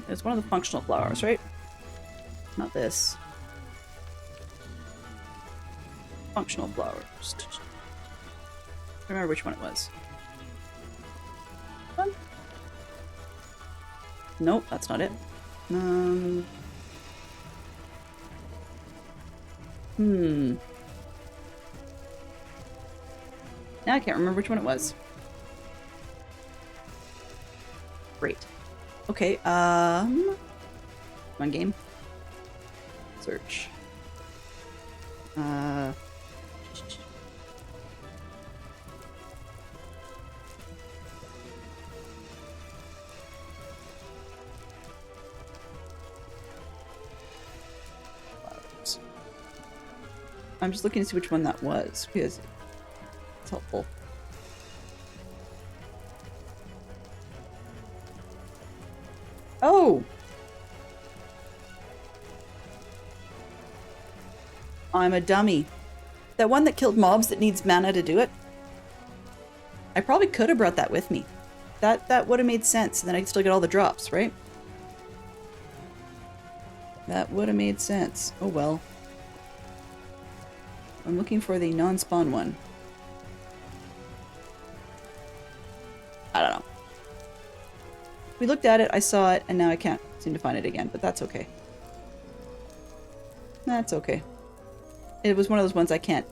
[SPEAKER 1] It's one of the functional flowers, right? Not this. Functional flowers. I remember which one it was. Nope, that's not it. Now I can't remember which one it was. Great. Okay, come on, game. Search. I'm just looking to see which one that was, because it's helpful. Oh! I'm a dummy. That one that killed mobs that needs mana to do it? I probably could have brought that with me. That would have made sense, and then I'd still get all the drops, right? That would have made sense. Oh well. I'm looking for the non-spawn one. I don't know. We looked at it, I saw it, and now I can't seem to find it again, but that's okay. That's okay. It was one of those ones I can't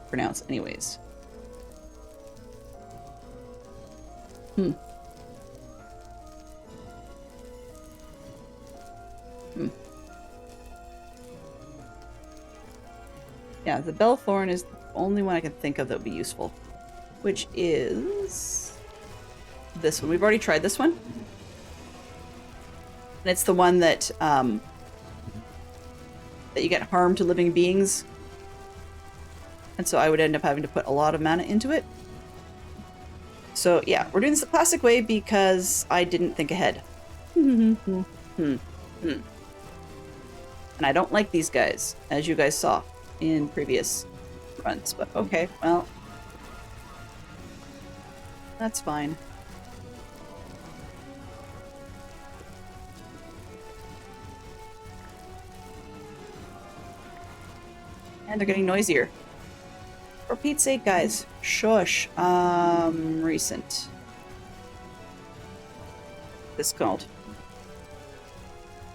[SPEAKER 1] pronounce anyways. Hmm. Yeah, the Bellthorn is the only one I can think of that would be useful. Which is this one. We've already tried this one. And it's the one that that you get harm to living beings. And so I would end up having to put a lot of mana into it. So yeah, we're doing this the classic way because I didn't think ahead. And I don't like these guys, as you guys saw in previous runs. But okay, well, that's fine. And they're getting noisier. For Pete's sake, guys. Shush. Recent. This called.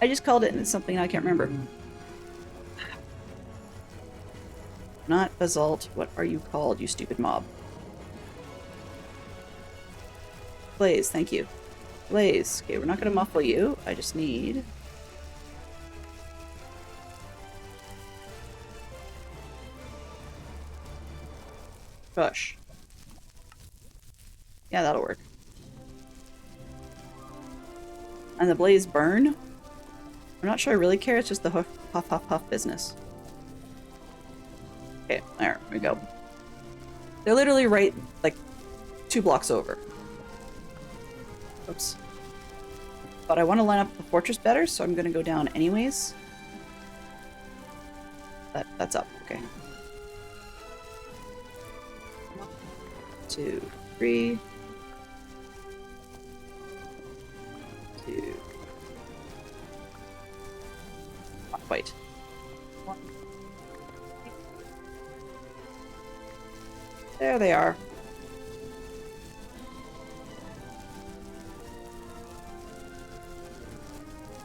[SPEAKER 1] I just called it and it's something I can't remember. Not Basalt. What are you called, you stupid mob? Blaze, thank you. Blaze. Okay, we're not going to muffle you. I just need... Push. Yeah, that'll work. And the Blaze burn? I'm not sure I really care, it's just the huff, huff, huff, huff business. Okay, there we go. They're literally right, like, 2 blocks over. Oops. But I want to line up the fortress better, so I'm going to go down anyways. That's up, okay. 1, 2, 3. 2. Not quite. 1. There they are.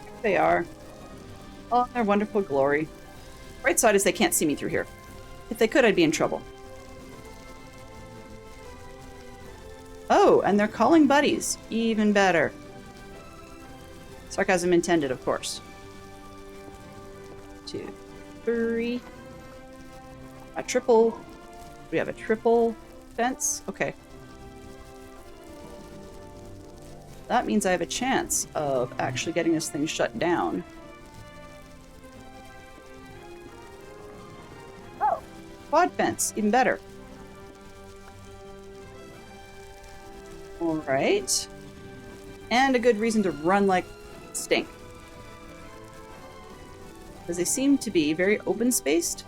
[SPEAKER 1] There they are. Oh, their wonderful glory. Right side is they can't see me through here. If they could, I'd be in trouble. Oh, and they're calling buddies. Even better. Sarcasm intended, of course. 2, 3. A triple. We have a triple fence. Okay. That means I have a chance of actually getting this thing shut down. Oh, quad fence. Even better. Alright. And a good reason to run like stink. Because they seem to be very open-spaced,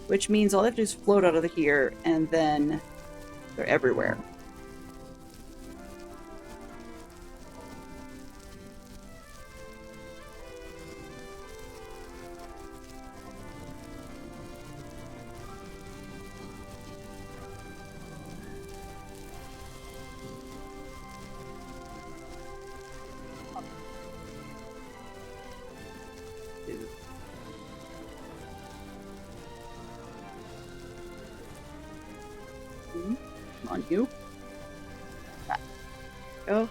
[SPEAKER 1] which means all they have to do is float out of here, and then they're everywhere. Come on, you. Go.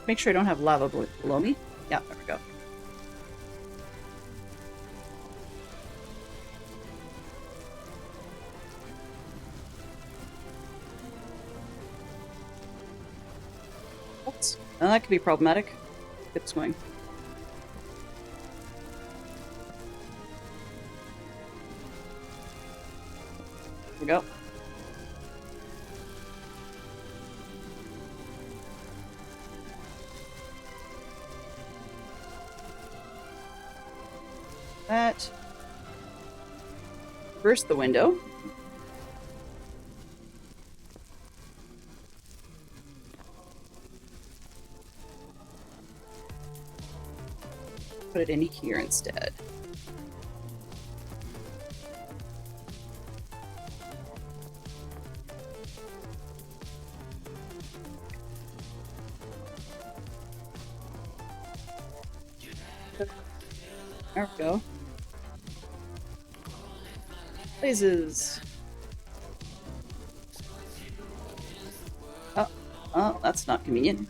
[SPEAKER 1] Make sure I don't have lava below me. Yeah, there we go. Oops. Now that could be problematic. Get this going. There we go. That. Reverse the window. Put it in here instead. There we go. Blazes. Oh, that's not convenient.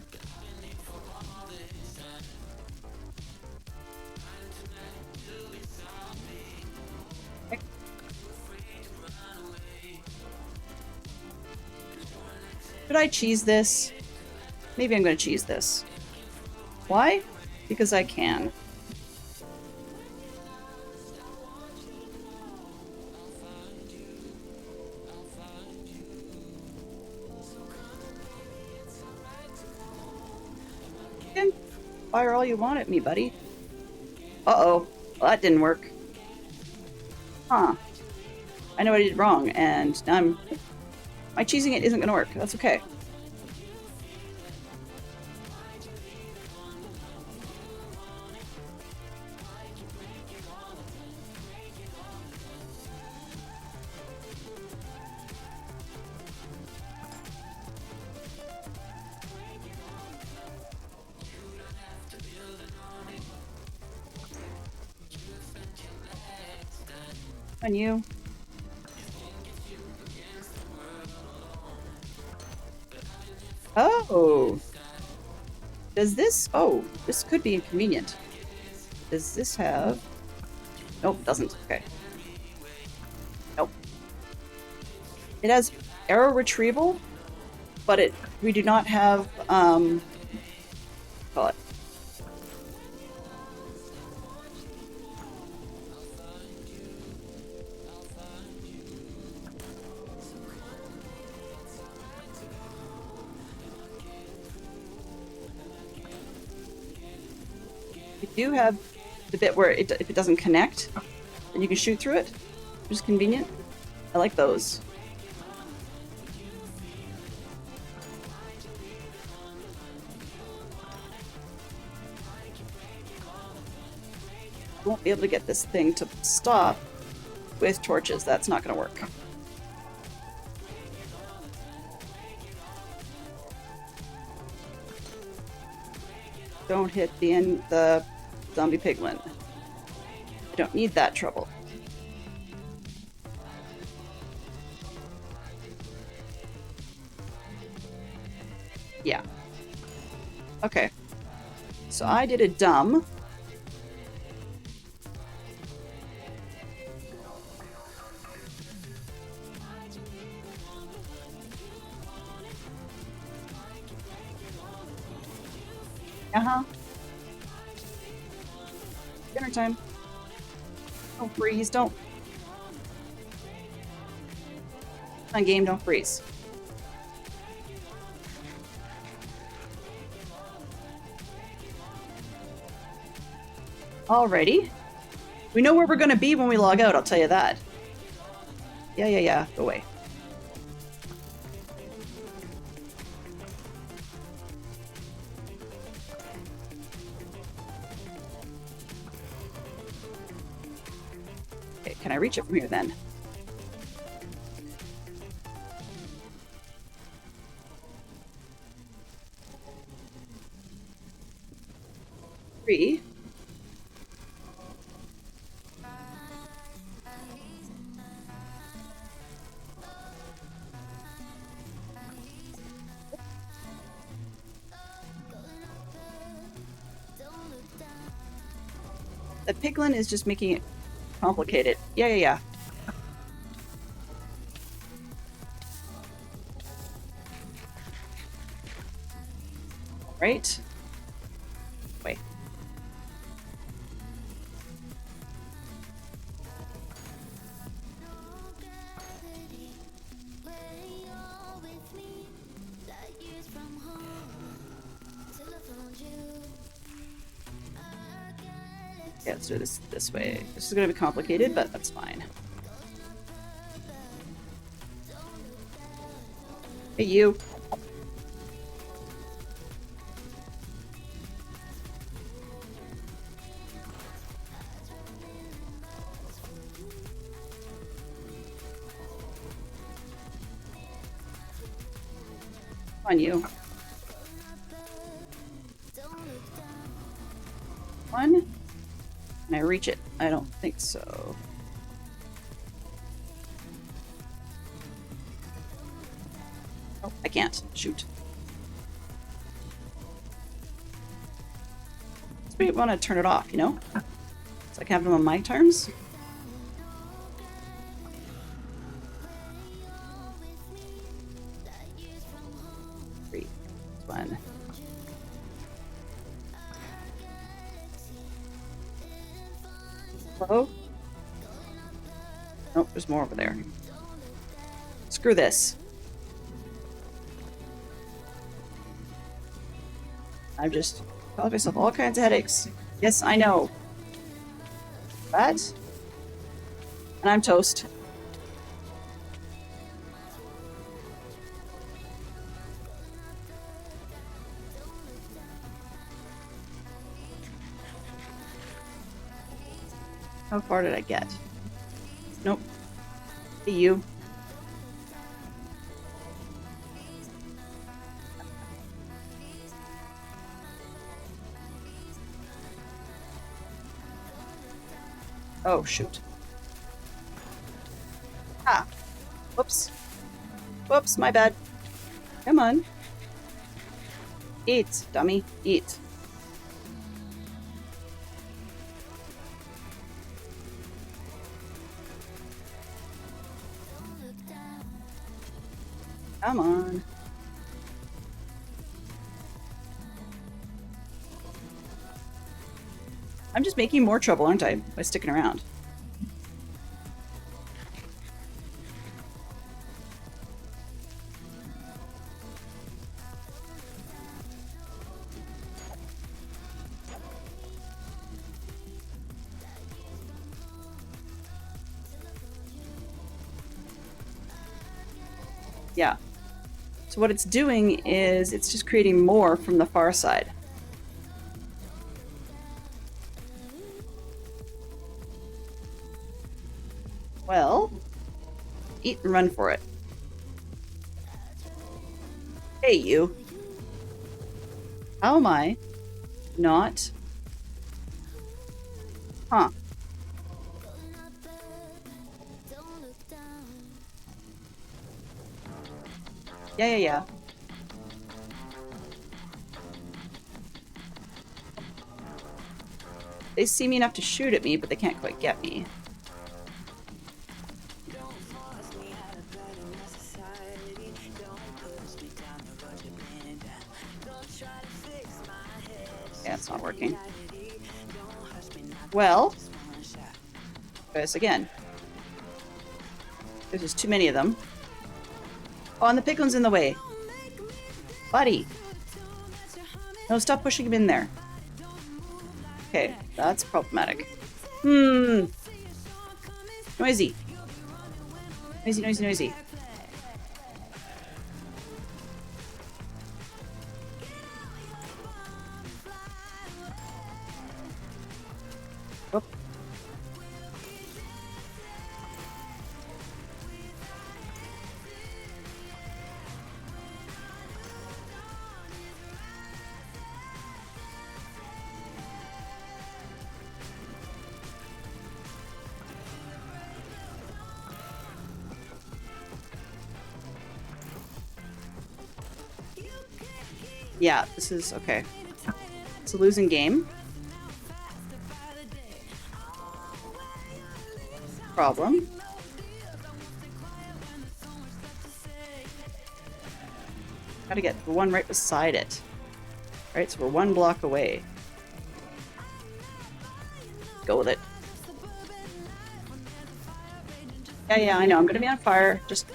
[SPEAKER 1] Okay. Should I cheese this? Maybe I'm going to cheese this. Why? Because I can. Fire all you want at me, buddy. Uh-oh. Well, that didn't work. Huh. I know what I did wrong, and now my cheesing it isn't gonna work. That's okay. On you. Oh. Does this... Oh, this could be inconvenient. Does this have... Nope, doesn't. Okay. Nope. It has arrow retrieval, but we do not have, call it. We do have the bit where if it doesn't connect, then you can shoot through it, which is convenient. I like those. Won't be able to get this thing to stop with torches. That's not going to work. Don't hit the zombie piglin. I don't need that trouble. Yeah. Okay. So I did a dumb. Uh-huh. Dinner time. Don't freeze, don't. On game, don't freeze. Alrighty. We know where we're gonna be when we log out, I'll tell you that. Yeah. Go away. Okay, can I reach it from here then? Three. The piglin is just making it complicated. Yeah. Right? Wait. Okay, let's do this way. This is gonna be complicated, but that's fine. Hey, you. Come on, you. One. Can I reach it? I don't think so. Oh, I can't. Shoot. So we want to turn it off, you know? So I can have them on my terms. 3, 1. Hello? Nope, there's more over there. Screw this. I've just caused myself all kinds of headaches. Yes, I know. That? And I'm toast. How far did I get? Nope. Hey, you. Oh, shoot. Ah. Whoops. Whoops, my bad. Come on. Eat, dummy. Eat. Come on. I'm just making more trouble, aren't I, by sticking around? Yeah. So what it's doing is it's just creating more from the far side. Well, eat and run for it. Hey, you. How am I not? Huh. Yeah. They see me enough to shoot at me, but they can't quite get me. Yeah, it's not working. Well, try this again. There's just too many of them. Oh, and the piglin's in the way. Buddy. No, stop pushing him in there. Okay, that's problematic. Noisy. Noisy. Oh. Yeah, this is okay. It's a losing game. Problem. Gotta get the one right beside it. Right, so we're one block away. Go with it. Yeah, I know. I'm gonna be on fire. Just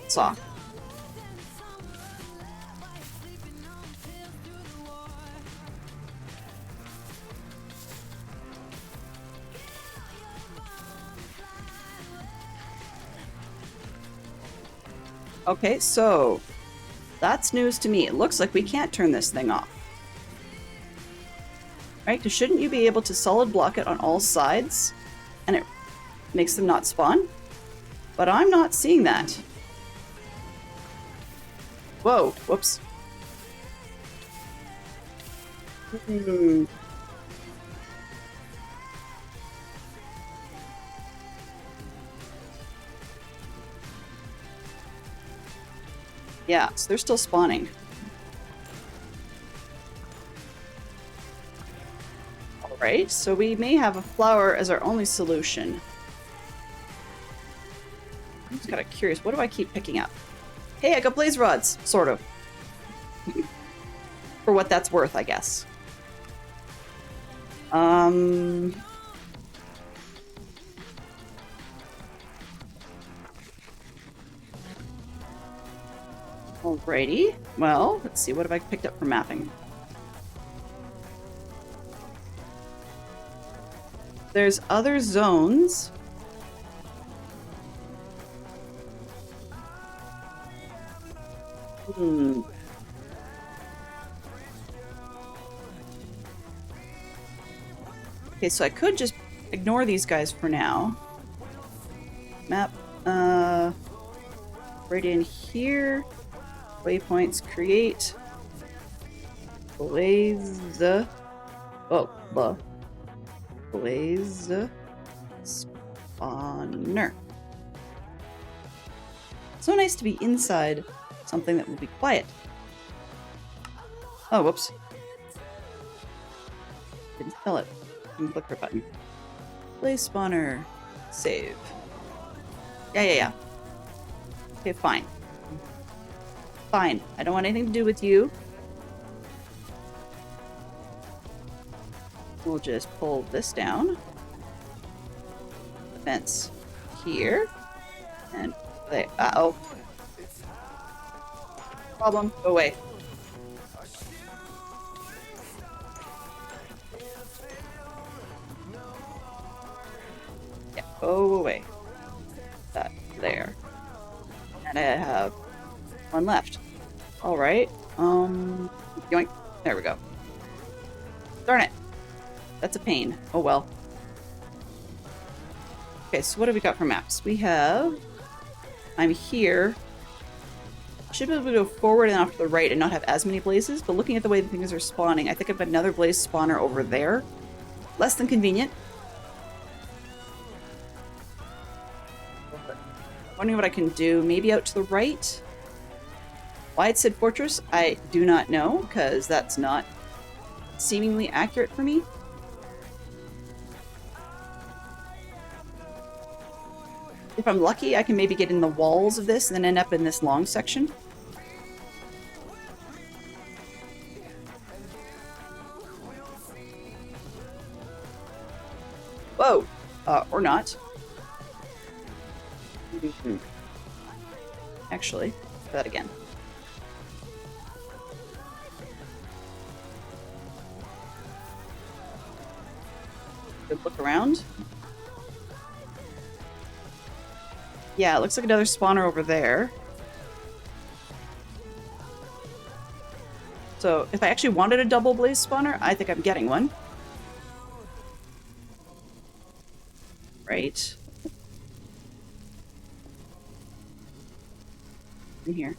[SPEAKER 1] soft. Okay, so that's news to me. It looks like we can't turn this thing off. Right? Because shouldn't you be able to solid block it on all sides and it makes them not spawn? But I'm not seeing that. Whoa, whoops. Yeah, so they're still spawning. Alright, so we may have a flower as our only solution. I'm just kind of curious, what do I keep picking up? Hey, I got blaze rods, sort of. For what that's worth, I guess. Alrighty. Well, let's see, what have I picked up for mapping? There's other zones. Okay, so I could just ignore these guys for now. Map, right in here. Waypoints, create. Blaze. Oh, Blaze spawner. So nice to be inside something that will be quiet. Oh, whoops. Didn't spell it. Didn't click the button. Blaze spawner. Save. Yeah. Okay, fine. Fine. I don't want anything to do with you. We'll just pull this down. The fence here. And there. Uh-oh. Problem. Go away. Yeah, go away. That there. And I have one left. Alright. Yoink. There we go. Darn it. That's a pain. Oh well. Okay, so what have we got for maps? We have... I'm here. Should be able to go forward and off to the right and not have as many blazes, but looking at the way the things are spawning, I think I've got another blaze spawner over there. Less than convenient. Wondering what I can do. Maybe out to the right? Why it said fortress, I do not know, because that's not seemingly accurate for me. If I'm lucky, I can maybe get in the walls of this and then end up in this long section. Whoa! Or not. Actually, try that again. Good look around. Yeah, it looks like another spawner over there. So if I actually wanted a double blaze spawner, I think I'm getting one. Right. In here.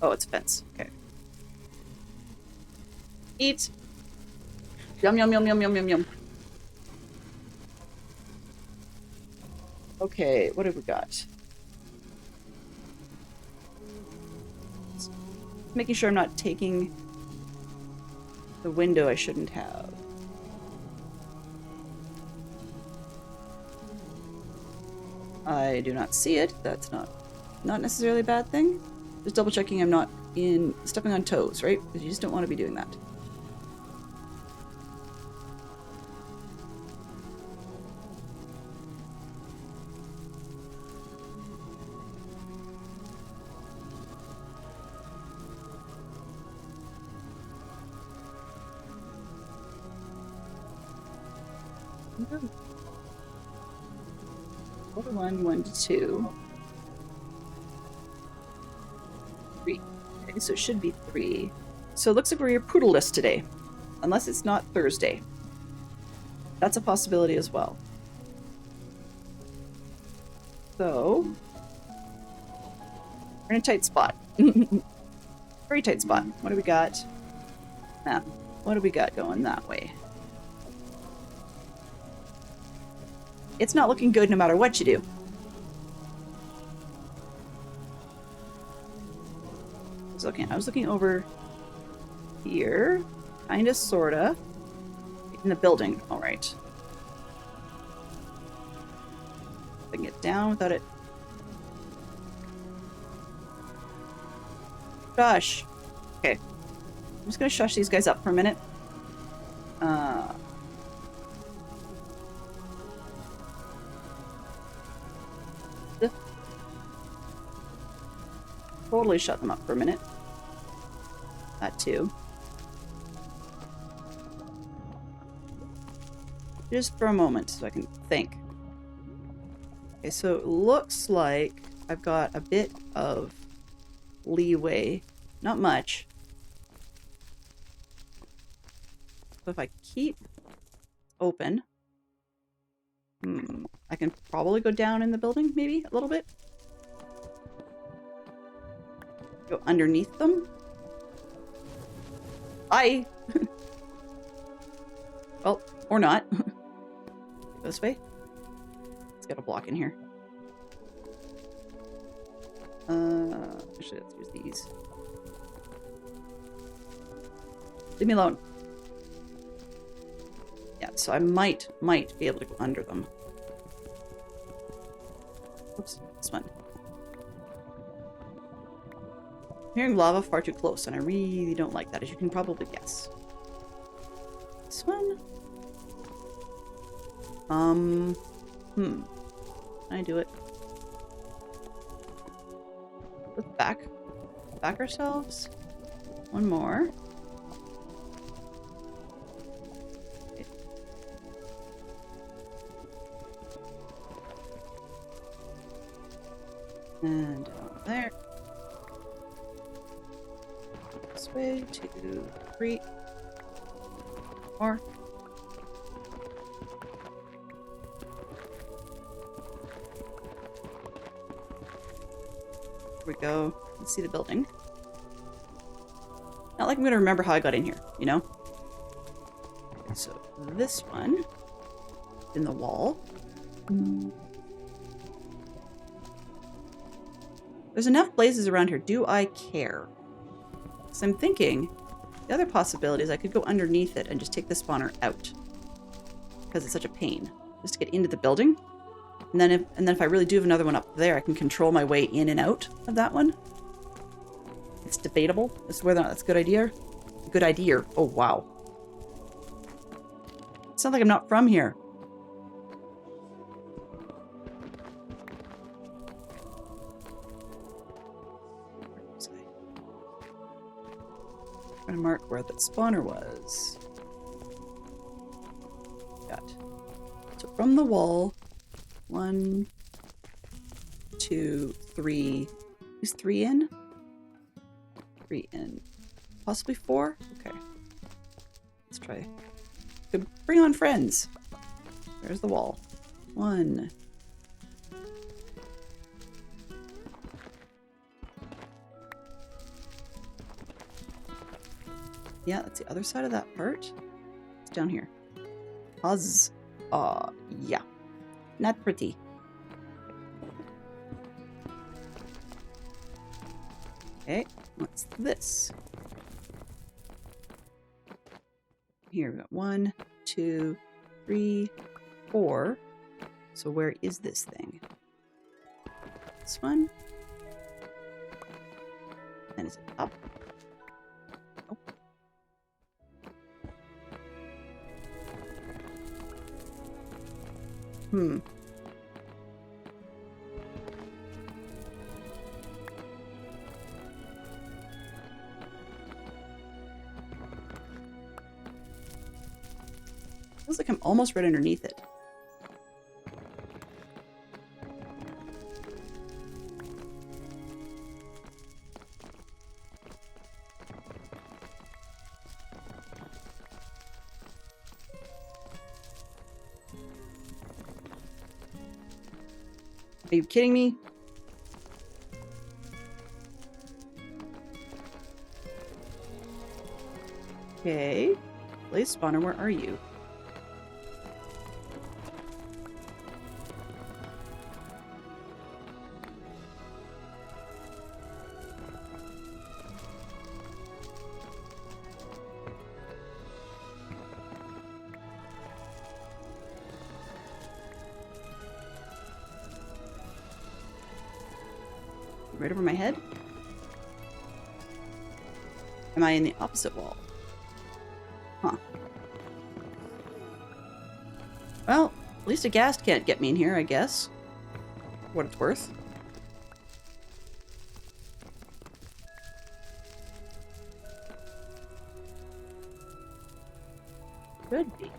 [SPEAKER 1] Oh, it's a fence. Okay. Eat. Yum, yum, yum, yum, yum, yum, yum. Okay, what have we got? Making sure I'm not taking the window I shouldn't have. I do not see it. That's not necessarily a bad thing. Just double checking I'm not stepping on toes, right? Because you just don't want to be doing that. One to two. Okay, so it should be 3. So it looks like we're your poodle list today. Unless it's not Thursday. That's a possibility as well. So we're in a tight spot. Very tight spot. What do we got? What do we got going that way? It's not looking good no matter what you do. I was looking over here. Kinda, sorta. In the building. Alright. I can get down without it. Shush. Okay. I'm just gonna shush these guys up for a minute. Totally shut them up for a minute. That too. Just for a moment so I can think. Okay, so it looks like I've got a bit of leeway. Not much. So if I keep open, I can probably go down in the building, maybe a little bit. Go underneath them. Well, or not. This way. Let's get a block in here. Actually, let's use these. Leave me alone. Yeah, so I might be able to go under them. Oops, this one. I'm hearing lava far too close, and I really don't like that, as you can probably guess. This one? Can I do it? Let's back ourselves. One more. Okay. And down there. This way, 2, 3. More. Here we go. Let's see the building. Not like I'm gonna remember how I got in here, you know? Okay, so this one in the wall. There's enough blazes around here. Do I care? So I'm thinking the other possibility is I could go underneath it and just take the spawner out. Because it's such a pain. Just to get into the building. And then if I really do have another one up there, I can control my way in and out of that one. It's debatable as to whether or not that's a good idea. Good idea. Oh, wow. It sounds like I'm not from here. I'm gonna mark where that spawner was. Got. So from the wall. 1, 2, 3. Is 3 in? 3 in. Possibly 4? Okay. Let's try. Could bring on friends. There's the wall. 1. Yeah, that's the other side of that part. It's down here. Huzz. Yeah. Not pretty. Okay, what's this? Here we got 1, 2, 3, 4. So where is this thing? This one? And is it up? Oh. Feels like I'm almost right underneath it. Are you kidding me? Okay. Blaze spawner, where are you? Right over my head? Am I in the opposite wall? Huh. Well, at least a ghast can't get me in here, I guess. For what it's worth. Could be.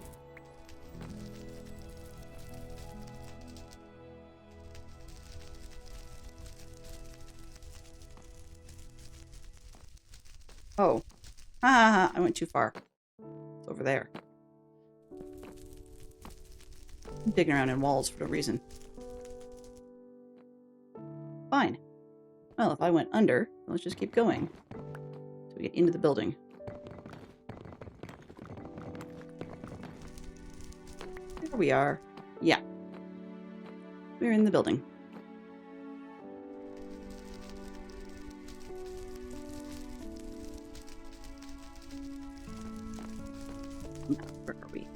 [SPEAKER 1] Oh. Ha ha ha, I went too far. It's over there. I'm digging around in walls for no reason. Fine. Well, if I went under, let's just keep going. Till we get into the building. There we are. Yeah. We're in the building. Where are we?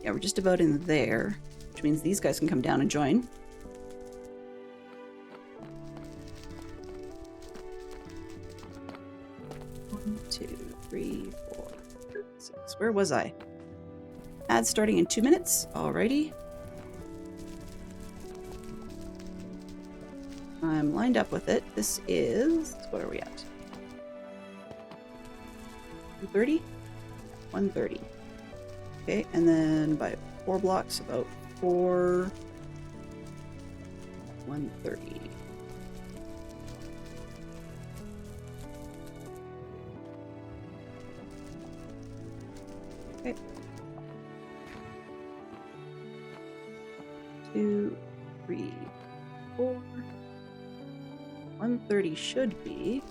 [SPEAKER 1] Yeah, we're just about in there, which means these guys can come down and join. One, two, three, four, 6. Where was I? Ad starting in 2 minutes. Alrighty. I'm lined up with it. This is... what are we at? 230? 130. Okay, and then by 4 blocks, about 4... 130. Okay. 2, 3, 4. 130 should be...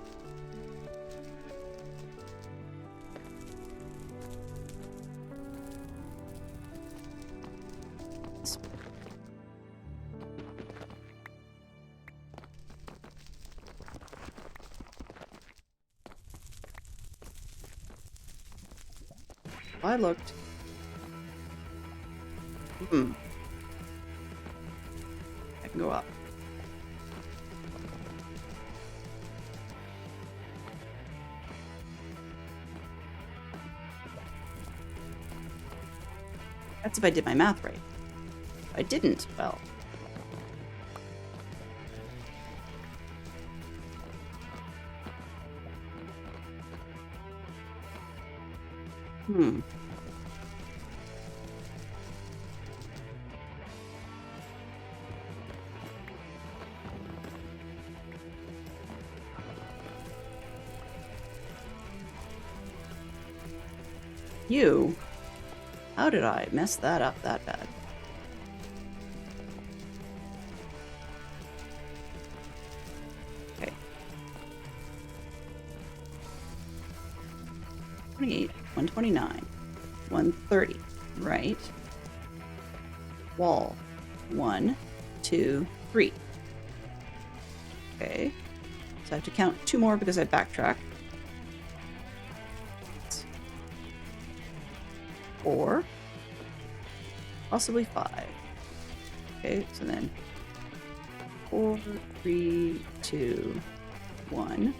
[SPEAKER 1] I looked. I can go up. That's if I did my math right. If I didn't, well... You? How did I mess that up that bad? Okay. 28, 129, 130, right? Wall. 1, 2, 3. Okay. So I have to count 2 more because I backtracked. 4, possibly 5. Okay, so then 4, 3, 2, 1,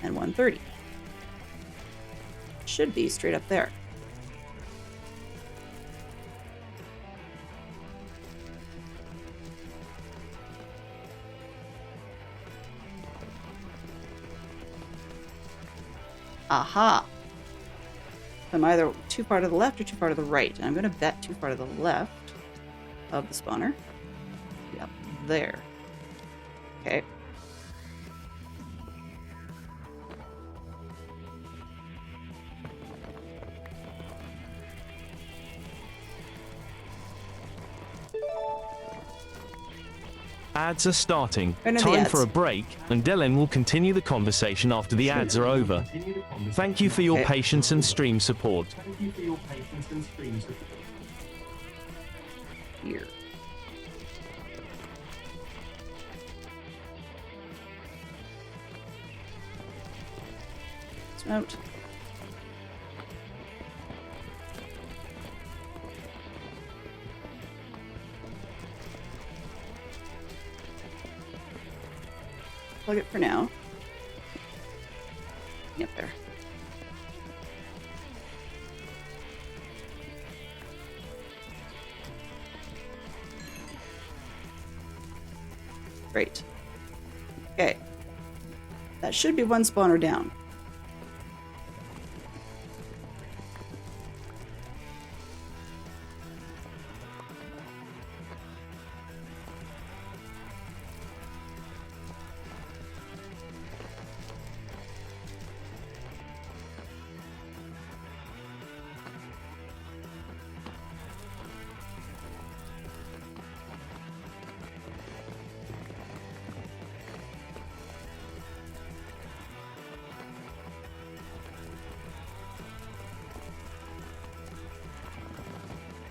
[SPEAKER 1] and 130. Should be straight up there. Aha! I'm either too far to the left or too far to the right. And I'm going to bet too far to the left of the spawner. Yep, there. Okay.
[SPEAKER 2] Ads are starting.
[SPEAKER 1] Or no, the
[SPEAKER 2] Time for a
[SPEAKER 1] ads.
[SPEAKER 2] break, and Dylan will continue the conversation after the ads are over. Thank you for your
[SPEAKER 1] Okay.
[SPEAKER 2] patience and stream support.
[SPEAKER 3] Thank you for your patience and stream support.
[SPEAKER 1] Here. Smoked. Plug it for now. Yep, there. Great. Okay. That should be one spawner down.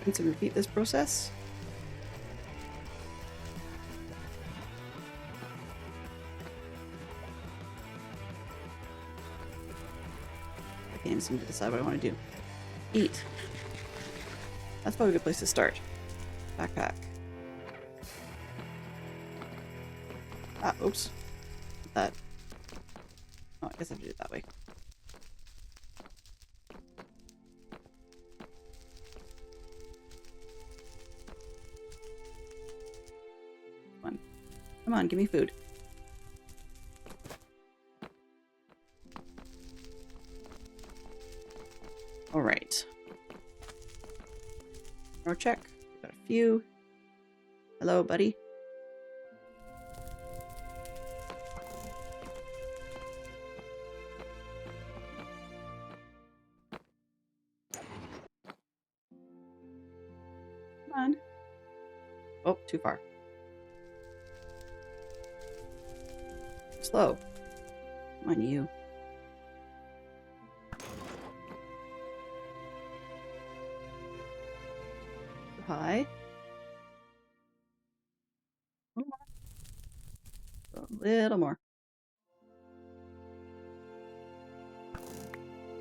[SPEAKER 1] And to repeat this process. I can't even seem to decide what I want to do. Eat. That's probably a good place to start. Backpack. Ah, oops. That. Oh, I guess I have to do it that way. Come on, give me food. All right. Our check. Got a few. Hello, buddy. Come on. Oh, too far. Slow. Come on, you. Too high. A little more.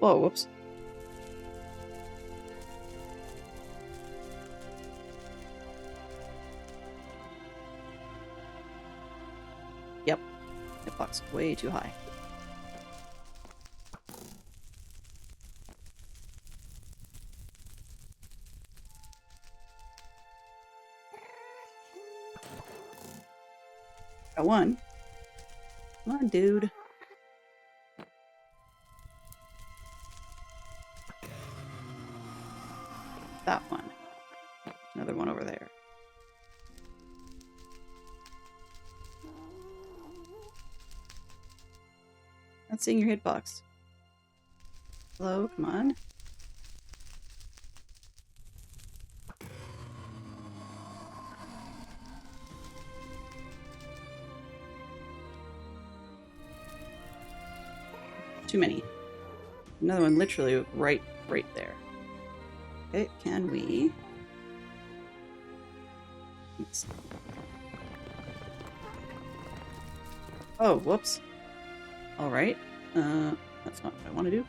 [SPEAKER 1] Whoa, whoops. Yep. Hitbox way too high. Got one. Come on, dude. That one. Another one over there. Not seeing your hitbox. Hello, come on. Too many. Another one literally right there. Okay, can we? Oops. Oh, whoops. All right. That's not what I want to do.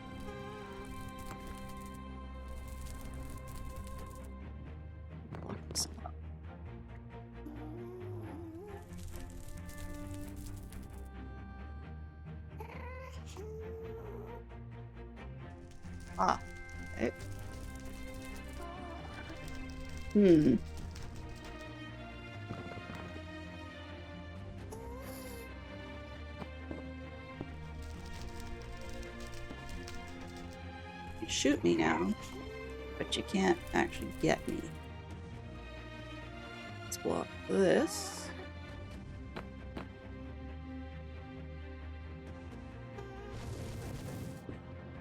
[SPEAKER 1] Block this up. Ah. Okay. Hmm. You shoot me now, but you can't actually get me. Let's block this.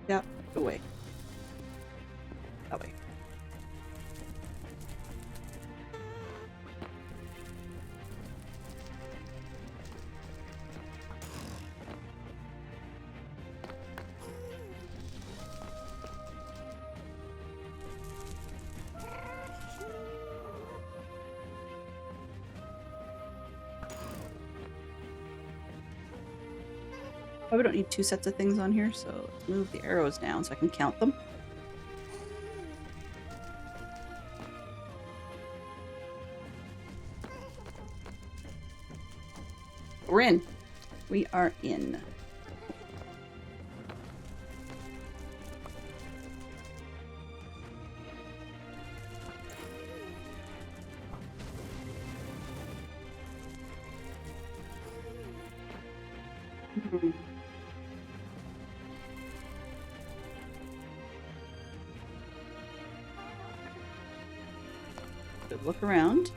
[SPEAKER 1] Yep, go away. That way. Probably don't need 2 sets of things on here, so let's move the arrows down so I can count them. We're in. We are in. Good look around.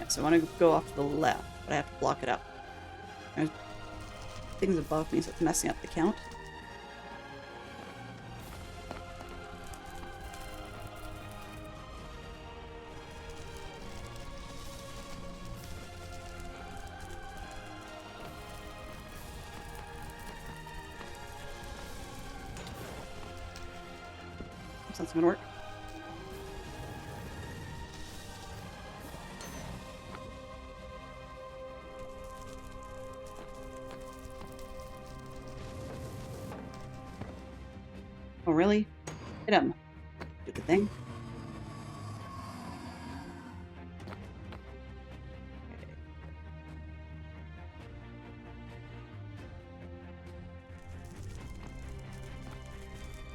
[SPEAKER 1] Yeah, so I want to go off to the left, but I have to block it up. There's things above me, so it's messing up the count. That's gonna work. Oh, really? Hit him. Do the thing.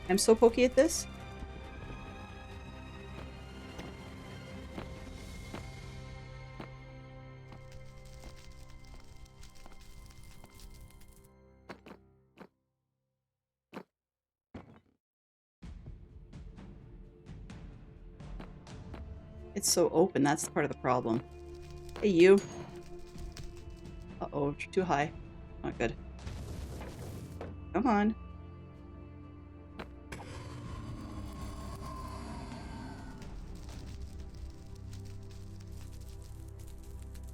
[SPEAKER 1] I'm so pokey at this. It's so open, that's part of the problem. Hey, you. Uh-oh, too high. Not good. Come on.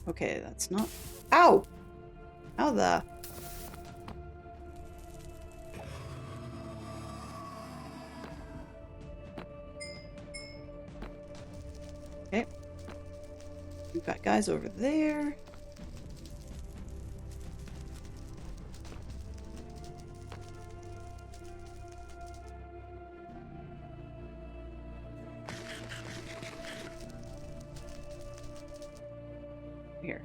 [SPEAKER 1] Okay, that's not... Ow! How the... Okay. We've got guys over there. Here.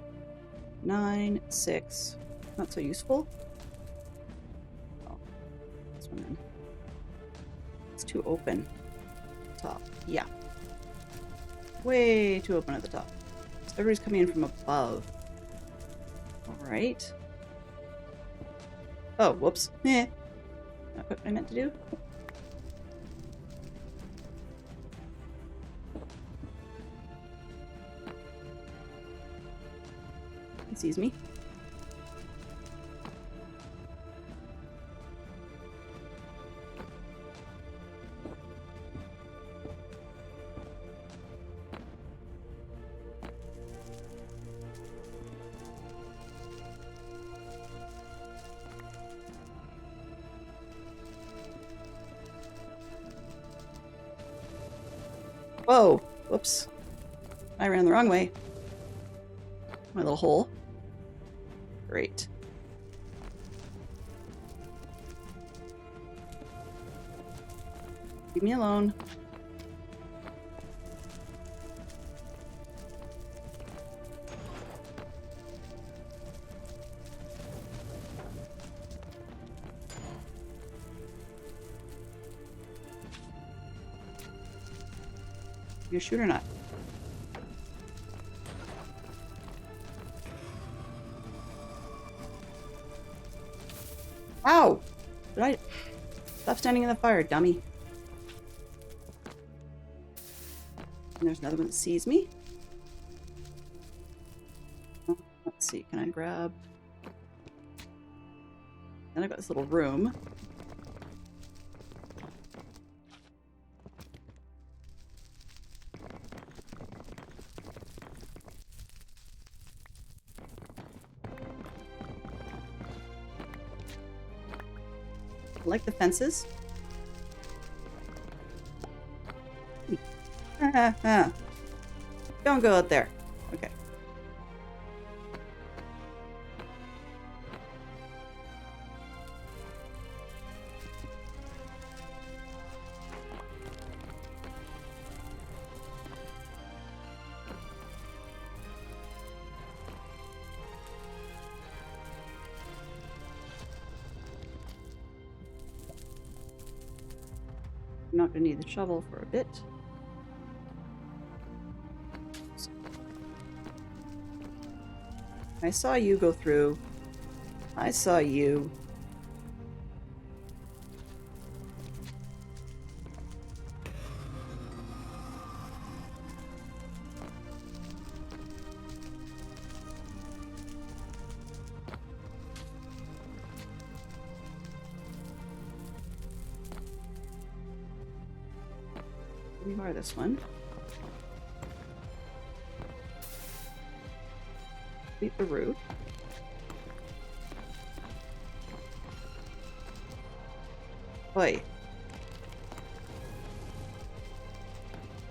[SPEAKER 1] 9, 6. Not so useful. Oh, this one then. It's too open. Top. Yeah. Way too open at the top. So everybody's coming in from above. Alright. Oh, whoops. Eh. Not what I meant to do. He sees me. Whoa! Whoops. I ran the wrong way. My little hole. Great. Leave me alone. You shoot or not? Ow! Did I... Stop standing in the fire, dummy. And there's another one that sees me. Let's see, can I grab... Then I've got this little room. I like the fences. Don't go out there. Okay. not going to need the shovel for a bit. I saw you go through. I saw you. We are this one. Beat the root. Oi.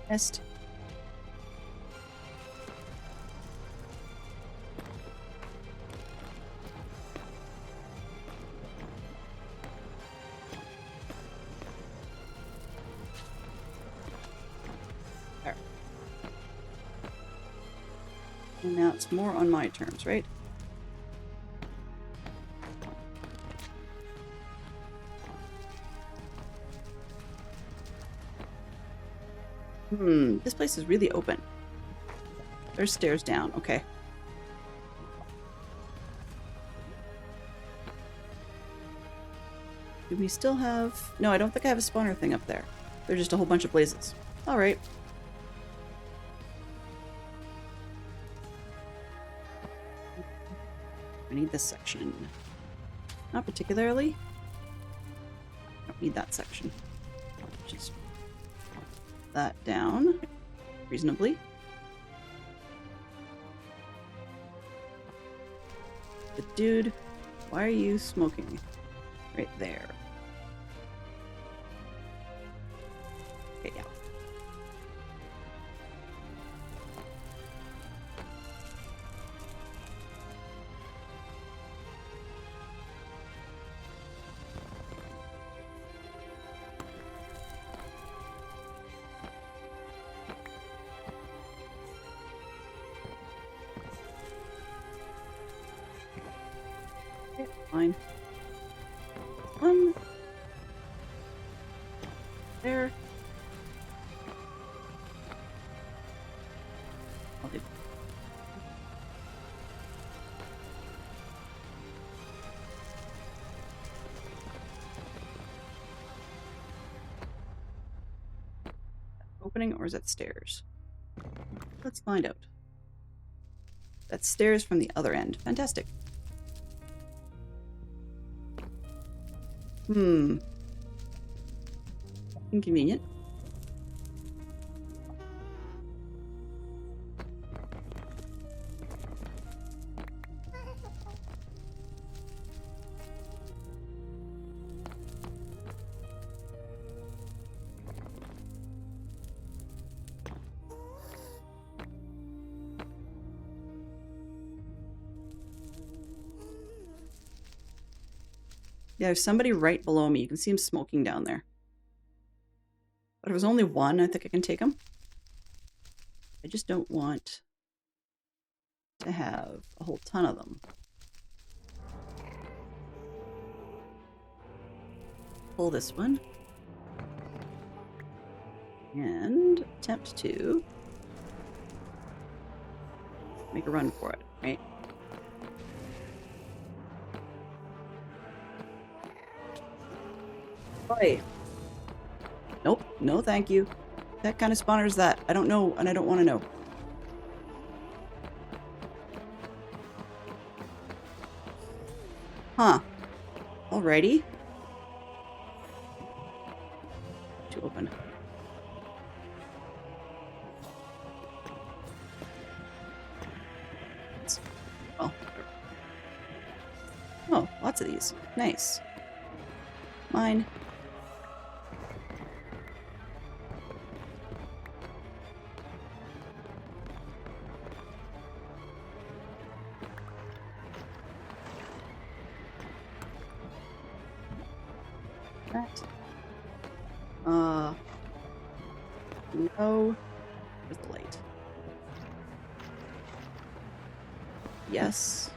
[SPEAKER 1] Missed. There. And now it's more on my terms, right? This place is really open. There's stairs down, okay. Do we still have... No, I don't think I have a spawner thing up there. They're just a whole bunch of blazes. Alright. I need this section. Not particularly. I don't need that section. Just that down reasonably. But dude, why are you smoking right there? Okay, yeah. Fine. There. I'll do. Opening, or is that stairs? Let's find out. That's stairs from the other end. Fantastic. Inconvenient. Yeah, there's somebody right below me. You can see him smoking down there. But if there's only one, I think I can take him. I just don't want to have a whole ton of them. Pull this one. And attempt to make a run for it, right? Oi. Nope. No, thank you. That kind of spawner is that? I don't know, and I don't want to know. Huh. Alrighty. To open. Oh. Oh, lots of these. Nice. Mine. That. No. Where's the light? Yes.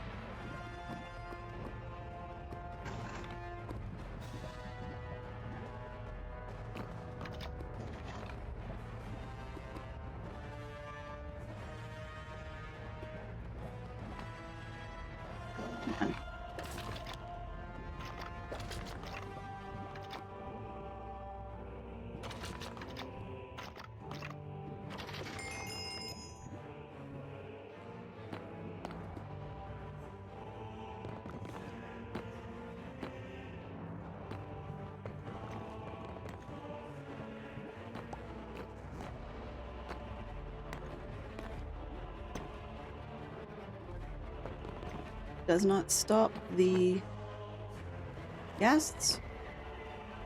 [SPEAKER 1] Come on. Does not stop the guests.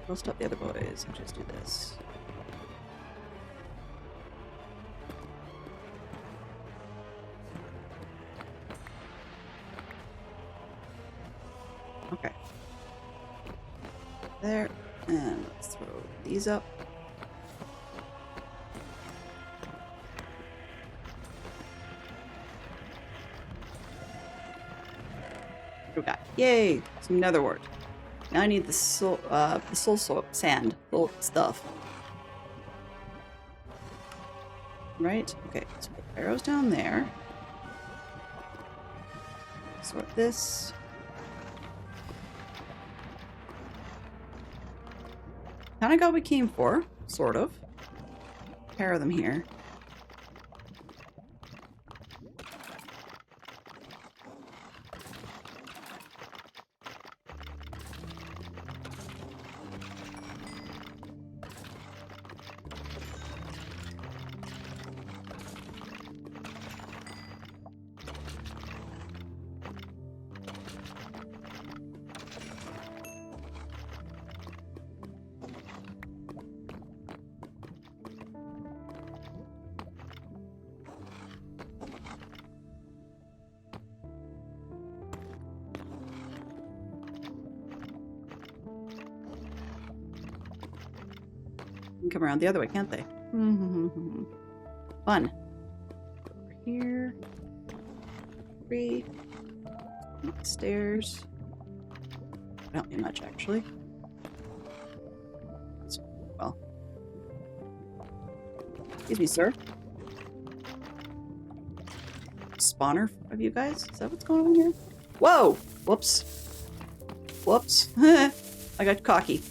[SPEAKER 1] We'll stop the other boys and just do this. Okay. There. And let's throw these up. We got yay, some nether wart. Now I need the soul sand stuff. Right? Okay, so put arrows down there. Sort this. Kind of got what we came for, sort of. Pair of them here. Can come around the other way, can't they? Fun. Over here. 3. Stairs. Not me much, actually. Well. Excuse me, sir. Spawner of you guys? Is that what's going on here? Whoa! Whoops. Whoops. I got cocky.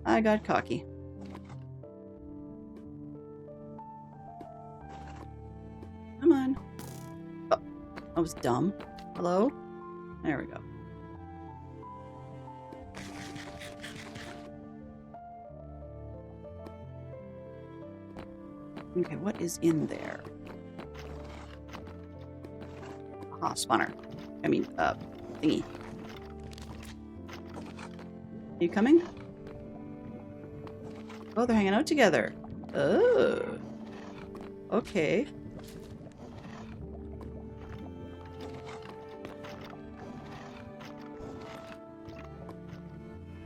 [SPEAKER 1] I got cocky. Come on. Oh, I was dumb. Hello? There we go. Okay, what is in there? Aha, spawner. I mean, thingy. Are you coming? Oh, they're hanging out together. Oh. Okay.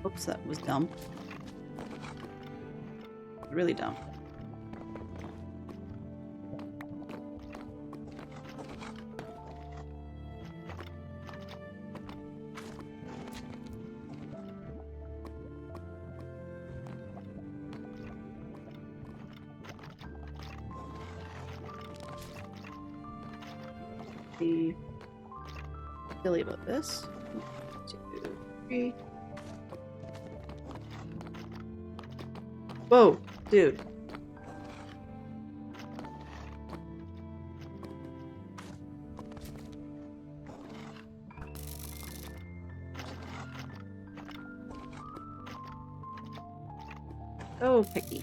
[SPEAKER 1] Oops, that was dumb. Really dumb. Be silly about this. 1, 2, 3. Whoa, dude. So picky.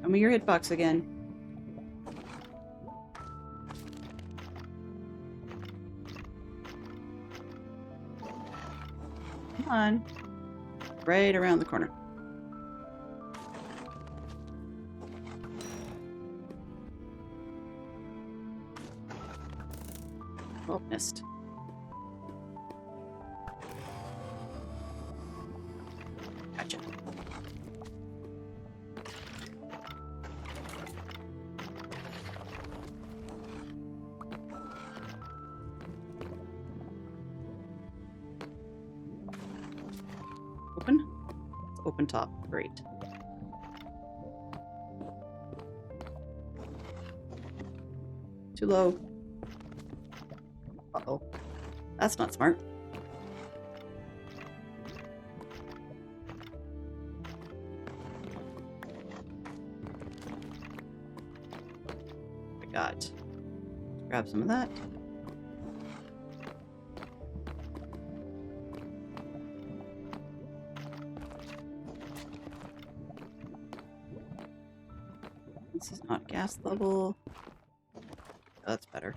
[SPEAKER 1] Show me your hitbox again. Come on. Right around the corner. Oh, missed. Gotcha. Open? It's open top. Great. Too low. Uh-oh. That's not smart. I got. Grab some of that. This is not gas level. Oh, that's better.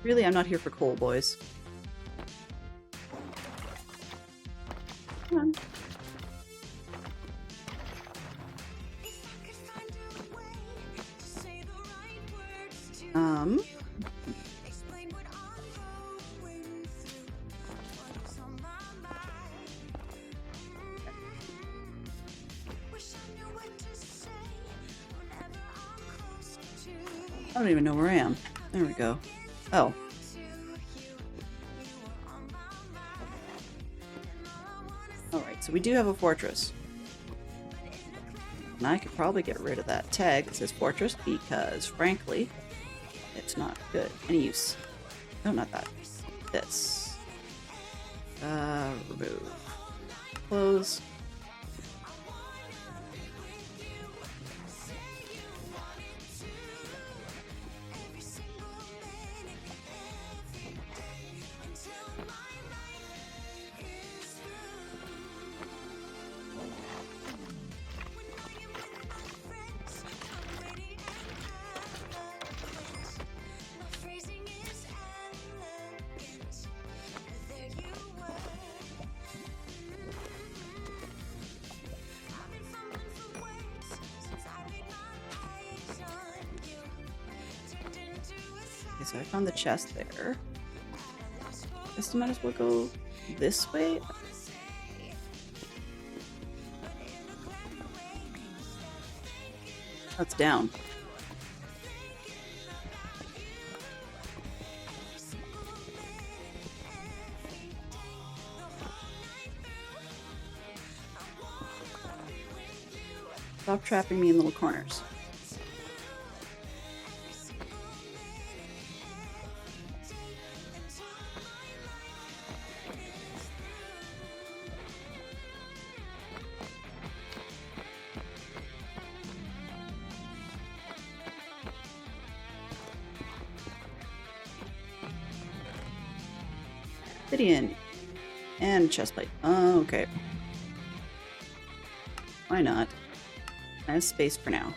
[SPEAKER 1] Really, I'm not here for coal, boys. Come on. I don't even know where I am. There we go. Oh. Alright, so we do have a fortress. And I could probably get rid of that tag that says fortress because, frankly, it's not good. Any use. No, not that. This. Remove. Close. So I found the chest there. Guess I might as well go this way. That's down. Stop trapping me in little corners. Obsidian and chestplate. Oh, okay. Why not? I have space for now.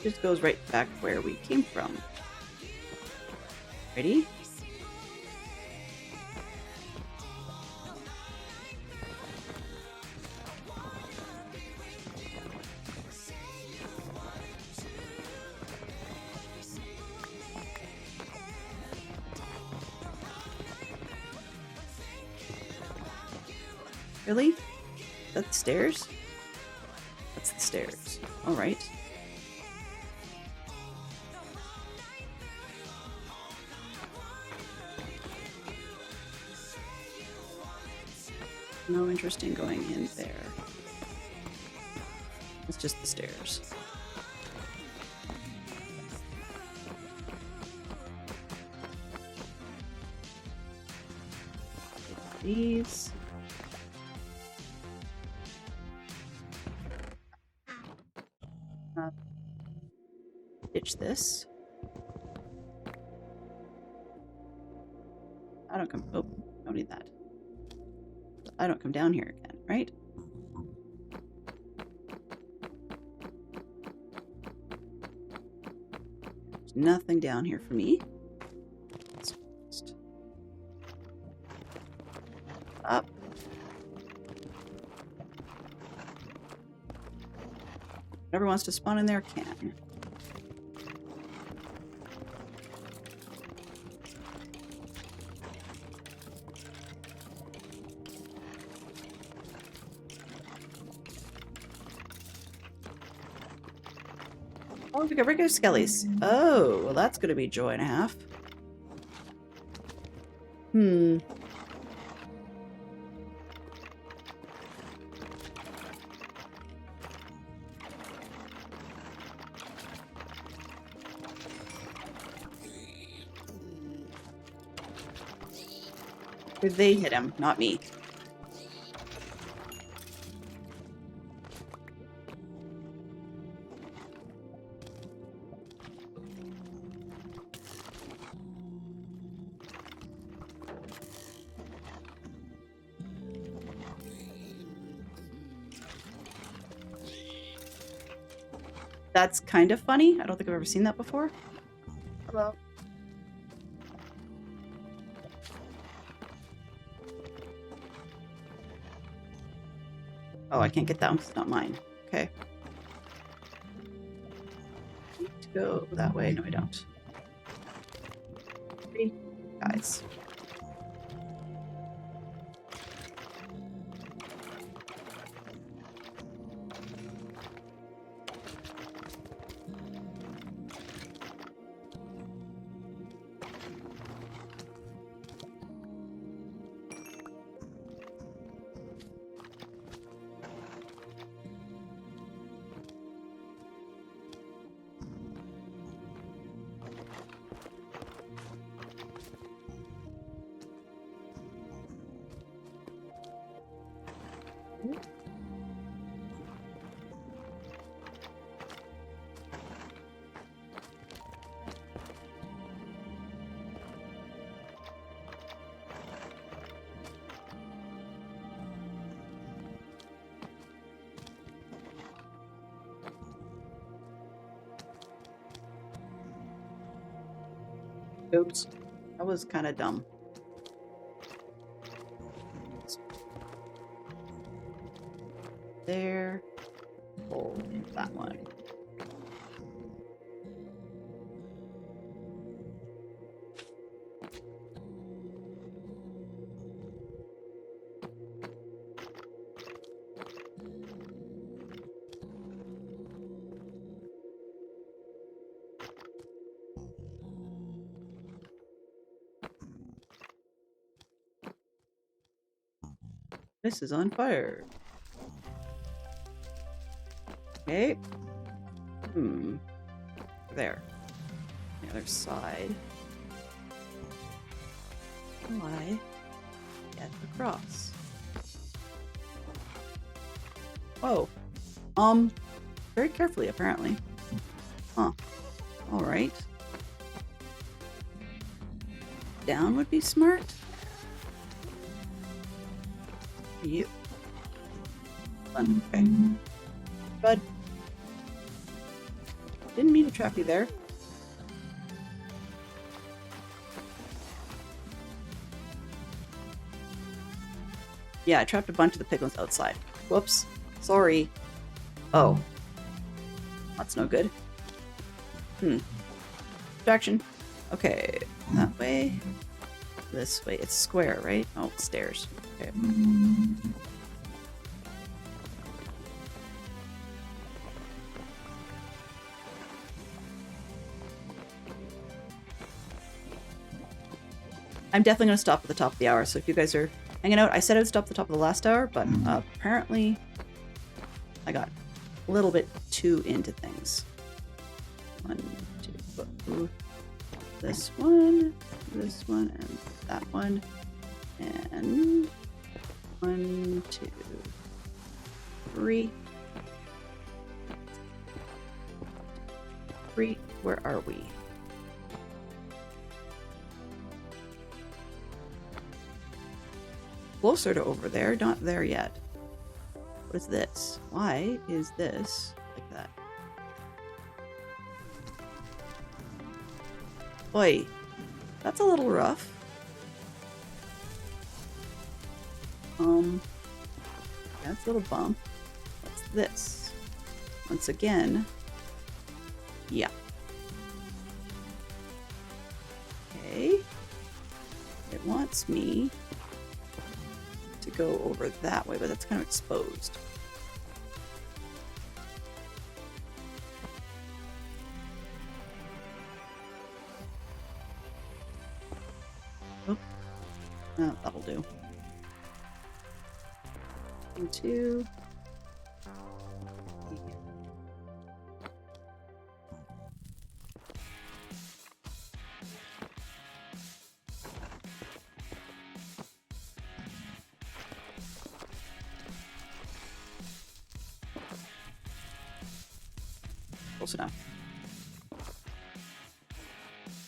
[SPEAKER 1] Just goes right back where we came from. Ready? Really? That's the stairs? That's the stairs. Alright. No interest in going in there. It's just the stairs. These. Ditch this. I don't come. Oh, don't need that. I don't come down here again, right? Nothing down here for me. Just up. Whoever wants to spawn in there can. Oh, we got regular skellies. Oh, well, that's going to be joy and a half. Hmm. They hit him, not me. That's kind of funny. I don't think I've ever seen that before. Hello. Oh, I can't get that one because it's not mine. Okay. I need to go that way. No, I don't. Three guys. Oops. That was kind of dumb. There. Hold that one. This is on fire. Okay. There. The other side. How do I get across? Oh. Very carefully, apparently. Huh. Alright. Down would be smart. You. Okay. Bud. Didn't mean to trap you there. Yeah, I trapped a bunch of the piglins outside. Whoops. Sorry. Oh. That's no good. Distraction. Okay. That way. This way. It's square, right? Oh, stairs. Okay. I'm definitely going to stop at the top of the hour, so if you guys are hanging out, I said I would stop at the top of the last hour, but apparently I got a little bit too into things. 1, 2, this one, and that one, and 1, 2, 3. 3, where are we? Closer to over there, not there yet. What is this? Why is this like that? Oi, that's a little rough. That's a little bump. What's this? Once again, yeah. Okay. It wants me to go over that way, but that's kind of exposed. Oh, no, that'll do. Thing two. Close enough.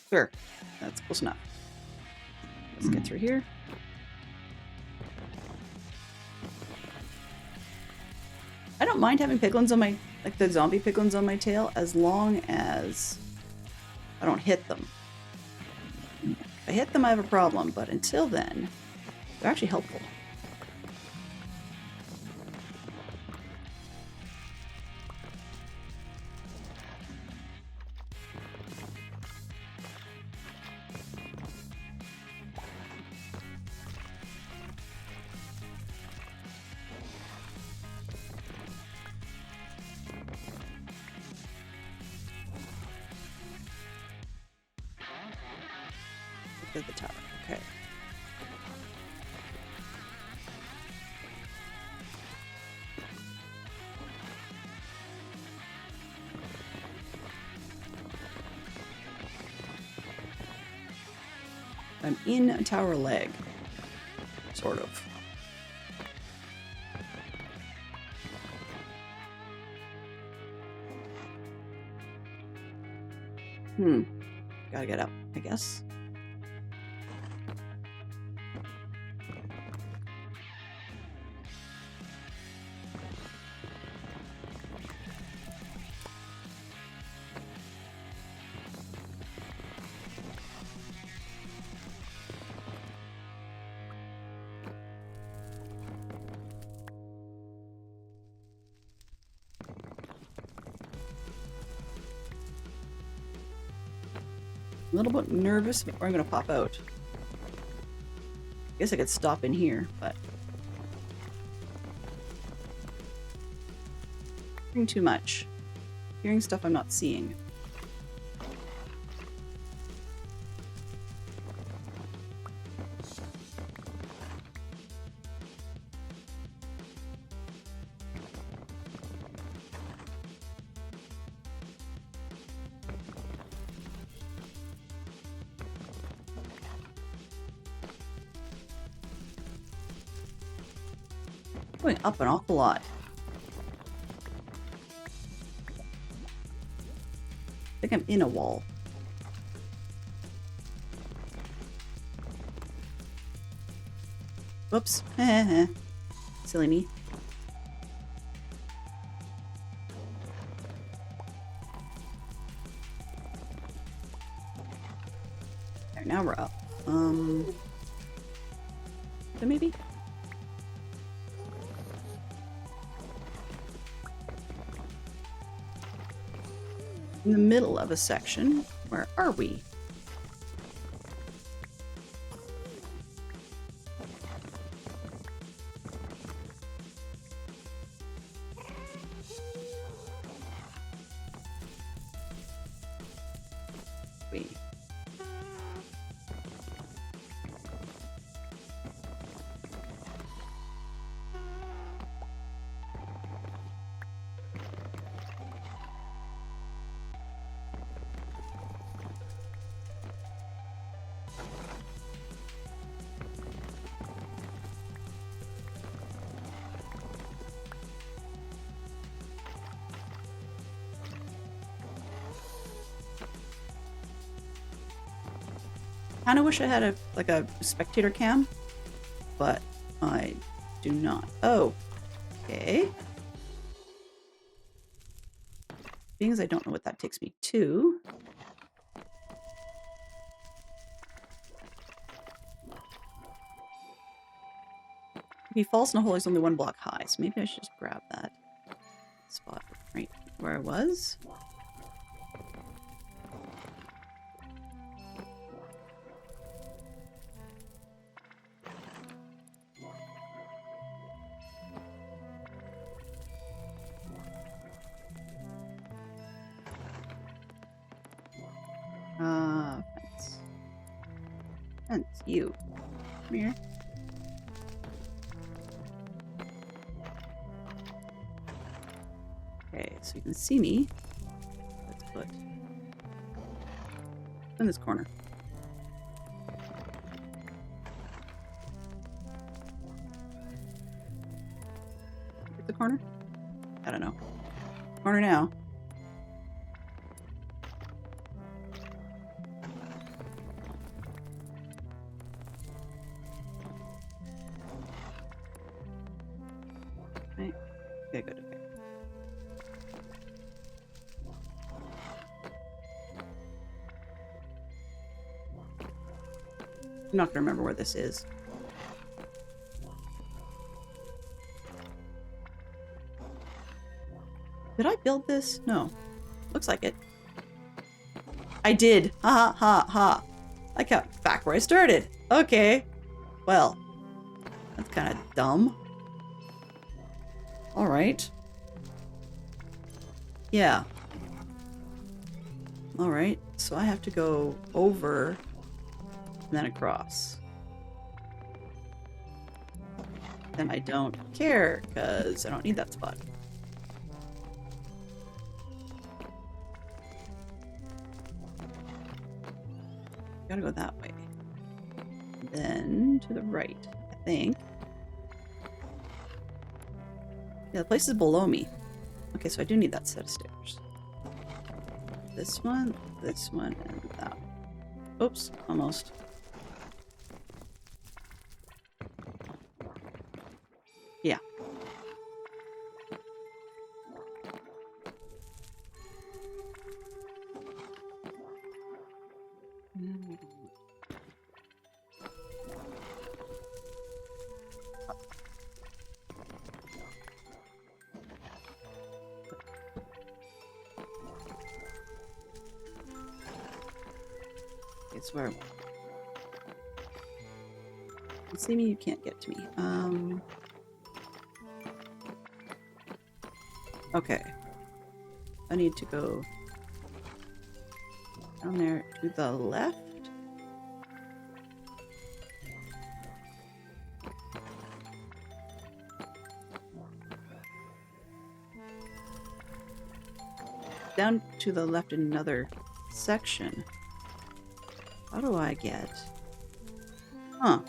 [SPEAKER 1] Sure, that's close enough. Let's get through here. I don't mind having piglins on my, like the zombie piglins on my tail, as long as I don't hit them. If I hit them, I have a problem, but until then, they're actually helpful. Look at the tower. Okay. I'm in a tower leg. Sort of. Gotta get up, I guess. A little bit nervous, or I'm gonna pop out. Guess I could stop in here, but hearing too much. Hearing stuff I'm not seeing. Going up an awful lot. I think I'm in a wall. Whoops. Silly me. There, now we're up. So maybe? In the middle of a section. Where are we? Kind of wish I had a spectator cam, but I do not. Oh, okay. Being as I don't know what that takes me to. If he falls in a hole, he's only 1 block high, so maybe I should just grab that spot right where I was. Fence. Fence, you. Come here. Okay, so you can see me. Let's put in this corner. Get the corner? I don't know. Corner now. Right. Okay, good. Okay. I'm not gonna remember where this is. Did I build this? No. Looks like it. I did. Ha ha ha ha. I kept back where I started. Okay. Well, that's kind of dumb. Alright. Yeah. Alright, so I have to go over and then across. Then I don't care, because I don't need that spot. Gotta go that way. Then to the right, I think. Yeah, the place is below me. Okay, so I do need that set of stairs. This one, and that one. Oops, almost. Yeah. It's where you see me, you can't get to me. Okay. I need to go down there to the left. Down to the left in another section. How do I get? Huh.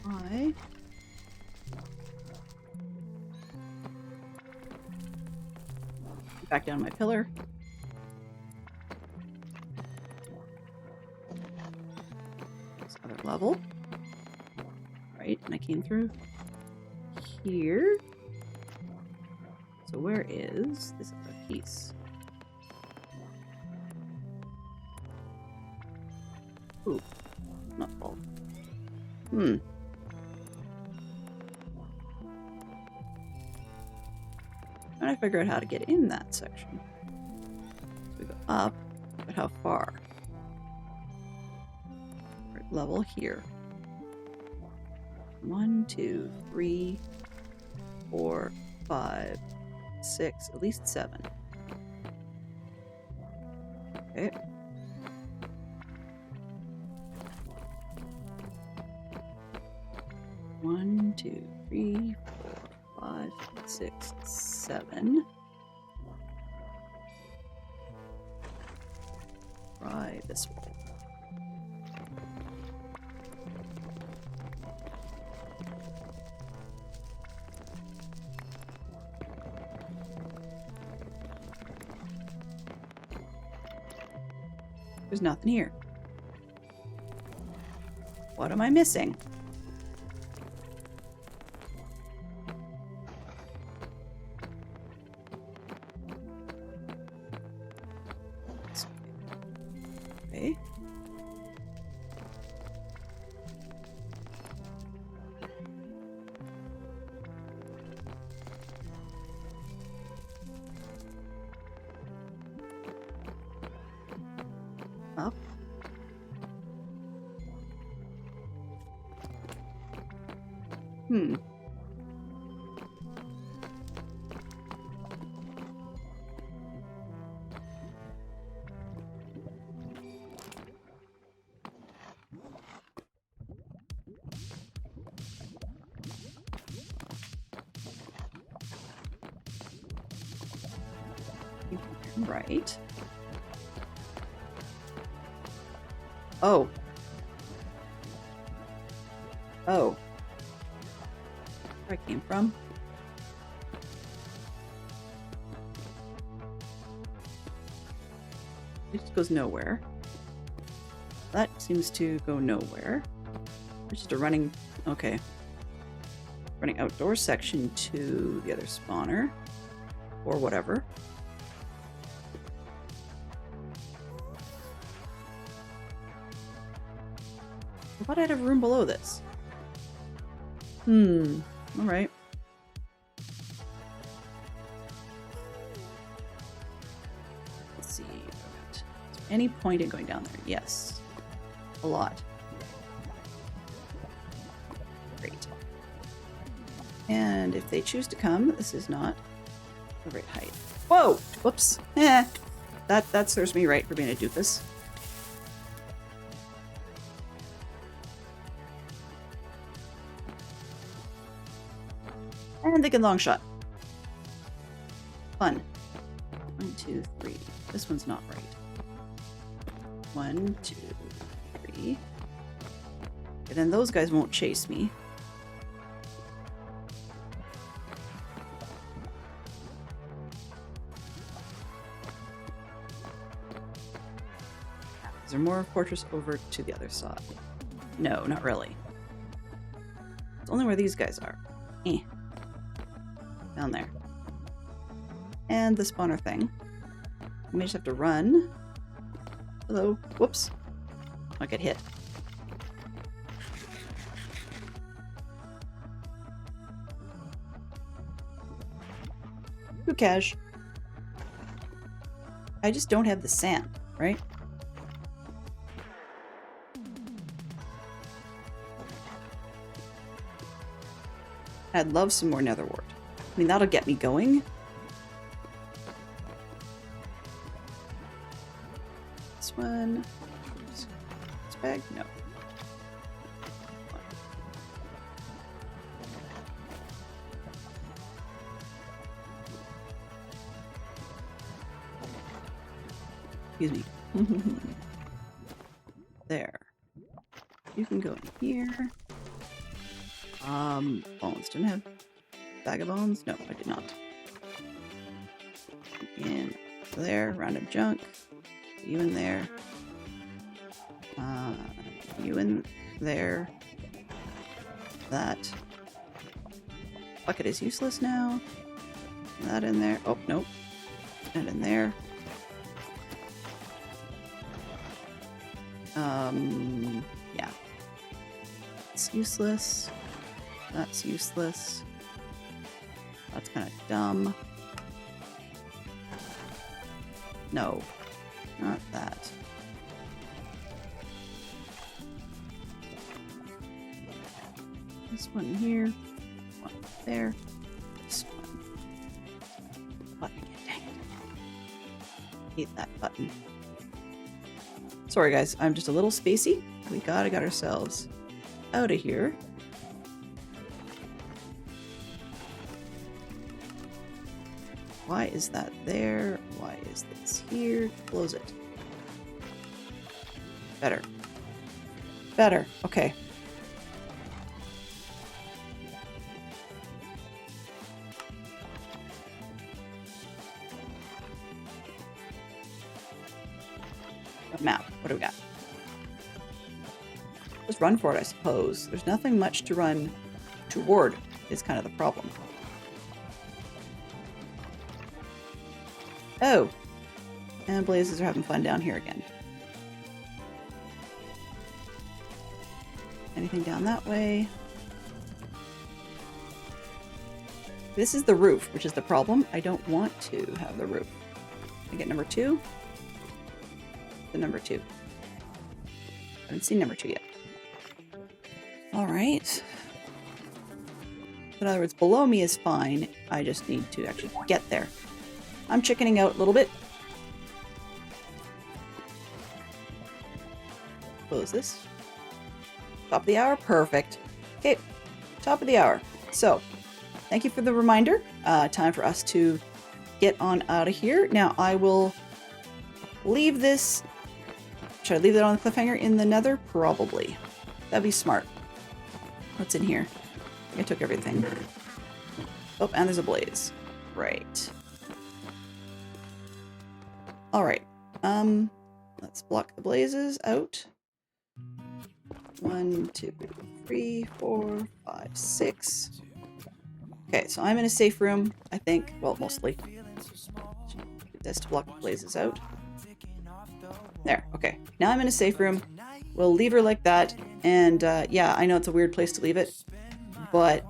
[SPEAKER 1] I back down my pillar. This other level. Right, and I came through here. So where is this other piece? Ooh, not full. Trying to figure out how to get in that section. So we go up, but how far? Right, level here. 1, 2, 3, 4, 5, 6, at least 7. Okay. One, 2, 3, 4, 5, 6, 7. Try this wall. There's nothing here. What am I missing? Hmm. Right. Oh. Oh. Where I came from? It just goes nowhere. That seems to go nowhere. It's just a running... Okay. Running outdoor section to the other spawner. Or whatever. I thought I'd have room below this. Alright. Let's see. Is there any point in going down there? Yes. A lot. Great. And if they choose to come, this is not the right height. Whoa! Whoops. That serves me right for being a doofus. And they can long shot. Fun. 1, 2, 3. This one's not right. 1, 2, 3. And then those guys won't chase me. Is there more fortress over to the other side? No, not really. It's only where these guys are. Down there. And the spawner thing. We may just have to run. Hello. Whoops. I get hit. Who cash? I just don't have the sand, right? I'd love some more nether wart. I mean, that'll get me going. This one. This bag? No. Excuse me. There. You can go in here. Bones. Didn't I have bag of bones? No, I did not. In there, random junk. You in there. You in there. That. Bucket is useless now. That in there. Oh, nope. And in there. Yeah. It's useless. That's useless. That's kind of dumb. No. Not that. This one here. One there. This one. Button again, dang it. Hate that button. Sorry guys, I'm just a little spacey. We gotta get ourselves out of here. Why is that there? Why is this here? Close it. Better. Better. Okay. A map. What do we got? Just run for it, I suppose. There's nothing much to run toward is kind of the problem. Oh! And blazes are having fun down here again. Anything down that way? This is the roof, which is the problem. I don't want to have the roof. I get number 2? The number 2. I haven't seen number 2 yet. Alright. In other words, below me is fine. I just need to actually get there. I'm chickening out a little bit. Close this. Top of the hour. Perfect. Okay. Top of the hour. So, thank you for the reminder. Time for us to get on out of here. Now, I will leave this. Should I leave that on the cliffhanger in the Nether? Probably. That'd be smart. What's in here? I took everything. Oh, and there's a blaze. Right. Alright. Let's block the blazes out. 1, 2, 3, 4, 5, 6. Okay, so I'm in a safe room, I think. Well, mostly. That's to block the blazes out. There, okay. Now I'm in a safe room. We'll leave her like that. And yeah, I know it's a weird place to leave it. But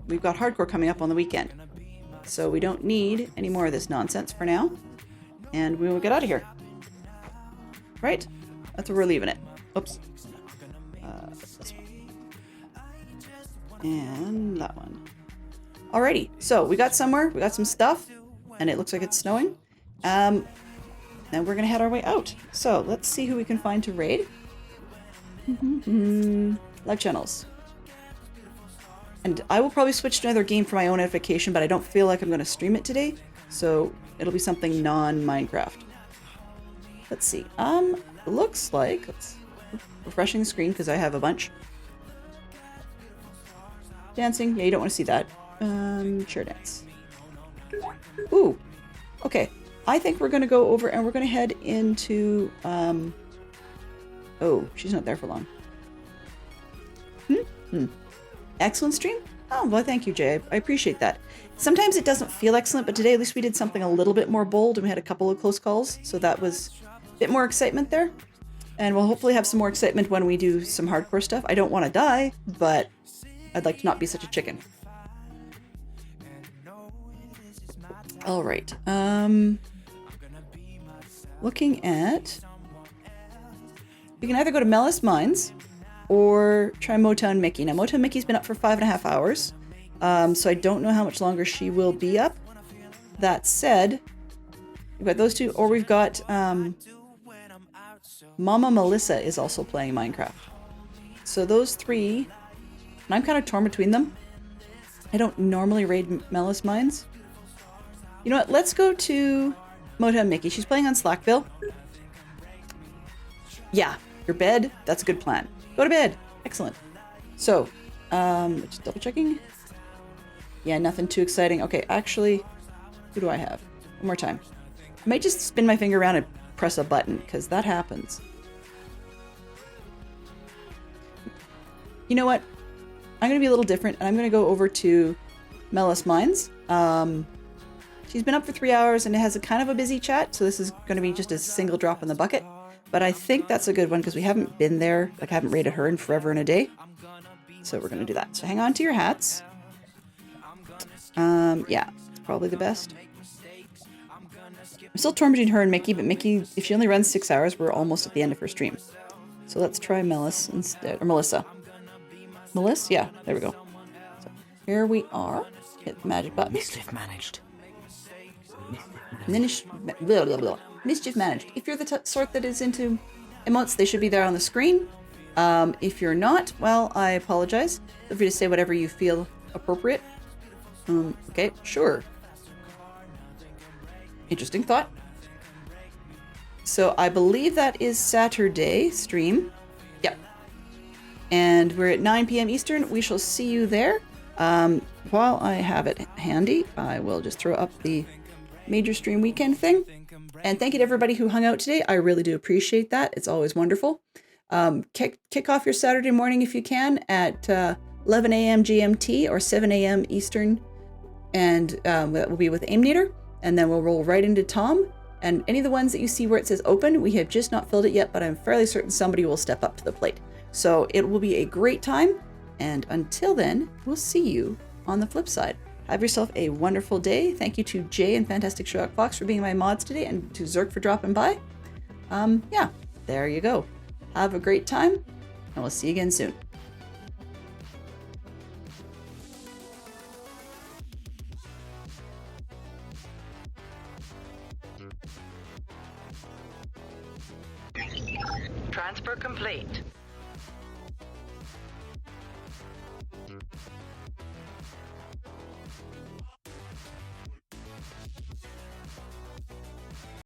[SPEAKER 1] we've got hardcore coming up on the weekend. So we don't need any more of this nonsense for now. And we will get out of here. Right? That's where we're leaving it. Oops. This one. And that one. Alrighty. So we got somewhere. We got some stuff. And it looks like it's snowing. Now we're going to head our way out. So let's see who we can find to raid. Live channels. And I will probably switch to another game for my own edification, but I don't feel like I'm going to stream it today. So it'll be something non-Minecraft. Let's see. Looks like... refreshing the screen because I have a bunch. Dancing. Yeah, you don't want to see that. Sure dance. Ooh. Okay. I think we're going to go over and we're going to head into... Oh, she's not there for long. Excellent stream? Oh, well, thank you, Jay. I appreciate that. Sometimes it doesn't feel excellent, but today at least we did something a little bit more bold and we had a couple of close calls, so that was a bit more excitement there. And we'll hopefully have some more excitement when we do some hardcore stuff. I don't want to die, but I'd like to not be such a chicken. All right. Looking at... You can either go to Mellis Mines or try Motown Mickey. Now, Motown Mickey's been up for 5.5 hours, so I don't know how much longer she will be up. That said, we've got those two, or we've got Mama Melissa is also playing Minecraft. So those three, and I'm kind of torn between them. I don't normally raid Mellis Mines. You know what? Let's go to Motown Mickey. She's playing on Slackville. Yeah, your bed. That's a good plan. Go to bed. Excellent. So, just double checking. Yeah, nothing too exciting. Okay, actually, who do I have? One more time. I might just spin my finger around and press a button, because that happens. You know what? I'm going to be a little different, and I'm going to go over to Mellis Mines. She's been up for 3 hours, and it has a kind of a busy chat, so this is going to be just a single drop in the bucket. But I think that's a good one, because we haven't been there. Like, I haven't raided her in forever and a day. So we're going to do that. So hang on to your hats. Yeah, it's probably the best. I'm still torn between her and Mickey, but Mickey, if she only runs 6 hours, we're almost at the end of her stream. So let's try Mellis instead, or Melissa. Melissa? Yeah, there we go. So here we are. Hit the magic button.
[SPEAKER 5] Mischief managed.
[SPEAKER 1] Mischief managed. If you're the sort that is into emotes, they should be there on the screen. If you're not, well, I apologize. Feel free to say whatever you feel appropriate. Okay, sure. Interesting thought. So I believe that is Saturday stream. Yep. And we're at 9 p.m. Eastern. We shall see you there. While I have it handy, I will just throw up the major stream weekend thing. And thank you to everybody who hung out today. I really do appreciate that. It's always wonderful. Kick off your Saturday morning if you can at 11 a.m. GMT or 7 a.m. Eastern. And that will be with Aimnator. And then we'll roll right into Tom. And any of the ones that you see where it says open, we have just not filled it yet, but I'm fairly certain somebody will step up to the plate. So it will be a great time. And until then, we'll see you on the flip side. Have yourself a wonderful day. Thank you to Jay and Fantastic Sherlock Fox for being my mods today, and to Zerk for dropping by. Yeah, there you go. Have a great time, and we'll see you again soon.
[SPEAKER 5] complete.